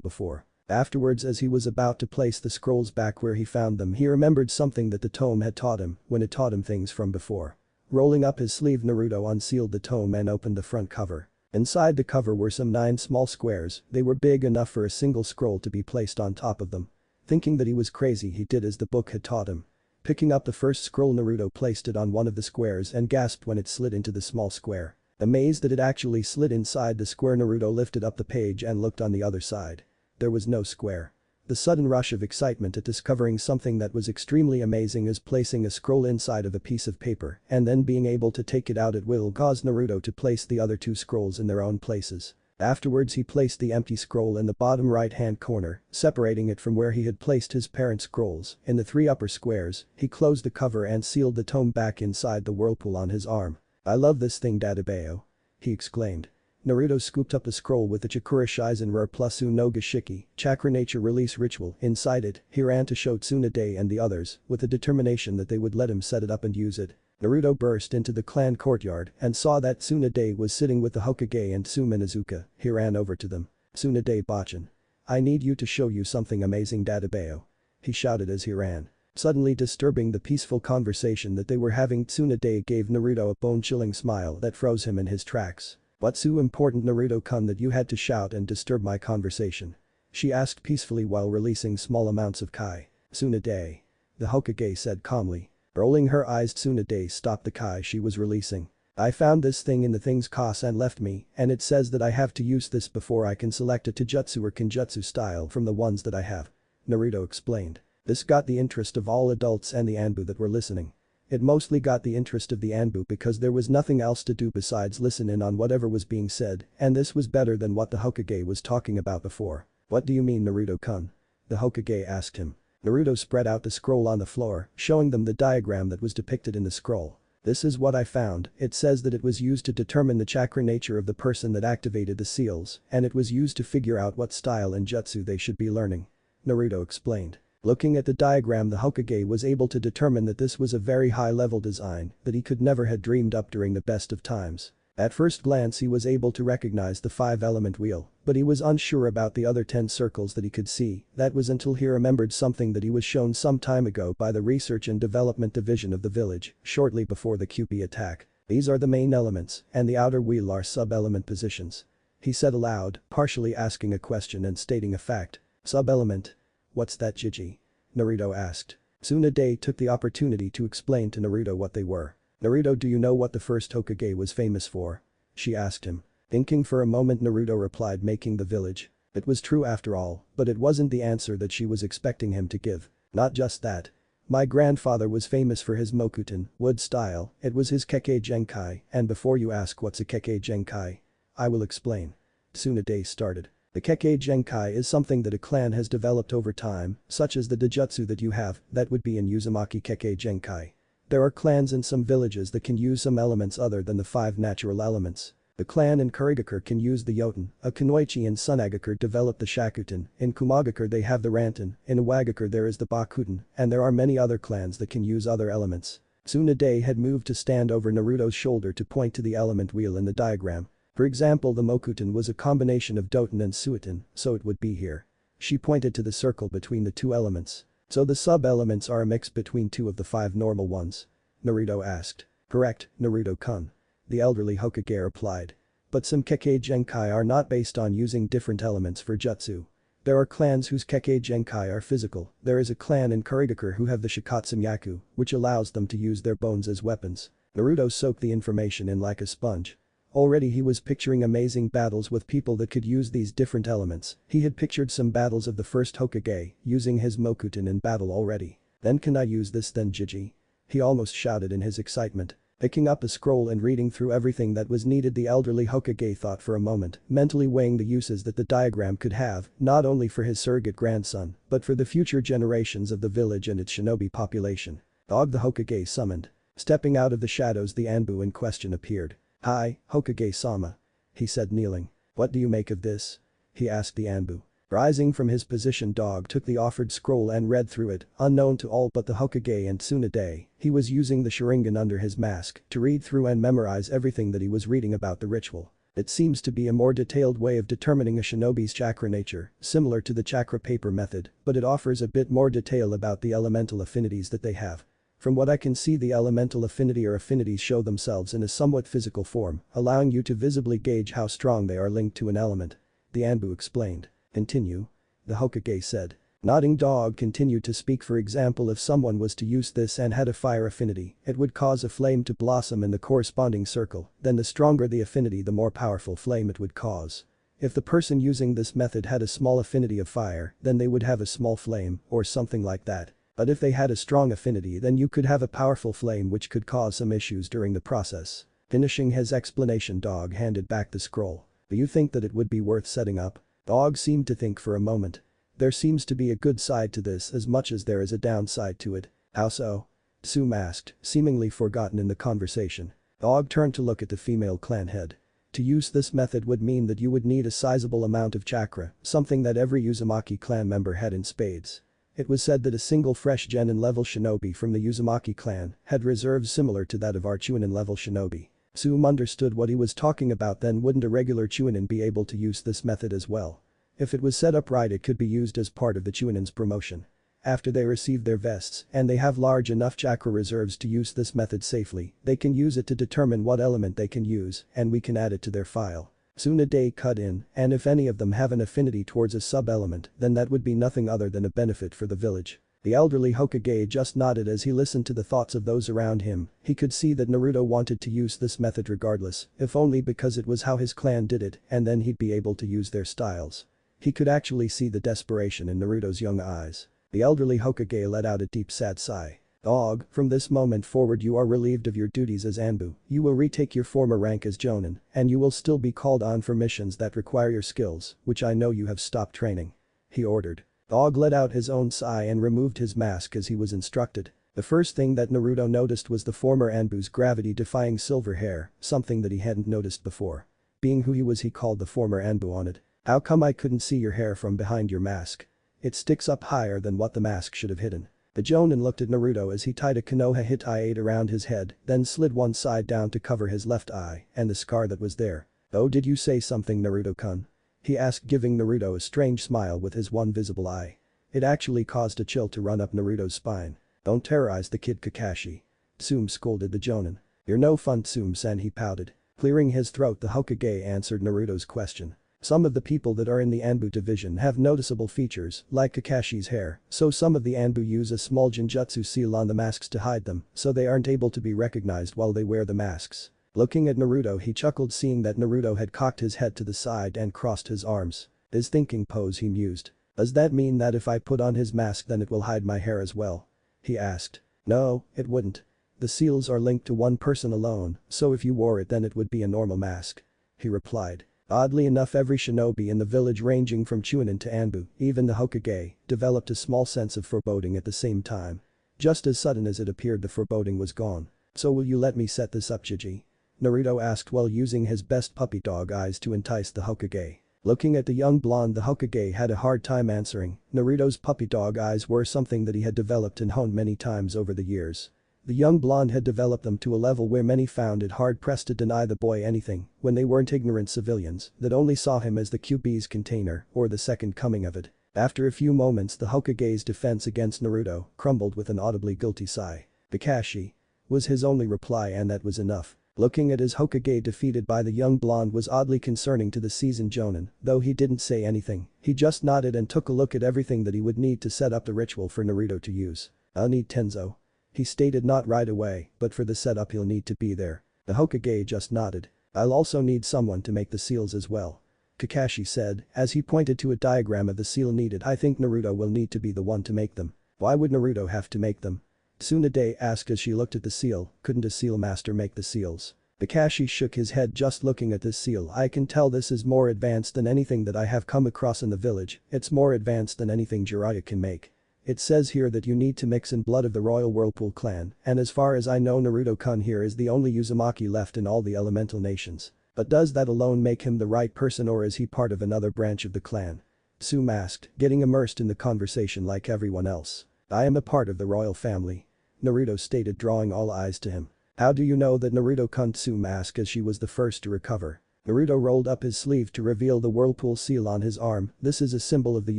before. Afterwards, as he was about to place the scrolls back where he found them, he remembered something that the tome had taught him when it taught him things from before. Rolling up his sleeve, Naruto unsealed the tome and opened the front cover. Inside the cover were some 9 small squares. They were big enough for a single scroll to be placed on top of them. Thinking that he was crazy, he did as the book had taught him. Picking up the first scroll, Naruto placed it on one of the squares and gasped when it slid into the small square. Amazed that it actually slid inside the square, Naruto lifted up the page and looked on the other side. There was no square. The sudden rush of excitement at discovering something that was extremely amazing as placing a scroll inside of a piece of paper and then being able to take it out at will caused Naruto to place the other 2 scrolls in their own places. Afterwards he placed the empty scroll in the bottom right-hand corner, separating it from where he had placed his parents' scrolls. In the 3 upper squares, he closed the cover and sealed the tome back inside the whirlpool on his arm. "I love this thing, Dadabeo," he exclaimed. Naruto scooped up the scroll with the Chakura Shizen Rare Plus U no Gashiki, Chakra Nature Release Ritual, inside it. He ran to show Tsunade and the others, with the determination that they would let him set it up and use it. Naruto burst into the clan courtyard and saw that Tsunade was sitting with the Hokage and Tsuminazuka. He ran over to them. "Tsunade Bachan. I need you to show you something amazing, Dadabeo," he shouted as he ran. Suddenly disturbing the peaceful conversation that they were having, Tsunade gave Naruto a bone-chilling smile that froze him in his tracks. "What's so important, Naruto-kun, that you had to shout and disturb my conversation?" she asked peacefully while releasing small amounts of kai. "Tsunade," the Hokage said calmly. Rolling her eyes, Tsunade stopped the kai she was releasing. "I found this thing in the things Kasan left me, and it says that I have to use this before I can select a Taijutsu or Kenjutsu style from the ones that I have," Naruto explained. This got the interest of all adults and the Anbu that were listening. It mostly got the interest of the Anbu because there was nothing else to do besides listen in on whatever was being said, and this was better than what the Hokage was talking about before. "What do you mean, Naruto-kun?" the Hokage asked him. Naruto spread out the scroll on the floor, showing them the diagram that was depicted in the scroll. "This is what I found. It says that it was used to determine the chakra nature of the person that activated the seals, and it was used to figure out what style and jutsu they should be learning," Naruto explained. Looking at the diagram, the Hokage was able to determine that this was a very high-level design that he could never had dreamed up during the best of times. At first glance he was able to recognize the 5-element wheel, but he was unsure about the other 10 circles that he could see. That was until he remembered something that he was shown some time ago by the Research and Development Division of the village, shortly before the QP attack. "These are the main elements, and the outer wheel are sub-element positions," he said aloud, partially asking a question and stating a fact. "Sub-element? What's that, Jiji?" Naruto asked. Tsunade took the opportunity to explain to Naruto what they were. "Naruto, do you know what the first Hokage was famous for?" she asked him. Thinking for a moment, Naruto replied, "Making the village." It was true after all, but it wasn't the answer that she was expecting him to give. "Not just that. My grandfather was famous for his Mokuton, wood style. It was his Kekkei Genkai, and before you ask what's a Kekkei Genkai, I will explain." Tsunade started. "The Kekkei Genkai is something that a clan has developed over time, such as the Dojutsu that you have, that would be in Uzumaki Kekkei Genkai. There are clans in some villages that can use some elements other than the 5 natural elements. The clan in Kurigakure can use the Yoten, a Kunoichi in Sunagakure develop the Shakuten, in Kumagakure they have the Ranten, in Iwagakure there is the Bakuten, and there are many other clans that can use other elements." Tsunade had moved to stand over Naruto's shoulder to point to the element wheel in the diagram. "For example, the Mokuton was a combination of Doten and Suiten, so it would be here." She pointed to the circle between the two elements. So the sub-elements are a mix between two of the 5 normal ones? Naruto asked. Correct, Naruto-kun. The elderly Hokage replied. But some Kekkei Genkai are not based on using different elements for jutsu. There are clans whose Kekkei Genkai are physical. There is a clan in Kurigakure who have the Shikatsu, which allows them to use their bones as weapons. Naruto soaked the information in like a sponge. Already he was picturing amazing battles with people that could use these different elements. He had pictured some battles of the first Hokage using his Mokuton in battle already. Then can I use this then, Jiji? He almost shouted in his excitement. Picking up a scroll and reading through everything that was needed, the elderly Hokage thought for a moment, mentally weighing the uses that the diagram could have, not only for his surrogate grandson, but for the future generations of the village and its shinobi population. Dog, the Hokage summoned. Stepping out of the shadows, the Anbu in question appeared. Hi, Hokage-sama. He said, kneeling. What do you make of this? He asked the Anbu. Rising from his position, Dog took the offered scroll and read through it, unknown to all but the Hokage and Tsunade. He was using the Sharingan under his mask to read through and memorize everything that he was reading about the ritual. It seems to be a more detailed way of determining a shinobi's chakra nature, similar to the chakra paper method, but it offers a bit more detail about the elemental affinities that they have. From what I can see, the elemental affinity or affinities show themselves in a somewhat physical form, allowing you to visibly gauge how strong they are linked to an element. The Anbu explained. Continue. The Hokage said. Nodding, Dog continued to speak. For example, if someone was to use this and had a fire affinity, it would cause a flame to blossom in the corresponding circle, then the stronger the affinity, the more powerful flame it would cause. If the person using this method had a small affinity of fire, then they would have a small flame, or something like that. But if they had a strong affinity, then you could have a powerful flame which could cause some issues during the process. Finishing his explanation, Dog handed back the scroll. Do you think that it would be worth setting up? Dog seemed to think for a moment. There seems to be a good side to this as much as there is a downside to it. How so? Tsum asked, seemingly forgotten in the conversation. Dog turned to look at the female clan head. To use this method would mean that you would need a sizable amount of chakra, something that every Uzumaki clan member had in spades. It was said that a single fresh genin level shinobi from the Uzumaki clan had reserves similar to that of our Chunin level shinobi. Tsum understood what he was talking about. Then wouldn't a regular Chunin be able to use this method as well? If it was set up right, it could be used as part of the Chunin's promotion. After they receive their vests and they have large enough chakra reserves to use this method safely, they can use it to determine what element they can use, and we can add it to their file. Tsunade cut in, and if any of them have an affinity towards a sub-element, then that would be nothing other than a benefit for the village. The elderly Hokage just nodded as he listened to the thoughts of those around him. He could see that Naruto wanted to use this method regardless, if only because it was how his clan did it, and then he'd be able to use their styles. He could actually see the desperation in Naruto's young eyes. The elderly Hokage let out a deep sad sigh. Dog, from this moment forward you are relieved of your duties as Anbu. You will retake your former rank as Jonin, and you will still be called on for missions that require your skills, which I know you have stopped training. He ordered. Dog let out his own sigh and removed his mask as he was instructed. The first thing that Naruto noticed was the former Anbu's gravity-defying silver hair, something that he hadn't noticed before. Being who he was, he called the former Anbu on it. How come I couldn't see your hair from behind your mask? It sticks up higher than what the mask should have hidden. The Jonin looked at Naruto as he tied a Konoha Hittite around his head, then slid one side down to cover his left eye and the scar that was there. Oh, did you say something, Naruto-kun? He asked, giving Naruto a strange smile with his one visible eye. It actually caused a chill to run up Naruto's spine. Don't terrorize the kid, Kakashi. Tsum scolded the Jonin. You're no fun, Tsum-san, he pouted. Clearing his throat, the Hokage answered Naruto's question. Some of the people that are in the Anbu division have noticeable features, like Kakashi's hair, so some of the Anbu use a small genjutsu seal on the masks to hide them, so they aren't able to be recognized while they wear the masks. Looking at Naruto, he chuckled, seeing that Naruto had cocked his head to the side and crossed his arms. His thinking pose, he mused. Does that mean that if I put on his mask then it will hide my hair as well? He asked. No, it wouldn't. The seals are linked to one person alone, so if you wore it then it would be a normal mask. He replied. Oddly enough, every shinobi in the village ranging from Chunin to Anbu, even the Hokage, developed a small sense of foreboding at the same time. Just as sudden as it appeared, the foreboding was gone. So will you let me set this up, Jiji? Naruto asked while using his best puppy dog eyes to entice the Hokage. Looking at the young blonde, the Hokage had a hard time answering. Naruto's puppy dog eyes were something that he had developed and honed many times over the years. The young blonde had developed them to a level where many found it hard-pressed to deny the boy anything when they weren't ignorant civilians that only saw him as the QB's container or the second coming of it. After a few moments the Hokage's defense against Naruto crumbled with an audibly guilty sigh. Kakashi, was his only reply, and that was enough. Looking at his Hokage defeated by the young blonde was oddly concerning to the seasoned Jonin, though he didn't say anything, he just nodded and took a look at everything that he would need to set up the ritual for Naruto to use. "I'll need Tenzo," he stated, not right away, but for the setup he'll need to be there. The Hokage just nodded. "I'll also need someone to make the seals as well," Kakashi said, as he pointed to a diagram of the seal needed. "I think Naruto will need to be the one to make them." "Why would Naruto have to make them?" Tsunade asked as she looked at the seal. "Couldn't a seal master make the seals?" Kakashi shook his head. "Just looking at this seal, I can tell this is more advanced than anything that I have come across in the village. It's more advanced than anything Jiraiya can make. It says here that you need to mix in blood of the royal Whirlpool clan, and as far as I know Naruto-kun here is the only Uzumaki left in all the elemental nations. But does that alone make him the right person, or is he part of another branch of the clan?" Tsume asked, getting immersed in the conversation like everyone else. "I am a part of the royal family," Naruto stated, drawing all eyes to him. "How do you know that Naruto-kun?" Tsume asked as she was the first to recover. Naruto rolled up his sleeve to reveal the Whirlpool seal on his arm. "This is a symbol of the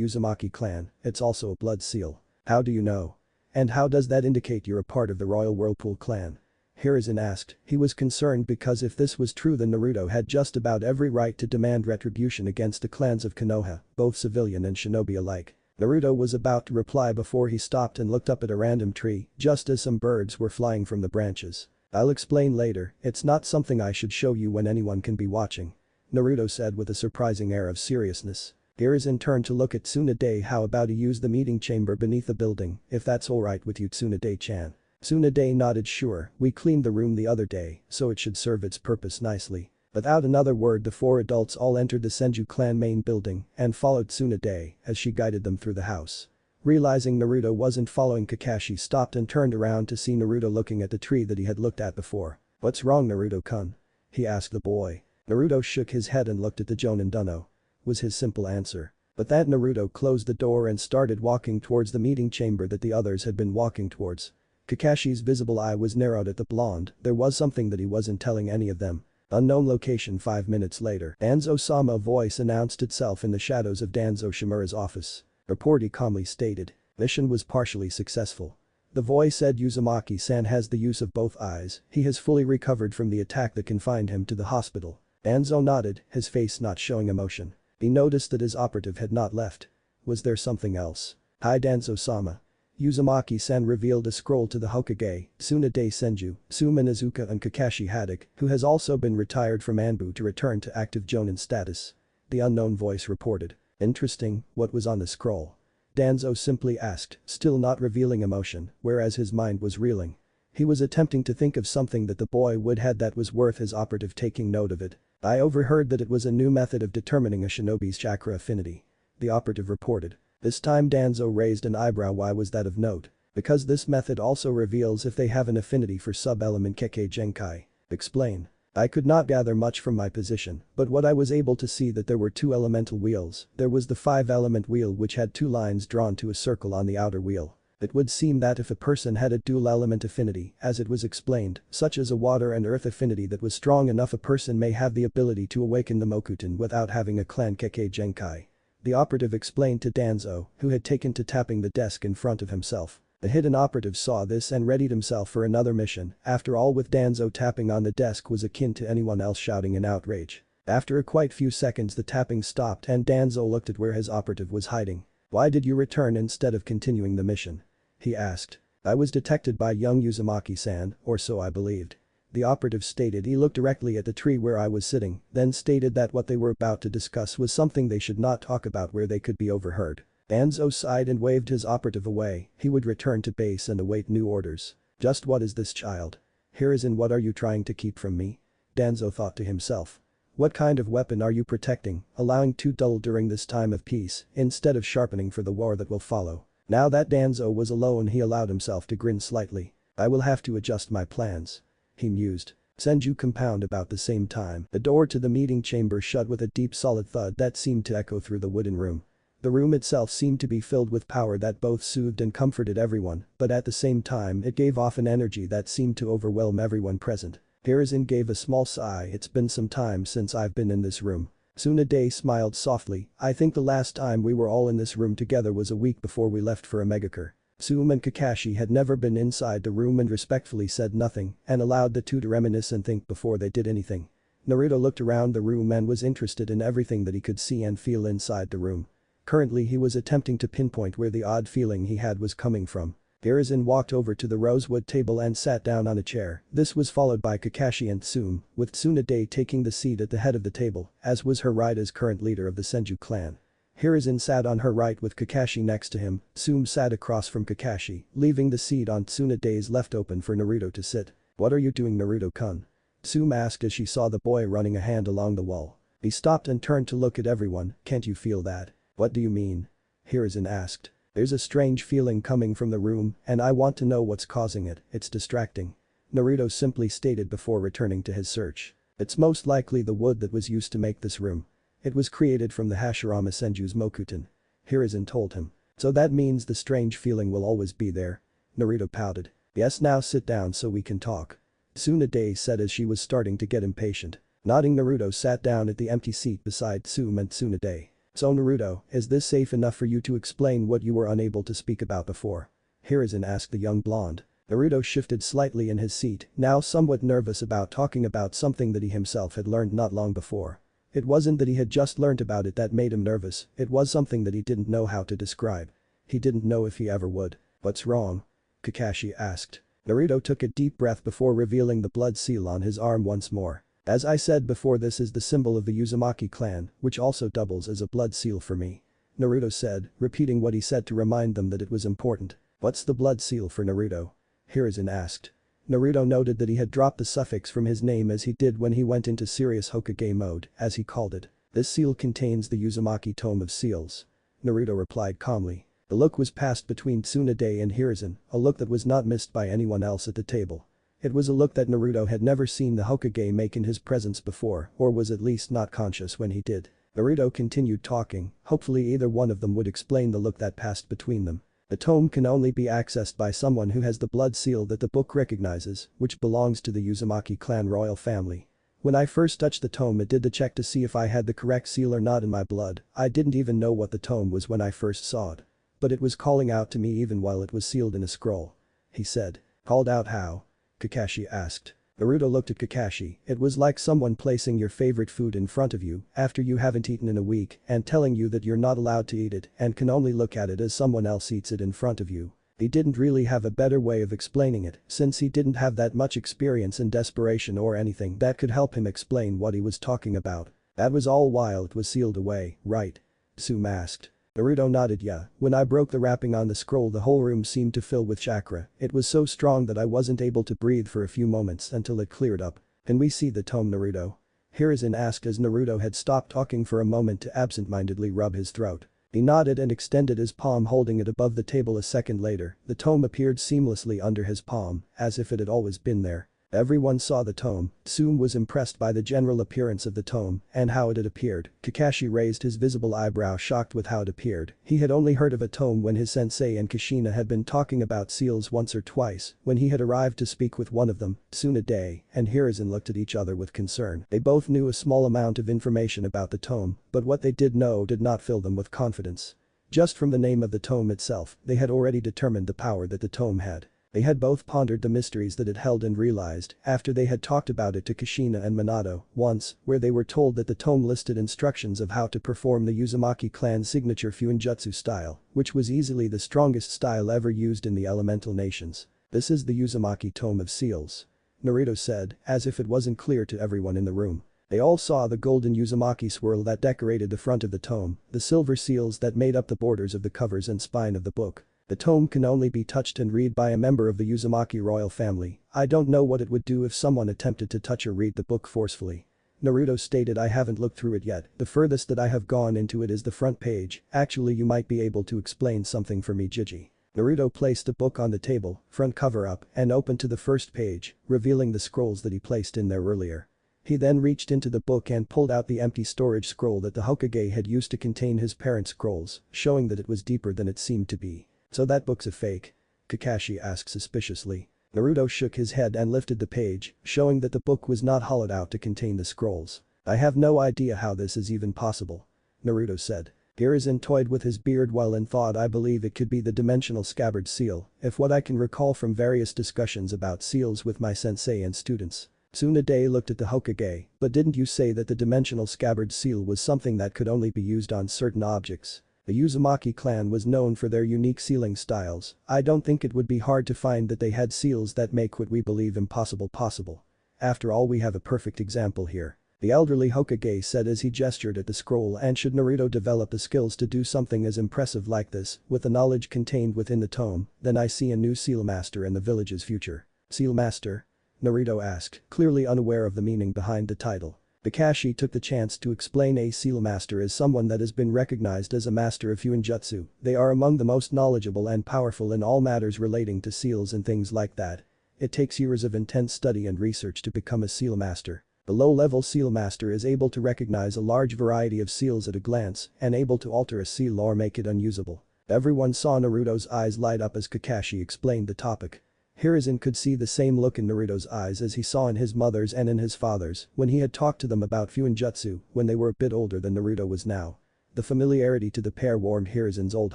Uzumaki clan, it's also a blood seal." "How do you know? And how does that indicate you're a part of the royal Whirlpool clan?" Hiruzen asked. He was concerned because if this was true then Naruto had just about every right to demand retribution against the clans of Konoha, both civilian and shinobi alike. Naruto was about to reply before he stopped and looked up at a random tree just as some birds were flying from the branches. "I'll explain later, it's not something I should show you when anyone can be watching," Naruto said with a surprising air of seriousness. Hiruzen turned to look at Tsunade. "How about you use the meeting chamber beneath the building, if that's alright with you, Tsunade-chan?" Tsunade nodded. "Sure, we cleaned the room the other day, so it should serve its purpose nicely." Without another word the four adults all entered the Senju clan main building and followed Tsunade as she guided them through the house. Realizing Naruto wasn't following, Kakashi stopped and turned around to see Naruto looking at the tree that he had looked at before. "What's wrong, Naruto-kun?" he asked the boy. Naruto shook his head and looked at the Jonin Dunno, was his simple answer. But that Naruto closed the door and started walking towards the meeting chamber that the others had been walking towards. Kakashi's visible eye was narrowed at the blonde. There was something that he wasn't telling any of them. Unknown location. 5 minutes later, Danzo-sama voice announced itself in the shadows of Danzo Shimura's office. Report, he calmly stated. Mission was partially successful. The voice said Uzumaki-san has the use of both eyes. He has fully recovered from the attack that confined him to the hospital. Danzo nodded, his face not showing emotion. He noticed that his operative had not left. Was there something else? "Hi Danzo-sama." Uzumaki-san revealed a scroll to the Hokage, Tsunade Senju, Tsume Inuzuka and Kakashi Haddock, who has also been retired from Anbu to return to active Jonin status. The unknown voice reported. "Interesting, what was on the scroll?" Danzo simply asked, still not revealing emotion, whereas his mind was reeling. He was attempting to think of something that the boy would had that was worth his operative taking note of it. "I overheard that it was a new method of determining a shinobi's chakra affinity," the operative reported. This time Danzo raised an eyebrow. "Why was that of note?" "Because this method also reveals if they have an affinity for sub-element Kekkei Genkai." "Explain." "I could not gather much from my position, but what I was able to see that there were two elemental wheels. There was the 5-element wheel which had 2 lines drawn to a circle on the outer wheel. It would seem that if a person had a dual element affinity, as it was explained, such as a water and earth affinity that was strong enough, a person may have the ability to awaken the Mokuton without having a clan Kekkei Genkai." The operative explained to Danzo, who had taken to tapping the desk in front of himself. The hidden operative saw this and readied himself for another mission. After all, with Danzo tapping on the desk was akin to anyone else shouting in outrage. After a quite few seconds the tapping stopped and Danzo looked at where his operative was hiding. "Why did you return instead of continuing the mission?" he asked. "I was detected by young Uzumaki-san, or so I believed," the operative stated. He looked directly at the tree where I was sitting, then stated that what they were about to discuss was something they should not talk about where they could be overheard. Danzo sighed and waved his operative away. He would return to base and await new orders. "Just what is this, child? Hiruzen, what are you trying to keep from me?" Danzo thought to himself. "What kind of weapon are you protecting, allowing to dull during this time of peace, instead of sharpening for the war that will follow?" Now that Danzo was alone he allowed himself to grin slightly. "I will have to adjust my plans," he mused. Senju compound. About the same time, the door to the meeting chamber shut with a deep solid thud that seemed to echo through the wooden room. The room itself seemed to be filled with power that both soothed and comforted everyone, but at the same time it gave off an energy that seemed to overwhelm everyone present. Hiruzen gave a small sigh. "It's been some time since I've been in this room." Tsunade smiled softly. I think the last time we were all in this room together was a week before we left for Omegakure. Tsume and Kakashi had never been inside the room and respectfully said nothing and allowed the two to reminisce and think before they did anything. Naruto looked around the room and was interested in everything that he could see and feel inside the room. Currently he was attempting to pinpoint where the odd feeling he had was coming from. Hiruzen walked over to the rosewood table and sat down on a chair. This was followed by Kakashi and Tsume, with Tsunade taking the seat at the head of the table, as was her right as current leader of the Senju clan. Hiruzen sat on her right with Kakashi next to him. Tsume sat across from Kakashi, leaving the seat on Tsunade's left open for Naruto to sit. "What are you doing, Naruto-kun?" Tsume asked as she saw the boy running a hand along the wall. He stopped and turned to look at everyone. "Can't you feel that?" "What do you mean?" Hiruzen asked. "There's a strange feeling coming from the room and I want to know what's causing it, it's distracting." Naruto simply stated before returning to his search. "It's most likely the wood that was used to make this room. It was created from the Hashirama Senju's Mokuton," Hiruzen told him. "So that means the strange feeling will always be there?" Naruto pouted. "Yes, now sit down so we can talk," Tsunade said as she was starting to get impatient. Nodding, Naruto sat down at the empty seat beside Tsume and Tsunade. "So Naruto, is this safe enough for you to explain what you were unable to speak about before?" Hiruzen asked the young blonde. Naruto shifted slightly in his seat, now somewhat nervous about talking about something that he himself had learned not long before. It wasn't that he had just learned about it that made him nervous, it was something that he didn't know how to describe. He didn't know if he ever would. "What's wrong?" Kakashi asked. Naruto took a deep breath before revealing the blood seal on his arm once more. "As I said before, this is the symbol of the Uzumaki clan, which also doubles as a blood seal for me," Naruto said, repeating what he said to remind them that it was important. "What's the blood seal for Naruto?" Hiruzen asked. Naruto noted that he had dropped the suffix from his name as he did when he went into serious Hokage mode, as he called it. "This seal contains the Uzumaki tome of seals," Naruto replied calmly. The look was passed between Tsunade and Hiruzen, a look that was not missed by anyone else at the table. It was a look that Naruto had never seen the Hokage make in his presence before, or was at least not conscious when he did. Naruto continued talking, hopefully either one of them would explain the look that passed between them. "The tome can only be accessed by someone who has the blood seal that the book recognizes, which belongs to the Uzumaki clan royal family. When I first touched the tome, it did the check to see if I had the correct seal or not in my blood. I didn't even know what the tome was when I first saw it. But it was calling out to me even while it was sealed in a scroll," he said. "Called out how?" Kakashi asked. Naruto looked at Kakashi. "It was like someone placing your favorite food in front of you after you haven't eaten in a week and telling you that you're not allowed to eat it and can only look at it as someone else eats it in front of you." He didn't really have a better way of explaining it since he didn't have that much experience in desperation or anything that could help him explain what he was talking about. "That was all while it was sealed away, right?" Tsume asked. Naruto nodded. "Yeah, when I broke the wrapping on the scroll, the whole room seemed to fill with chakra. It was so strong that I wasn't able to breathe for a few moments until it cleared up." "Can we see the tome, Naruto?" Hiruzen asked as Naruto had stopped talking for a moment to absent-mindedly rub his throat. He nodded and extended his palm, holding it above the table. A second later, the tome appeared seamlessly under his palm, as if it had always been there. Everyone saw the tome. Tsume was impressed by the general appearance of the tome and how it had appeared. Kakashi raised his visible eyebrow, shocked with how it appeared. He had only heard of a tome when his sensei and Kushina had been talking about seals once or twice when he had arrived to speak with one of them. Tsunade and Hiruzen looked at each other with concern. They both knew a small amount of information about the tome, but what they did know did not fill them with confidence. Just from the name of the tome itself, they had already determined the power that the tome had. They had both pondered the mysteries that it held and realized, after they had talked about it to Kushina and Minato once, where they were told that the tome listed instructions of how to perform the Uzumaki clan's signature Fuinjutsu style, which was easily the strongest style ever used in the elemental nations. "This is the Uzumaki tome of seals," Naruto said, as if it wasn't clear to everyone in the room. They all saw the golden Uzumaki swirl that decorated the front of the tome, the silver seals that made up the borders of the covers and spine of the book. "The tome can only be touched and read by a member of the Uzumaki royal family. I don't know what it would do if someone attempted to touch or read the book forcefully," Naruto stated. "I haven't looked through it yet. The furthest that I have gone into it is the front page. Actually, you might be able to explain something for me, Gigi." Naruto placed the book on the table, front cover up, and opened to the first page, revealing the scrolls that he placed in there earlier. He then reached into the book and pulled out the empty storage scroll that the Hokage had used to contain his parents' scrolls, showing that it was deeper than it seemed to be. "So that book's a fake?" Kakashi asked suspiciously. Naruto shook his head and lifted the page, showing that the book was not hollowed out to contain the scrolls. I have no idea how this is even possible. Naruto said. Hiruzen toyed with his beard while in thought. I believe it could be the dimensional scabbard seal, if what I can recall from various discussions about seals with my sensei and students. Tsunade looked at the Hokage, but didn't you say that the dimensional scabbard seal was something that could only be used on certain objects? The Uzumaki clan was known for their unique sealing styles. I don't think it would be hard to find that they had seals that make what we believe impossible possible. After all, we have a perfect example here. The elderly Hokage said as he gestured at the scroll. And should Naruto develop the skills to do something as impressive like this, with the knowledge contained within the tome, then I see a new seal master in the village's future. Seal master? Naruto asked, clearly unaware of the meaning behind the title. Kakashi took the chance to explain a seal master is someone that has been recognized as a master of Fuinjutsu. They are among the most knowledgeable and powerful in all matters relating to seals and things like that. It takes years of intense study and research to become a seal master. The low-level seal master is able to recognize a large variety of seals at a glance and able to alter a seal or make it unusable. Everyone saw Naruto's eyes light up as Kakashi explained the topic. Hiruzen could see the same look in Naruto's eyes as he saw in his mother's and in his father's when he had talked to them about Fuinjutsu when they were a bit older than Naruto was now. The familiarity to the pair warmed Hiruzen's old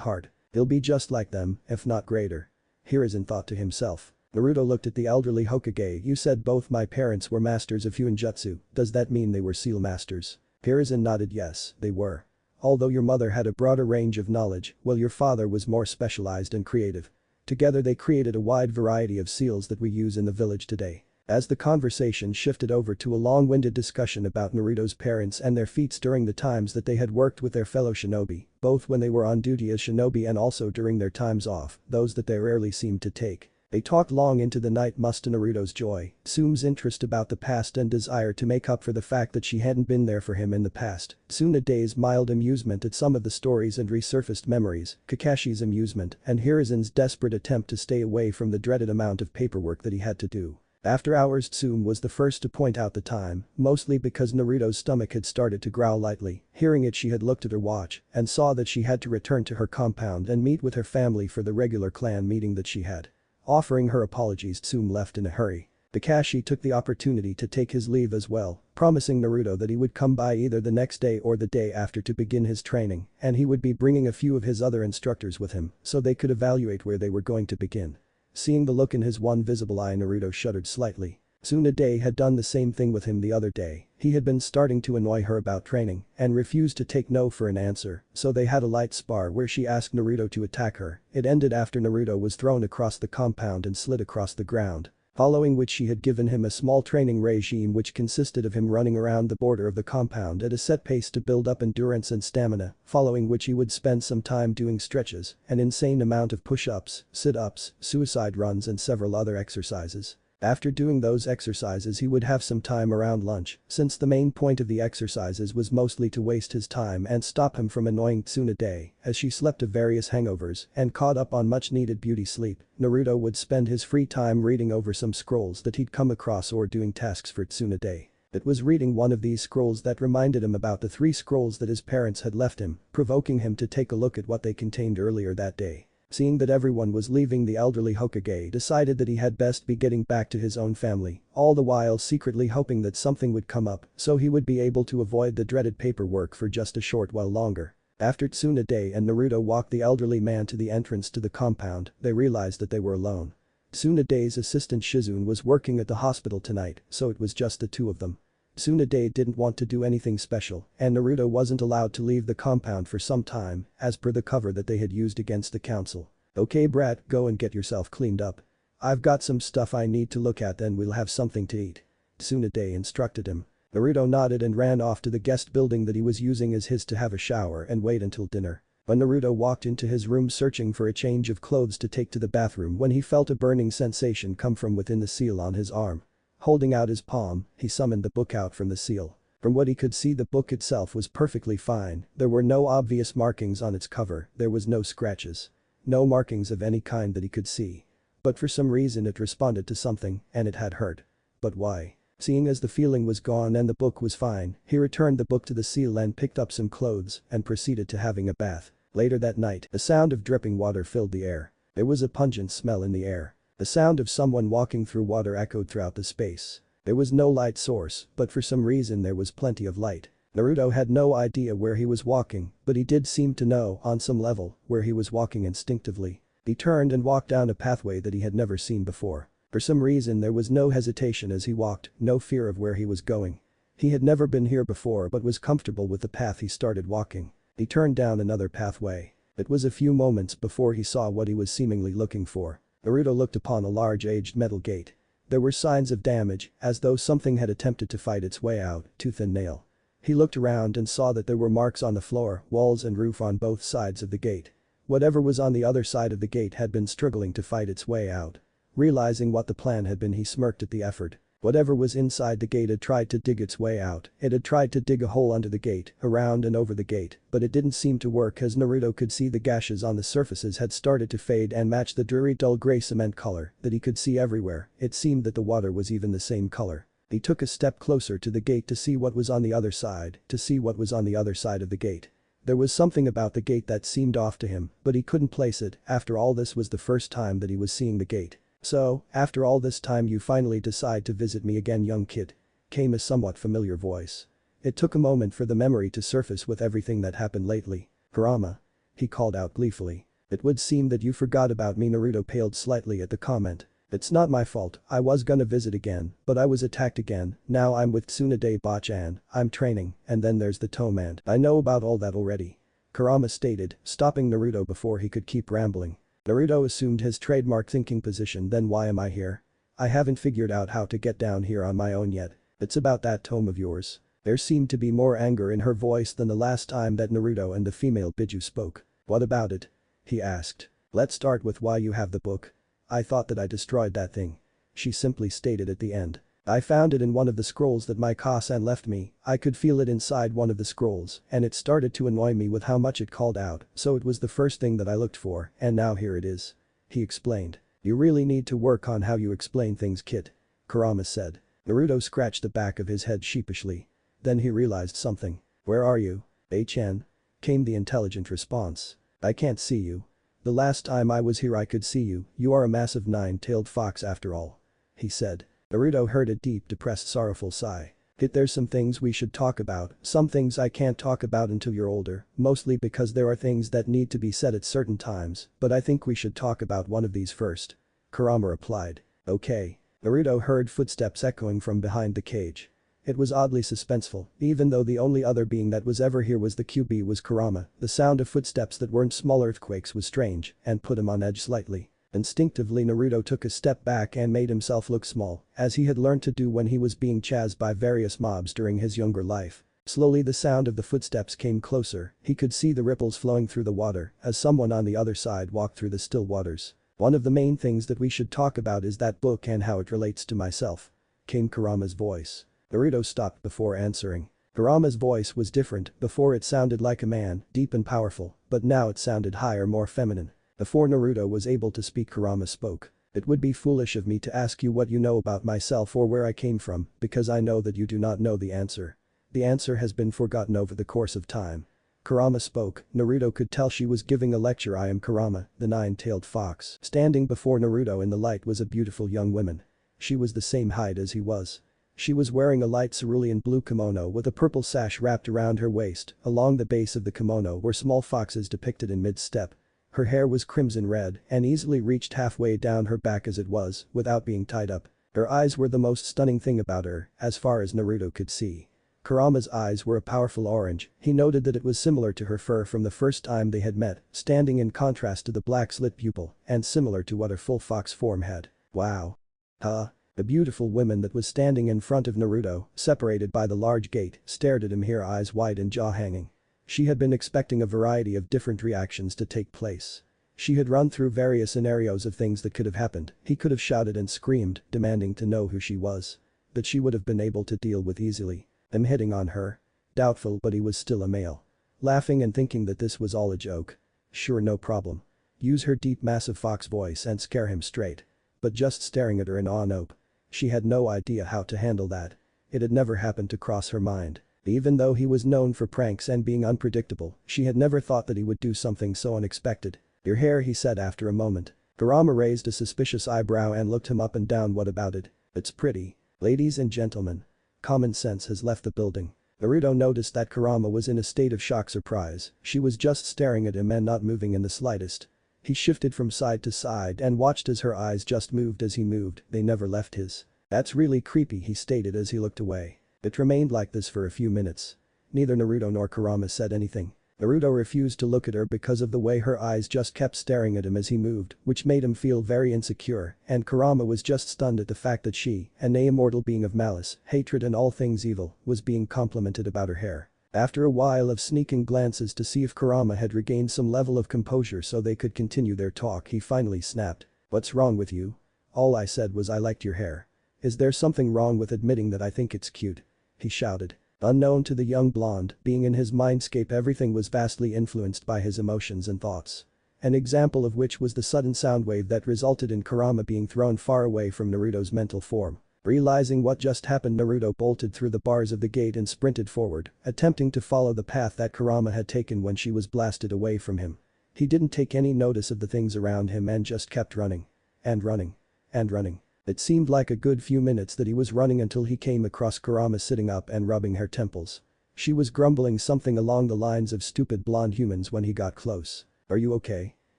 heart. He'll be just like them, if not greater. Hiruzen thought to himself. Naruto looked at the elderly Hokage. You said both my parents were masters of Fuinjutsu, does that mean they were seal masters? Hiruzen nodded. Yes, they were. Although your mother had a broader range of knowledge, while your father was more specialized and creative. Together they created a wide variety of seals that we use in the village today. As the conversation shifted over to a long-winded discussion about Naruto's parents and their feats during the times that they had worked with their fellow shinobi, both when they were on duty as shinobi and also during their times off, those that they rarely seemed to take. They talked long into the night, much to Naruto's joy, Tsume's interest about the past and desire to make up for the fact that she hadn't been there for him in the past, Tsunade's mild amusement at some of the stories and resurfaced memories, Kakashi's amusement, and Hiruzen's desperate attempt to stay away from the dreaded amount of paperwork that he had to do. After hours, Tsume was the first to point out the time, mostly because Naruto's stomach had started to growl lightly. Hearing it, she had looked at her watch and saw that she had to return to her compound and meet with her family for the regular clan meeting that she had. Offering her apologies, Tsume left in a hurry. Kakashi took the opportunity to take his leave as well, promising Naruto that he would come by either the next day or the day after to begin his training, and he would be bringing a few of his other instructors with him so they could evaluate where they were going to begin. Seeing the look in his one visible eye, Naruto shuddered slightly. Tsunade had done the same thing with him the other day. He had been starting to annoy her about training and refused to take no for an answer, so they had a light spar where she asked Naruto to attack her. It ended after Naruto was thrown across the compound and slid across the ground. Following which she had given him a small training regime which consisted of him running around the border of the compound at a set pace to build up endurance and stamina, following which he would spend some time doing stretches, an insane amount of push-ups, sit-ups, suicide runs and several other exercises. After doing those exercises he would have some time around lunch, since the main point of the exercises was mostly to waste his time and stop him from annoying Tsunade, as she slept of various hangovers and caught up on much needed beauty sleep. Naruto would spend his free time reading over some scrolls that he'd come across or doing tasks for Tsunade. It was reading one of these scrolls that reminded him about the 3 scrolls that his parents had left him, provoking him to take a look at what they contained earlier that day. Seeing that everyone was leaving, the elderly Hokage decided that he had best be getting back to his own family, all the while secretly hoping that something would come up so he would be able to avoid the dreaded paperwork for just a short while longer. After Tsunade and Naruto walked the elderly man to the entrance to the compound, they realized that they were alone. Tsunade's assistant Shizune was working at the hospital tonight, so it was just the two of them. Tsunade didn't want to do anything special, and Naruto wasn't allowed to leave the compound for some time, as per the cover that they had used against the council. Okay brat, go and get yourself cleaned up. I've got some stuff I need to look at, then we'll have something to eat. Tsunade instructed him. Naruto nodded and ran off to the guest building that he was using as his to have a shower and wait until dinner. When Naruto walked into his room searching for a change of clothes to take to the bathroom, when he felt a burning sensation come from within the seal on his arm. Holding out his palm, he summoned the book out from the seal. From what he could see, the book itself was perfectly fine. There were no obvious markings on its cover, there was no scratches. No markings of any kind that he could see. But for some reason it responded to something, and it had hurt. But why? Seeing as the feeling was gone and the book was fine, he returned the book to the seal and picked up some clothes and proceeded to having a bath. Later that night, a sound of dripping water filled the air. There was a pungent smell in the air. The sound of someone walking through water echoed throughout the space. There was no light source, but for some reason there was plenty of light. Naruto had no idea where he was walking, but he did seem to know, on some level, where he was walking instinctively. He turned and walked down a pathway that he had never seen before. For some reason there was no hesitation as he walked, no fear of where he was going. He had never been here before but was comfortable with the path he started walking. He turned down another pathway. It was a few moments before he saw what he was seemingly looking for. Naruto looked upon a large aged metal gate. There were signs of damage, as though something had attempted to fight its way out, tooth and nail. He looked around and saw that there were marks on the floor, walls and roof on both sides of the gate. Whatever was on the other side of the gate had been struggling to fight its way out. Realizing what the plan had been, he smirked at the effort. Whatever was inside the gate had tried to dig its way out. It had tried to dig a hole under the gate, around and over the gate, but it didn't seem to work as Naruto could see the gashes on the surfaces had started to fade and match the dreary dull gray cement color that he could see everywhere. It seemed that the water was even the same color. He took a step closer to the gate to see what was on the other side, of the gate. There was something about the gate that seemed off to him, but he couldn't place it. After all, this was the first time that he was seeing the gate. "So, after all this time you finally decide to visit me again, young kid?" came a somewhat familiar voice. It took a moment for the memory to surface with everything that happened lately. "Kurama," he called out gleefully. "It would seem that you forgot about me." Naruto paled slightly at the comment. "It's not my fault, I was gonna visit again, but I was attacked again, now I'm with Tsunade Bachan, I'm training, and then there's the Toman. I know about all that already," Kurama stated, stopping Naruto before he could keep rambling. Naruto assumed his trademark thinking position. "Then why am I here? I haven't figured out how to get down here on my own yet. It's about that tome of yours." There seemed to be more anger in her voice than the last time that Naruto and the female Biju spoke. "What about it?" he asked. "Let's start with why you have the book." "I thought that I destroyed that thing," she simply stated at the end. "I found it in one of the scrolls that my Ka-san left me. I could feel it inside one of the scrolls, and it started to annoy me with how much it called out, so it was the first thing that I looked for, and now here it is," he explained. "You really need to work on how you explain things, kid," Kurama said. Naruto scratched the back of his head sheepishly. Then he realized something. "Where are you, Bachan?" came the intelligent response. "I can't see you. The last time I was here I could see you. You are a massive nine-tailed fox after all," he said. Naruto heard a deep, depressed, sorrowful sigh. "There's some things we should talk about, some things I can't talk about until you're older, mostly because there are things that need to be said at certain times, but I think we should talk about one of these first," Kurama replied. "Okay." Naruto heard footsteps echoing from behind the cage. It was oddly suspenseful, even though the only other being that was ever here was the QB was Kurama. The sound of footsteps that weren't small earthquakes was strange and put him on edge slightly. Instinctively Naruto took a step back and made himself look small, as he had learned to do when he was being chased by various mobs during his younger life. Slowly the sound of the footsteps came closer. He could see the ripples flowing through the water as someone on the other side walked through the still waters. "One of the main things that we should talk about is that book and how it relates to myself," came Kurama's voice. Naruto stopped before answering. Kurama's voice was different. Before it sounded like a man, deep and powerful, but now it sounded higher, more feminine. Before Naruto was able to speak, Kurama spoke. "It would be foolish of me to ask you what you know about myself or where I came from, because I know that you do not know the answer. The answer has been forgotten over the course of time." Kurama spoke. Naruto could tell she was giving a lecture. "I am Kurama, the nine-tailed fox." Standing before Naruto in the light was a beautiful young woman. She was the same height as he was. She was wearing a light cerulean blue kimono with a purple sash wrapped around her waist. Along the base of the kimono were small foxes depicted in mid-step. Her hair was crimson red and easily reached halfway down her back as it was, without being tied up. Her eyes were the most stunning thing about her, as far as Naruto could see. Kurama's eyes were a powerful orange. He noted that it was similar to her fur from the first time they had met, standing in contrast to the black slit pupil, and similar to what her full fox form had. "Wow. Huh?" The beautiful woman that was standing in front of Naruto, separated by the large gate, stared at him, her eyes wide and jaw hanging. She had been expecting a variety of different reactions to take place. She had run through various scenarios of things that could have happened. He could have shouted and screamed, demanding to know who she was. That she would have been able to deal with easily. Him hitting on her? Doubtful, but he was still a male. Laughing and thinking that this was all a joke. Sure, no problem. Use her deep massive fox voice and scare him straight. But just staring at her in awe, nope. She had no idea how to handle that. It had never happened to cross her mind. Even though he was known for pranks and being unpredictable, she had never thought that he would do something so unexpected. "Your hair," he said after a moment. Kurama raised a suspicious eyebrow and looked him up and down. "What about it?" "It's pretty." Ladies and gentlemen. Common sense has left the building. Naruto noticed that Kurama was in a state of shock surprise, she was just staring at him and not moving in the slightest. He shifted from side to side and watched as her eyes just moved as he moved, they never left his. That's really creepy, he stated as he looked away. It remained like this for a few minutes. Neither Naruto nor Kurama said anything. Naruto refused to look at her because of the way her eyes just kept staring at him as he moved, which made him feel very insecure, and Kurama was just stunned at the fact that she, an immortal being of malice, hatred and all things evil, was being complimented about her hair. After a while of sneaking glances to see if Kurama had regained some level of composure so they could continue their talk, he finally snapped. "What's wrong with you? All I said was I liked your hair. Is there something wrong with admitting that I think it's cute?" he shouted. Unknown to the young blonde, being in his mindscape, everything was vastly influenced by his emotions and thoughts. An example of which was the sudden sound wave that resulted in Kurama being thrown far away from Naruto's mental form. Realizing what just happened, Naruto bolted through the bars of the gate and sprinted forward, attempting to follow the path that Kurama had taken when she was blasted away from him. He didn't take any notice of the things around him and just kept running. And running. And running. It seemed like a good few minutes that he was running until he came across Kurama sitting up and rubbing her temples. She was grumbling something along the lines of stupid blonde humans when he got close. "Are you okay?"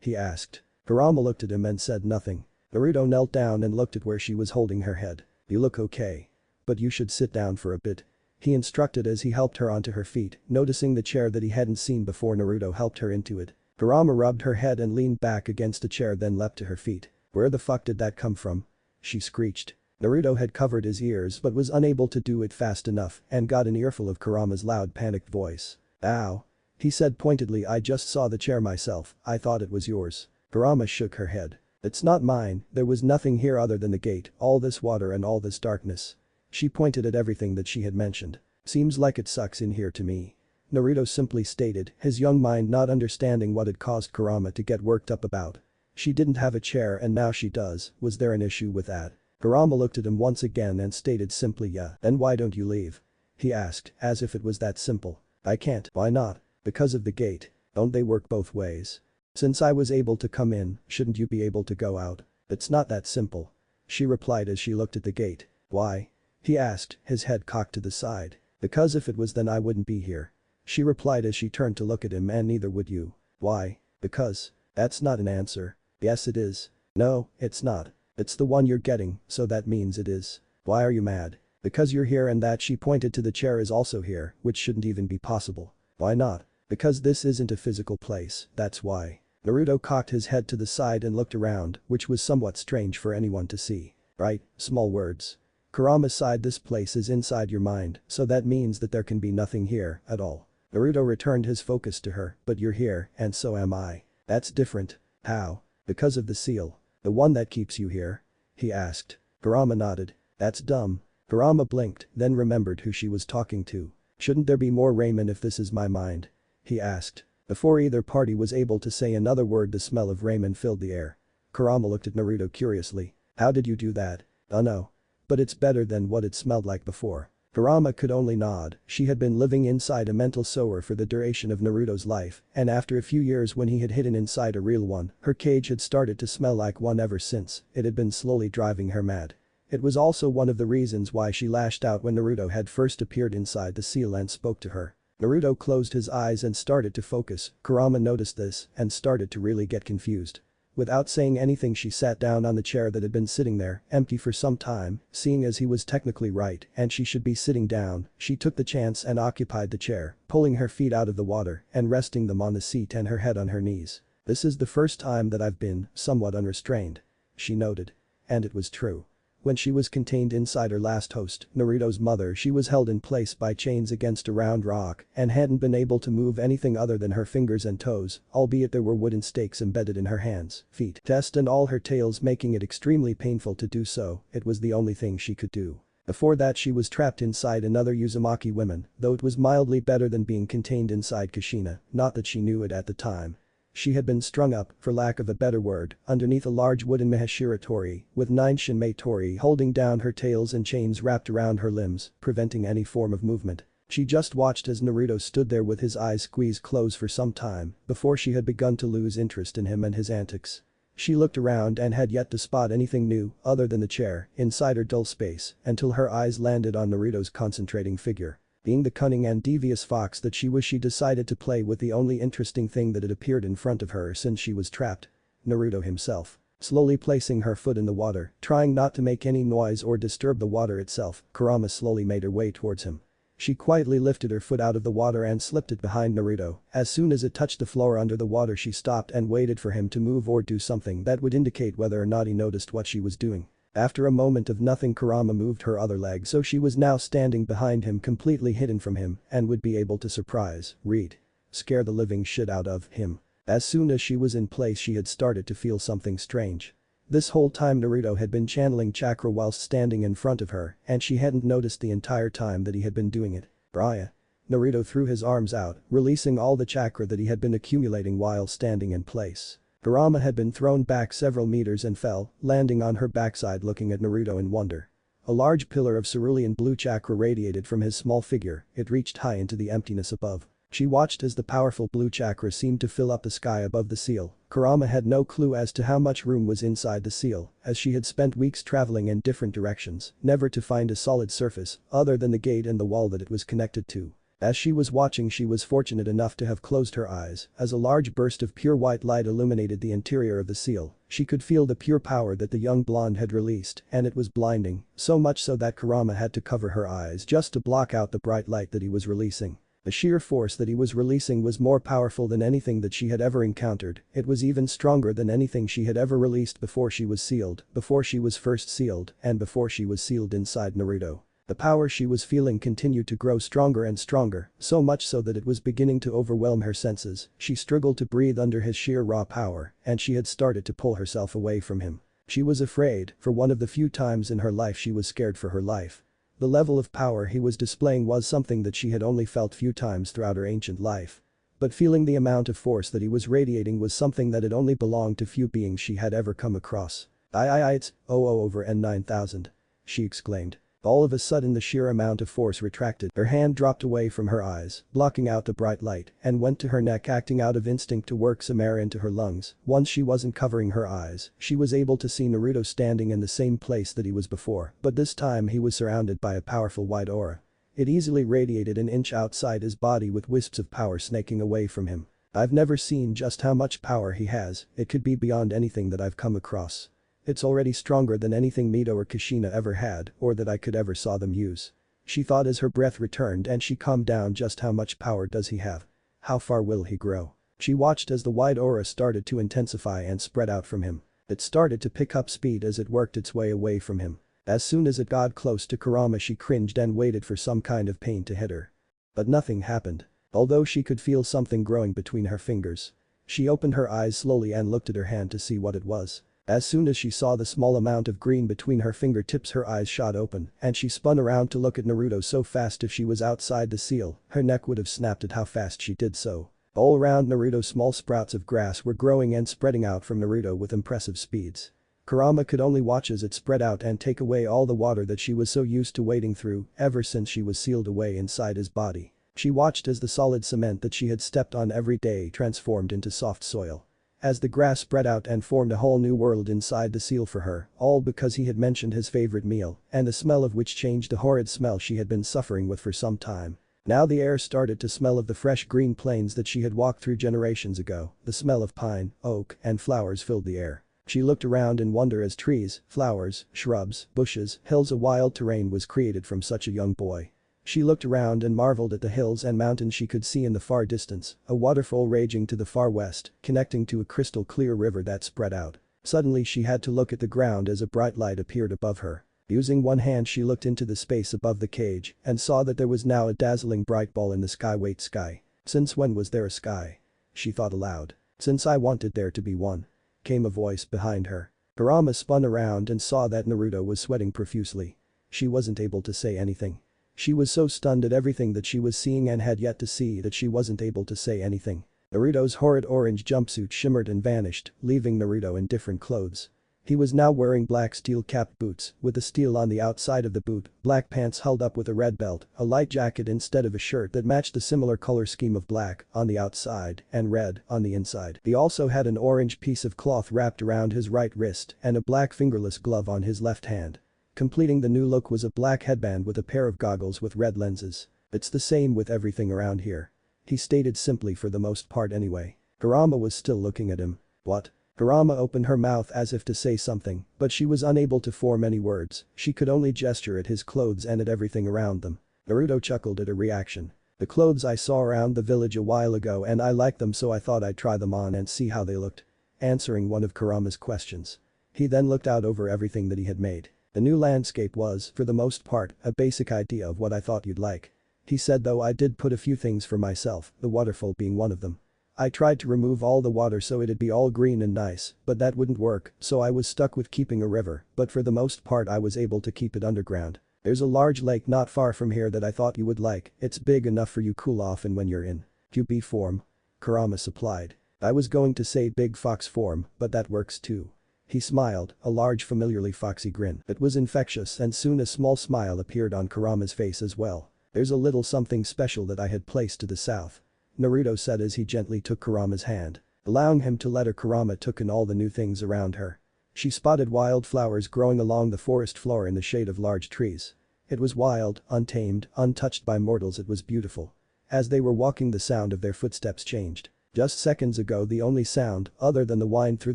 he asked. Kurama looked at him and said nothing. Naruto knelt down and looked at where she was holding her head. "You look okay. But you should sit down for a bit," he instructed as he helped her onto her feet, noticing the chair that he hadn't seen before Naruto helped her into it. Kurama rubbed her head and leaned back against a chair, then leapt to her feet. "Where the fuck did that come from?" she screeched. Naruto had covered his ears but was unable to do it fast enough and got an earful of Kurama's loud panicked voice. "Ow," he said pointedly, "I just saw the chair myself, I thought it was yours." Kurama shook her head. "It's not mine, there was nothing here other than the gate, all this water and all this darkness." She pointed at everything that she had mentioned. "Seems like it sucks in here to me," Naruto simply stated, his young mind not understanding what had caused Kurama to get worked up about. She didn't have a chair and now she does, was there an issue with that? Kurama looked at him once again and stated simply, "Yeah, then why don't you leave?" he asked, as if it was that simple. "I can't." "Why not?" "Because of the gate. Don't they work both ways? Since I was able to come in, shouldn't you be able to go out?" "It's not that simple," she replied as she looked at the gate. "Why?" he asked, his head cocked to the side. "Because if it was then I wouldn't be here," she replied as she turned to look at him, "and neither would you." "Why?" "Because." "That's not an answer." "Yes it is." "No, it's not. It's the one you're getting, so that means it is." "Why are you mad?" "Because you're here and that," she pointed to the chair, "is also here, which shouldn't even be possible." "Why not?" "Because this isn't a physical place, that's why." Naruto cocked his head to the side and looked around, which was somewhat strange for anyone to see. "Right, small words." Kurama sighed, "This place is inside your mind, so that means that there can be nothing here at all." Naruto returned his focus to her, "But you're here, and so am I." "That's different." "How?" "Because of the seal." "The one that keeps you here?" he asked. Kurama nodded. "That's dumb." Kurama blinked, then remembered who she was talking to. "Shouldn't there be more ramen if this is my mind?" he asked. Before either party was able to say another word, the smell of ramen filled the air. Kurama looked at Naruto curiously. "How did you do that?" "Oh no. But it's better than what it smelled like before." Kurama could only nod, she had been living inside a mental sewer for the duration of Naruto's life, and after a few years when he had hidden inside a real one, her cage had started to smell like one ever since, it had been slowly driving her mad. It was also one of the reasons why she lashed out when Naruto had first appeared inside the seal and spoke to her. Naruto closed his eyes and started to focus, Kurama noticed this and started to really get confused. Without saying anything, she sat down on the chair that had been sitting there, empty for some time, seeing as he was technically right and she should be sitting down, she took the chance and occupied the chair, pulling her feet out of the water and resting them on the seat and her head on her knees. "This is the first time that I've been somewhat unrestrained," she noted. And it was true. When she was contained inside her last host, Naruto's mother, she was held in place by chains against a round rock and hadn't been able to move anything other than her fingers and toes, albeit there were wooden stakes embedded in her hands, feet, chest and all her tails, making it extremely painful to do so. It was the only thing she could do. Before that, she was trapped inside another Uzumaki woman, though it was mildly better than being contained inside Kushina, not that she knew it at the time. She had been strung up, for lack of a better word, underneath a large wooden Mahashira torii, with 9 Shinmei torii holding down her tails and chains wrapped around her limbs, preventing any form of movement. She just watched as Naruto stood there with his eyes squeezed closed for some time before she had begun to lose interest in him and his antics. She looked around and had yet to spot anything new other than the chair inside her dull space until her eyes landed on Naruto's concentrating figure. Being the cunning and devious fox that she was, she decided to play with the only interesting thing that had appeared in front of her since she was trapped. Naruto himself. Slowly placing her foot in the water, trying not to make any noise or disturb the water itself, Kurama slowly made her way towards him. She quietly lifted her foot out of the water and slipped it behind Naruto. As soon as it touched the floor under the water, she stopped and waited for him to move or do something that would indicate whether or not he noticed what she was doing. After a moment of nothing, Kurama moved her other leg, so she was now standing behind him, completely hidden from him, and would be able to scare the living shit out of him. As soon as she was in place, she had started to feel something strange. This whole time Naruto had been channeling chakra whilst standing in front of her, and she hadn't noticed the entire time that he had been doing it. Braya. Naruto threw his arms out, releasing all the chakra that he had been accumulating while standing in place. Kurama had been thrown back several meters and fell, landing on her backside looking at Naruto in wonder. A large pillar of cerulean blue chakra radiated from his small figure, it reached high into the emptiness above. She watched as the powerful blue chakra seemed to fill up the sky above the seal. Kurama had no clue as to how much room was inside the seal, as she had spent weeks traveling in different directions, never to find a solid surface other than the gate and the wall that it was connected to. As she was watching, she was fortunate enough to have closed her eyes as a large burst of pure white light illuminated the interior of the seal. She could feel the pure power that the young blonde had released, and it was blinding, so much so that Kurama had to cover her eyes just to block out the bright light that he was releasing. The sheer force that he was releasing was more powerful than anything that she had ever encountered. It was even stronger than anything she had ever released before she was sealed, before she was first sealed, and before she was sealed inside Naruto. The power she was feeling continued to grow stronger and stronger, so much so that it was beginning to overwhelm her senses. She struggled to breathe under his sheer raw power, and she had started to pull herself away from him. She was afraid. For one of the few times in her life she was scared for her life. The level of power he was displaying was something that she had only felt few times throughout her ancient life. But feeling the amount of force that he was radiating was something that had only belonged to few beings she had ever come across. It's over N9000. She exclaimed. All of a sudden the sheer amount of force retracted. Her hand dropped away from her eyes, blocking out the bright light, and went to her neck, acting out of instinct to work some air into her lungs. Once she wasn't covering her eyes, she was able to see Naruto standing in the same place that he was before, but this time he was surrounded by a powerful white aura. It easily radiated an inch outside his body with wisps of power snaking away from him. I've never seen just how much power he has, it could be beyond anything that I've come across. It's already stronger than anything Mito or Kushina ever had or that I could ever saw them use. She thought as her breath returned and she calmed down. Just how much power does he have? How far will he grow? She watched as the white aura started to intensify and spread out from him. It started to pick up speed as it worked its way away from him. As soon as it got close to Kurama, she cringed and waited for some kind of pain to hit her. But nothing happened. Although she could feel something growing between her fingers. She opened her eyes slowly and looked at her hand to see what it was. As soon as she saw the small amount of green between her fingertips, her eyes shot open and she spun around to look at Naruto so fast if she was outside the seal, her neck would have snapped at how fast she did so. All around Naruto, small sprouts of grass were growing and spreading out from Naruto with impressive speeds. Kurama could only watch as it spread out and take away all the water that she was so used to wading through ever since she was sealed away inside his body. She watched as the solid cement that she had stepped on every day transformed into soft soil. As the grass spread out and formed a whole new world inside the seal for her, all because he had mentioned his favorite meal, and the smell of which changed the horrid smell she had been suffering with for some time. Now the air started to smell of the fresh green plains that she had walked through generations ago. The smell of pine, oak, and flowers filled the air. She looked around in wonder as trees, flowers, shrubs, bushes, hills, a wild terrain was created from such a young boy. She looked around and marveled at the hills and mountains she could see in the far distance, a waterfall raging to the far west, connecting to a crystal clear river that spread out. Suddenly she had to look at the ground as a bright light appeared above her. Using one hand she looked into the space above the cage and saw that there was now a dazzling bright ball in the sky. Wait, sky? Since when was there a sky? She thought aloud. Since I wanted there to be one. Came a voice behind her. Kurama spun around and saw that Naruto was sweating profusely. She wasn't able to say anything. She was so stunned at everything that she was seeing and had yet to see that she wasn't able to say anything. Naruto's horrid orange jumpsuit shimmered and vanished, leaving Naruto in different clothes. He was now wearing black steel-capped boots, with the steel on the outside of the boot, black pants held up with a red belt, a light jacket instead of a shirt that matched the similar color scheme of black on the outside and red on the inside. He also had an orange piece of cloth wrapped around his right wrist and a black fingerless glove on his left hand. Completing the new look was a black headband with a pair of goggles with red lenses. "It's the same with everything around here," he stated simply, for the most part anyway. Kurama was still looking at him. "What?" Kurama opened her mouth as if to say something, but she was unable to form any words. She could only gesture at his clothes and at everything around them. Naruto chuckled at her reaction. "The clothes I saw around the village a while ago and I liked them, so I thought I'd try them on and see how they looked." Answering one of Kurama's questions. He then looked out over everything that he had made. "The new landscape was, for the most part, a basic idea of what I thought you'd like," he said, "though I did put a few things for myself, the waterfall being one of them. I tried to remove all the water so it'd be all green and nice, but that wouldn't work, so I was stuck with keeping a river, but for the most part I was able to keep it underground. There's a large lake not far from here that I thought you would like. It's big enough for you cool off in when you're in QB form," Kurama supplied. "I was going to say big fox form, but that works too." He smiled, a large familiarly foxy grin. It was infectious, and soon a small smile appeared on Kurama's face as well. "There's a little something special that I had placed to the south," Naruto said as he gently took Kurama's hand. Allowing him to let her, Kurama took in all the new things around her. She spotted wildflowers growing along the forest floor in the shade of large trees. It was wild, untamed, untouched by mortals. It was beautiful. As they were walking, the sound of their footsteps changed. Just seconds ago the only sound, other than the whine through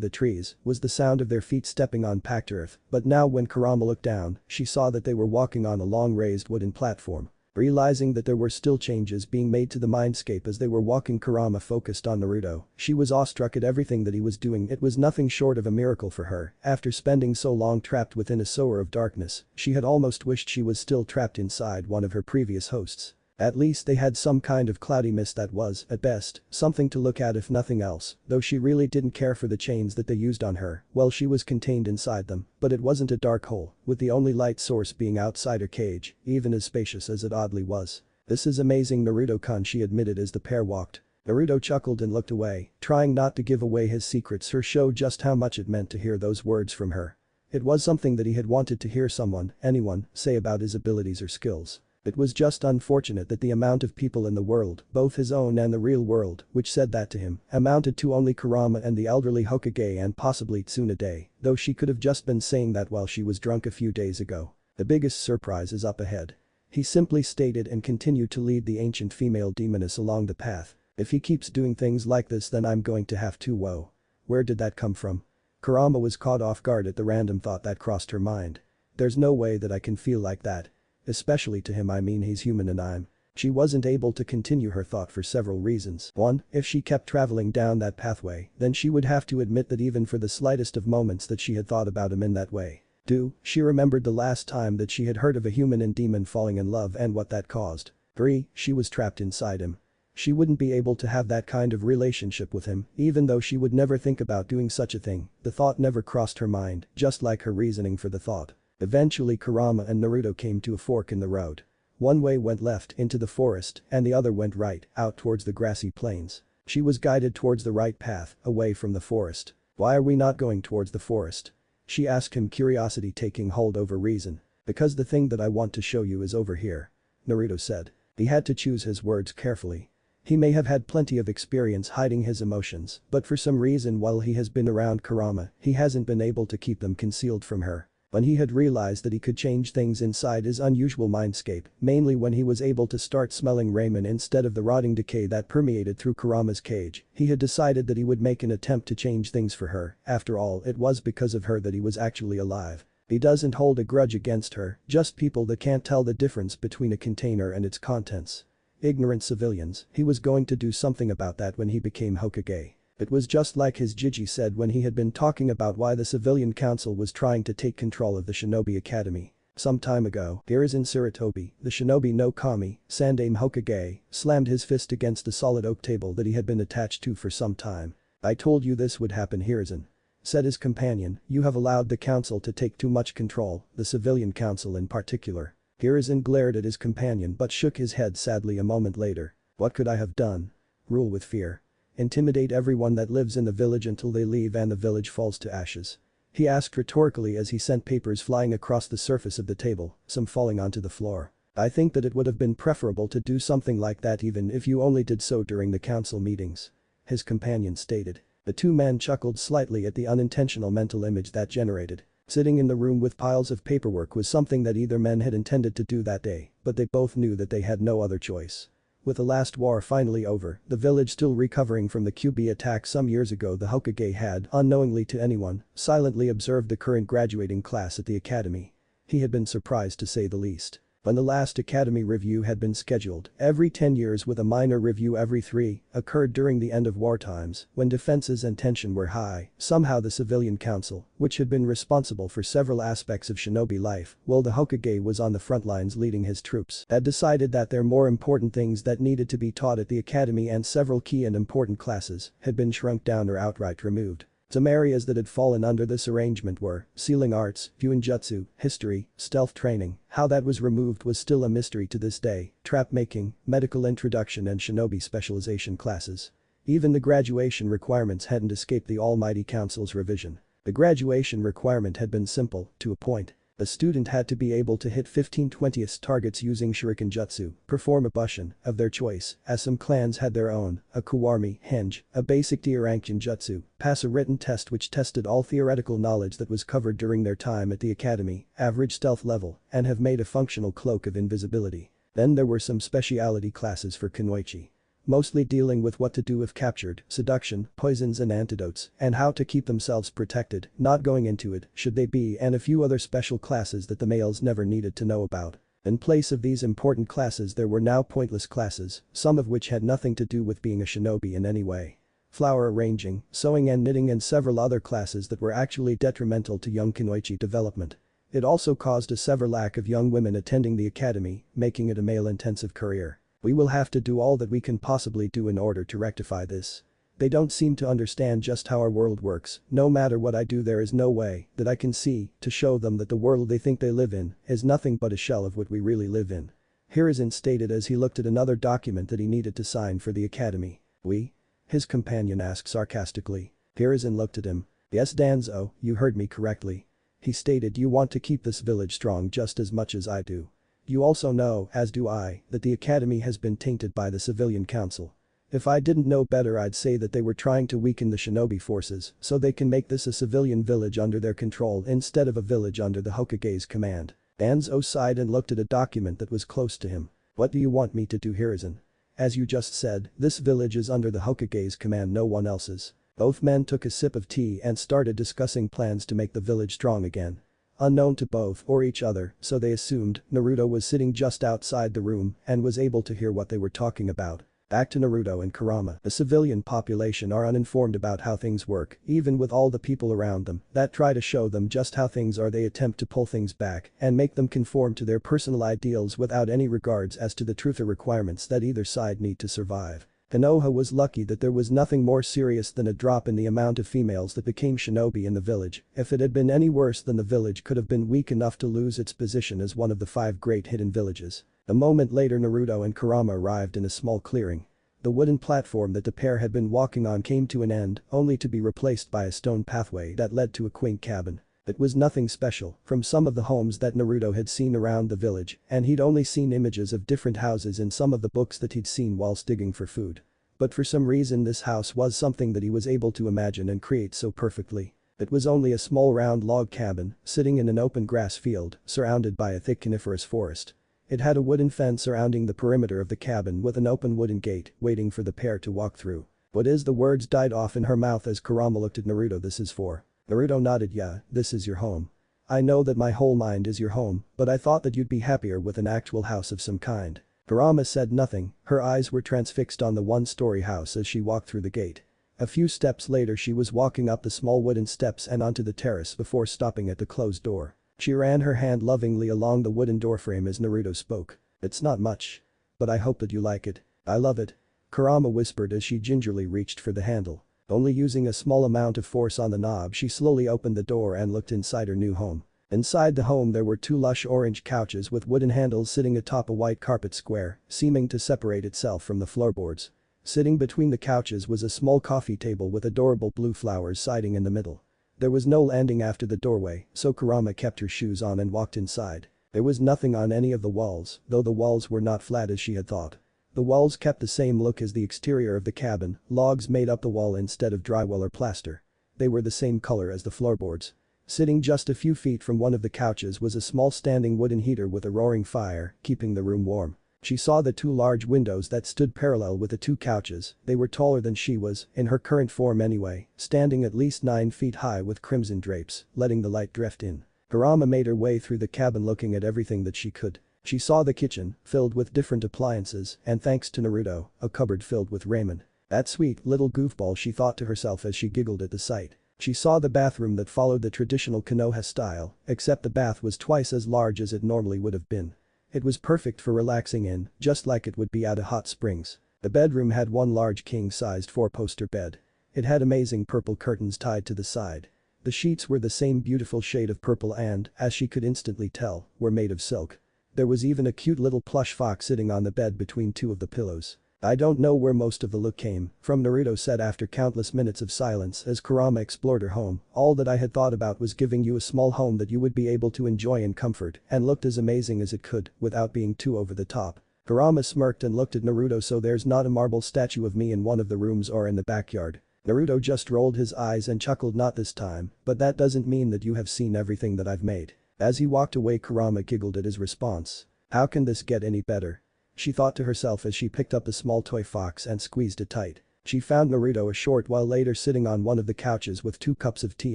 the trees, was the sound of their feet stepping on packed earth, but now when Kurama looked down, she saw that they were walking on a long raised wooden platform. Realizing that there were still changes being made to the mindscape as they were walking, Kurama focused on Naruto. She was awestruck at everything that he was doing. It was nothing short of a miracle for her. After spending so long trapped within a sewer of darkness, she had almost wished she was still trapped inside one of her previous hosts. At least they had some kind of cloudy mist that was, at best, something to look at if nothing else, though she really didn't care for the chains that they used on her. Well, she was contained inside them, but it wasn't a dark hole, with the only light source being outside her cage, even as spacious as it oddly was. "This is amazing, Naruto-kun," she admitted as the pair walked. Naruto chuckled and looked away, trying not to give away his secrets or show just how much it meant to hear those words from her. It was something that he had wanted to hear someone, anyone, say about his abilities or skills. It was just unfortunate that the amount of people in the world, both his own and the real world, which said that to him, amounted to only Kurama and the elderly Hokage and possibly Tsunade, though she could have just been saying that while she was drunk a few days ago. "The biggest surprise is up ahead," he simply stated and continued to lead the ancient female demoness along the path. "If he keeps doing things like this, then I'm going to have to whoa. Where did that come from?" Kurama was caught off guard at the random thought that crossed her mind. "There's no way that I can feel like that. Especially to him, I mean he's human and I'm." She wasn't able to continue her thought for several reasons. 1. If she kept traveling down that pathway, then she would have to admit that even for the slightest of moments that she had thought about him in that way. 2. She remembered the last time that she had heard of a human and demon falling in love and what that caused. 3. She was trapped inside him. She wouldn't be able to have that kind of relationship with him, even though she would never think about doing such a thing. The thought never crossed her mind, just like her reasoning for the thought. Eventually Kurama and Naruto came to a fork in the road. One way went left into the forest and the other went right, out towards the grassy plains. She was guided towards the right path, away from the forest. "Why are we not going towards the forest?" she asked him, curiosity taking hold over reason. "Because the thing that I want to show you is over here," Naruto said. He had to choose his words carefully. He may have had plenty of experience hiding his emotions, but for some reason while he has been around Kurama, he hasn't been able to keep them concealed from her. When he had realized that he could change things inside his unusual mindscape, mainly when he was able to start smelling ramen instead of the rotting decay that permeated through Kurama's cage, he had decided that he would make an attempt to change things for her. After all, it was because of her that he was actually alive. He doesn't hold a grudge against her, just people that can't tell the difference between a container and its contents. Ignorant civilians. He was going to do something about that when he became Hokage. It was just like his Jiji said when he had been talking about why the civilian council was trying to take control of the Shinobi Academy. Some time ago, Hiruzen Sarutobi, the Shinobi no Kami, Sandaime Hokage, slammed his fist against the solid oak table that he had been attached to for some time. "I told you this would happen, Hiruzen," said his companion. "You have allowed the council to take too much control, the civilian council in particular." Hiruzen glared at his companion but shook his head sadly a moment later. "What could I have done? Rule with fear. Intimidate everyone that lives in the village until they leave and the village falls to ashes." He asked rhetorically as he sent papers flying across the surface of the table, some falling onto the floor. I think that it would have been preferable to do something like that even if you only did so during the council meetings. His companion stated. The two men chuckled slightly at the unintentional mental image that generated. Sitting in the room with piles of paperwork was something that either men had intended to do that day, but they both knew that they had no other choice. With the last war finally over, the village still recovering from the QB attack some years ago, the Hokage had, unknowingly to anyone, silently observed the current graduating class at the academy. He had been surprised to say the least. When the last academy review had been scheduled, every 10 years with a minor review every 3, occurred during the end of war times, when defenses and tension were high. Somehow the civilian council, which had been responsible for several aspects of shinobi life, while the Hokage was on the front lines leading his troops, had decided that there more important things that needed to be taught at the academy, and several key and important classes had been shrunk down or outright removed. Some areas that had fallen under this arrangement were sealing arts, Fuinjutsu, history, stealth training. How that was removed was still a mystery to this day. Trap making, medical introduction and shinobi specialization classes. Even the graduation requirements hadn't escaped the Almighty Council's revision. The graduation requirement had been simple, to a point. A student had to be able to hit 15/20 targets using shuriken jutsu, perform a bushin of their choice, as some clans had their own, a kuwarmi, henge, a basic tier rank in jutsu, pass a written test which tested all theoretical knowledge that was covered during their time at the academy, average stealth level, and have made a functional cloak of invisibility. Then there were some speciality classes for kunoichi. Mostly dealing with what to do if captured, seduction, poisons and antidotes, and how to keep themselves protected, not going into it, should they be, and a few other special classes that the males never needed to know about. In place of these important classes there were now pointless classes, some of which had nothing to do with being a shinobi in any way. Flower arranging, sewing and knitting and several other classes that were actually detrimental to young kunoichi development. It also caused a severe lack of young women attending the academy, making it a male-intensive career. We will have to do all that we can possibly do in order to rectify this. They don't seem to understand just how our world works. No matter what I do, there is no way that I can see to show them that the world they think they live in is nothing but a shell of what we really live in. Hiruzen stated as he looked at another document that he needed to sign for the academy. We? His companion asked sarcastically. Hiruzen looked at him. Yes, Danzo, you heard me correctly. He stated, you want to keep this village strong just as much as I do. You also know, as do I, that the academy has been tainted by the civilian council. If I didn't know better, I'd say that they were trying to weaken the shinobi forces so they can make this a civilian village under their control instead of a village under the Hokage's command. Danzo sighed and looked at a document that was close to him. What do you want me to do, Hiruzen? As you just said, this village is under the Hokage's command, no one else's. Both men took a sip of tea and started discussing plans to make the village strong again. Unknown to both or each other, so they assumed, Naruto was sitting just outside the room and was able to hear what they were talking about. Back to Naruto and Kurama. The civilian population are uninformed about how things work, even with all the people around them that try to show them just how things are. They attempt to pull things back and make them conform to their personal ideals without any regards as to the truth or requirements that either side need to survive. Konoha was lucky that there was nothing more serious than a drop in the amount of females that became shinobi in the village. If it had been any worse, then the village could have been weak enough to lose its position as one of the 5 great hidden villages. A moment later, Naruto and Kurama arrived in a small clearing. The wooden platform that the pair had been walking on came to an end, only to be replaced by a stone pathway that led to a quaint cabin. It was nothing special from some of the homes that Naruto had seen around the village, and he'd only seen images of different houses in some of the books that he'd seen whilst digging for food. But for some reason this house was something that he was able to imagine and create so perfectly. It was only a small round log cabin, sitting in an open grass field, surrounded by a thick coniferous forest. It had a wooden fence surrounding the perimeter of the cabin with an open wooden gate, waiting for the pair to walk through. What is? The words died off in her mouth as Kurama looked at Naruto. This is for. Naruto nodded. Yeah, this is your home. I know that my whole mind is your home, but I thought that you'd be happier with an actual house of some kind. Kurama said nothing, her eyes were transfixed on the one-story house as she walked through the gate. A few steps later she was walking up the small wooden steps and onto the terrace before stopping at the closed door. She ran her hand lovingly along the wooden doorframe as Naruto spoke. It's not much. But I hope that you like it. I love it. Kurama whispered as she gingerly reached for the handle. Only using a small amount of force on the knob, she slowly opened the door and looked inside her new home. Inside the home there were 2 lush orange couches with wooden handles sitting atop a white carpet square, seeming to separate itself from the floorboards. Sitting between the couches was a small coffee table with adorable blue flowers siding in the middle. There was no landing after the doorway, so Kurama kept her shoes on and walked inside. There was nothing on any of the walls, though the walls were not flat as she had thought. The walls kept the same look as the exterior of the cabin, logs made up the wall instead of drywall or plaster. They were the same color as the floorboards. Sitting just a few feet from one of the couches was a small standing wooden heater with a roaring fire, keeping the room warm. She saw the two large windows that stood parallel with the two couches. They were taller than she was, in her current form anyway, standing at least 9 feet high with crimson drapes, letting the light drift in. Kurama made her way through the cabin looking at everything that she could. She saw the kitchen, filled with different appliances, and thanks to Naruto, a cupboard filled with ramen. That sweet little goofball, she thought to herself as she giggled at the sight. She saw the bathroom that followed the traditional Konoha style, except the bath was twice as large as it normally would have been. It was perfect for relaxing in, just like it would be at a hot springs. The bedroom had one large king-sized 4-poster bed. It had amazing purple curtains tied to the side. The sheets were the same beautiful shade of purple and, as she could instantly tell, were made of silk. There was even a cute little plush fox sitting on the bed between two of the pillows. I don't know where most of the look came from, Naruto said after countless minutes of silence as Kurama explored her home. All that I had thought about was giving you a small home that you would be able to enjoy in comfort and looked as amazing as it could without being too over the top. Kurama smirked and looked at Naruto. So there's not a marble statue of me in one of the rooms or in the backyard? Naruto just rolled his eyes and chuckled. Not this time, but that doesn't mean that you have seen everything that I've made. As he walked away, Kurama giggled at his response. How can this get any better? She thought to herself as she picked up the small toy fox and squeezed it tight. She found Naruto a short while later sitting on one of the couches with 2 cups of tea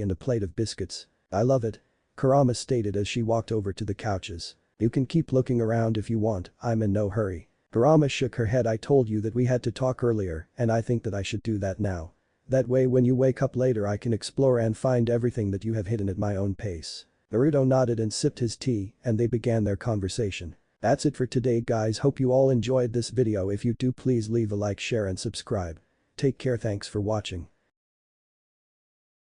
and a plate of biscuits. I love it. Kurama stated as she walked over to the couches. You can keep looking around if you want, I'm in no hurry. Kurama shook her head. I told you that we had to talk earlier and I think that I should do that now. That way when you wake up later I can explore and find everything that you have hidden at my own pace. Naruto nodded and sipped his tea and they began their conversation. That's it for today guys, hope you all enjoyed this video. If you do, please leave a like, share and subscribe. Take care, thanks for watching.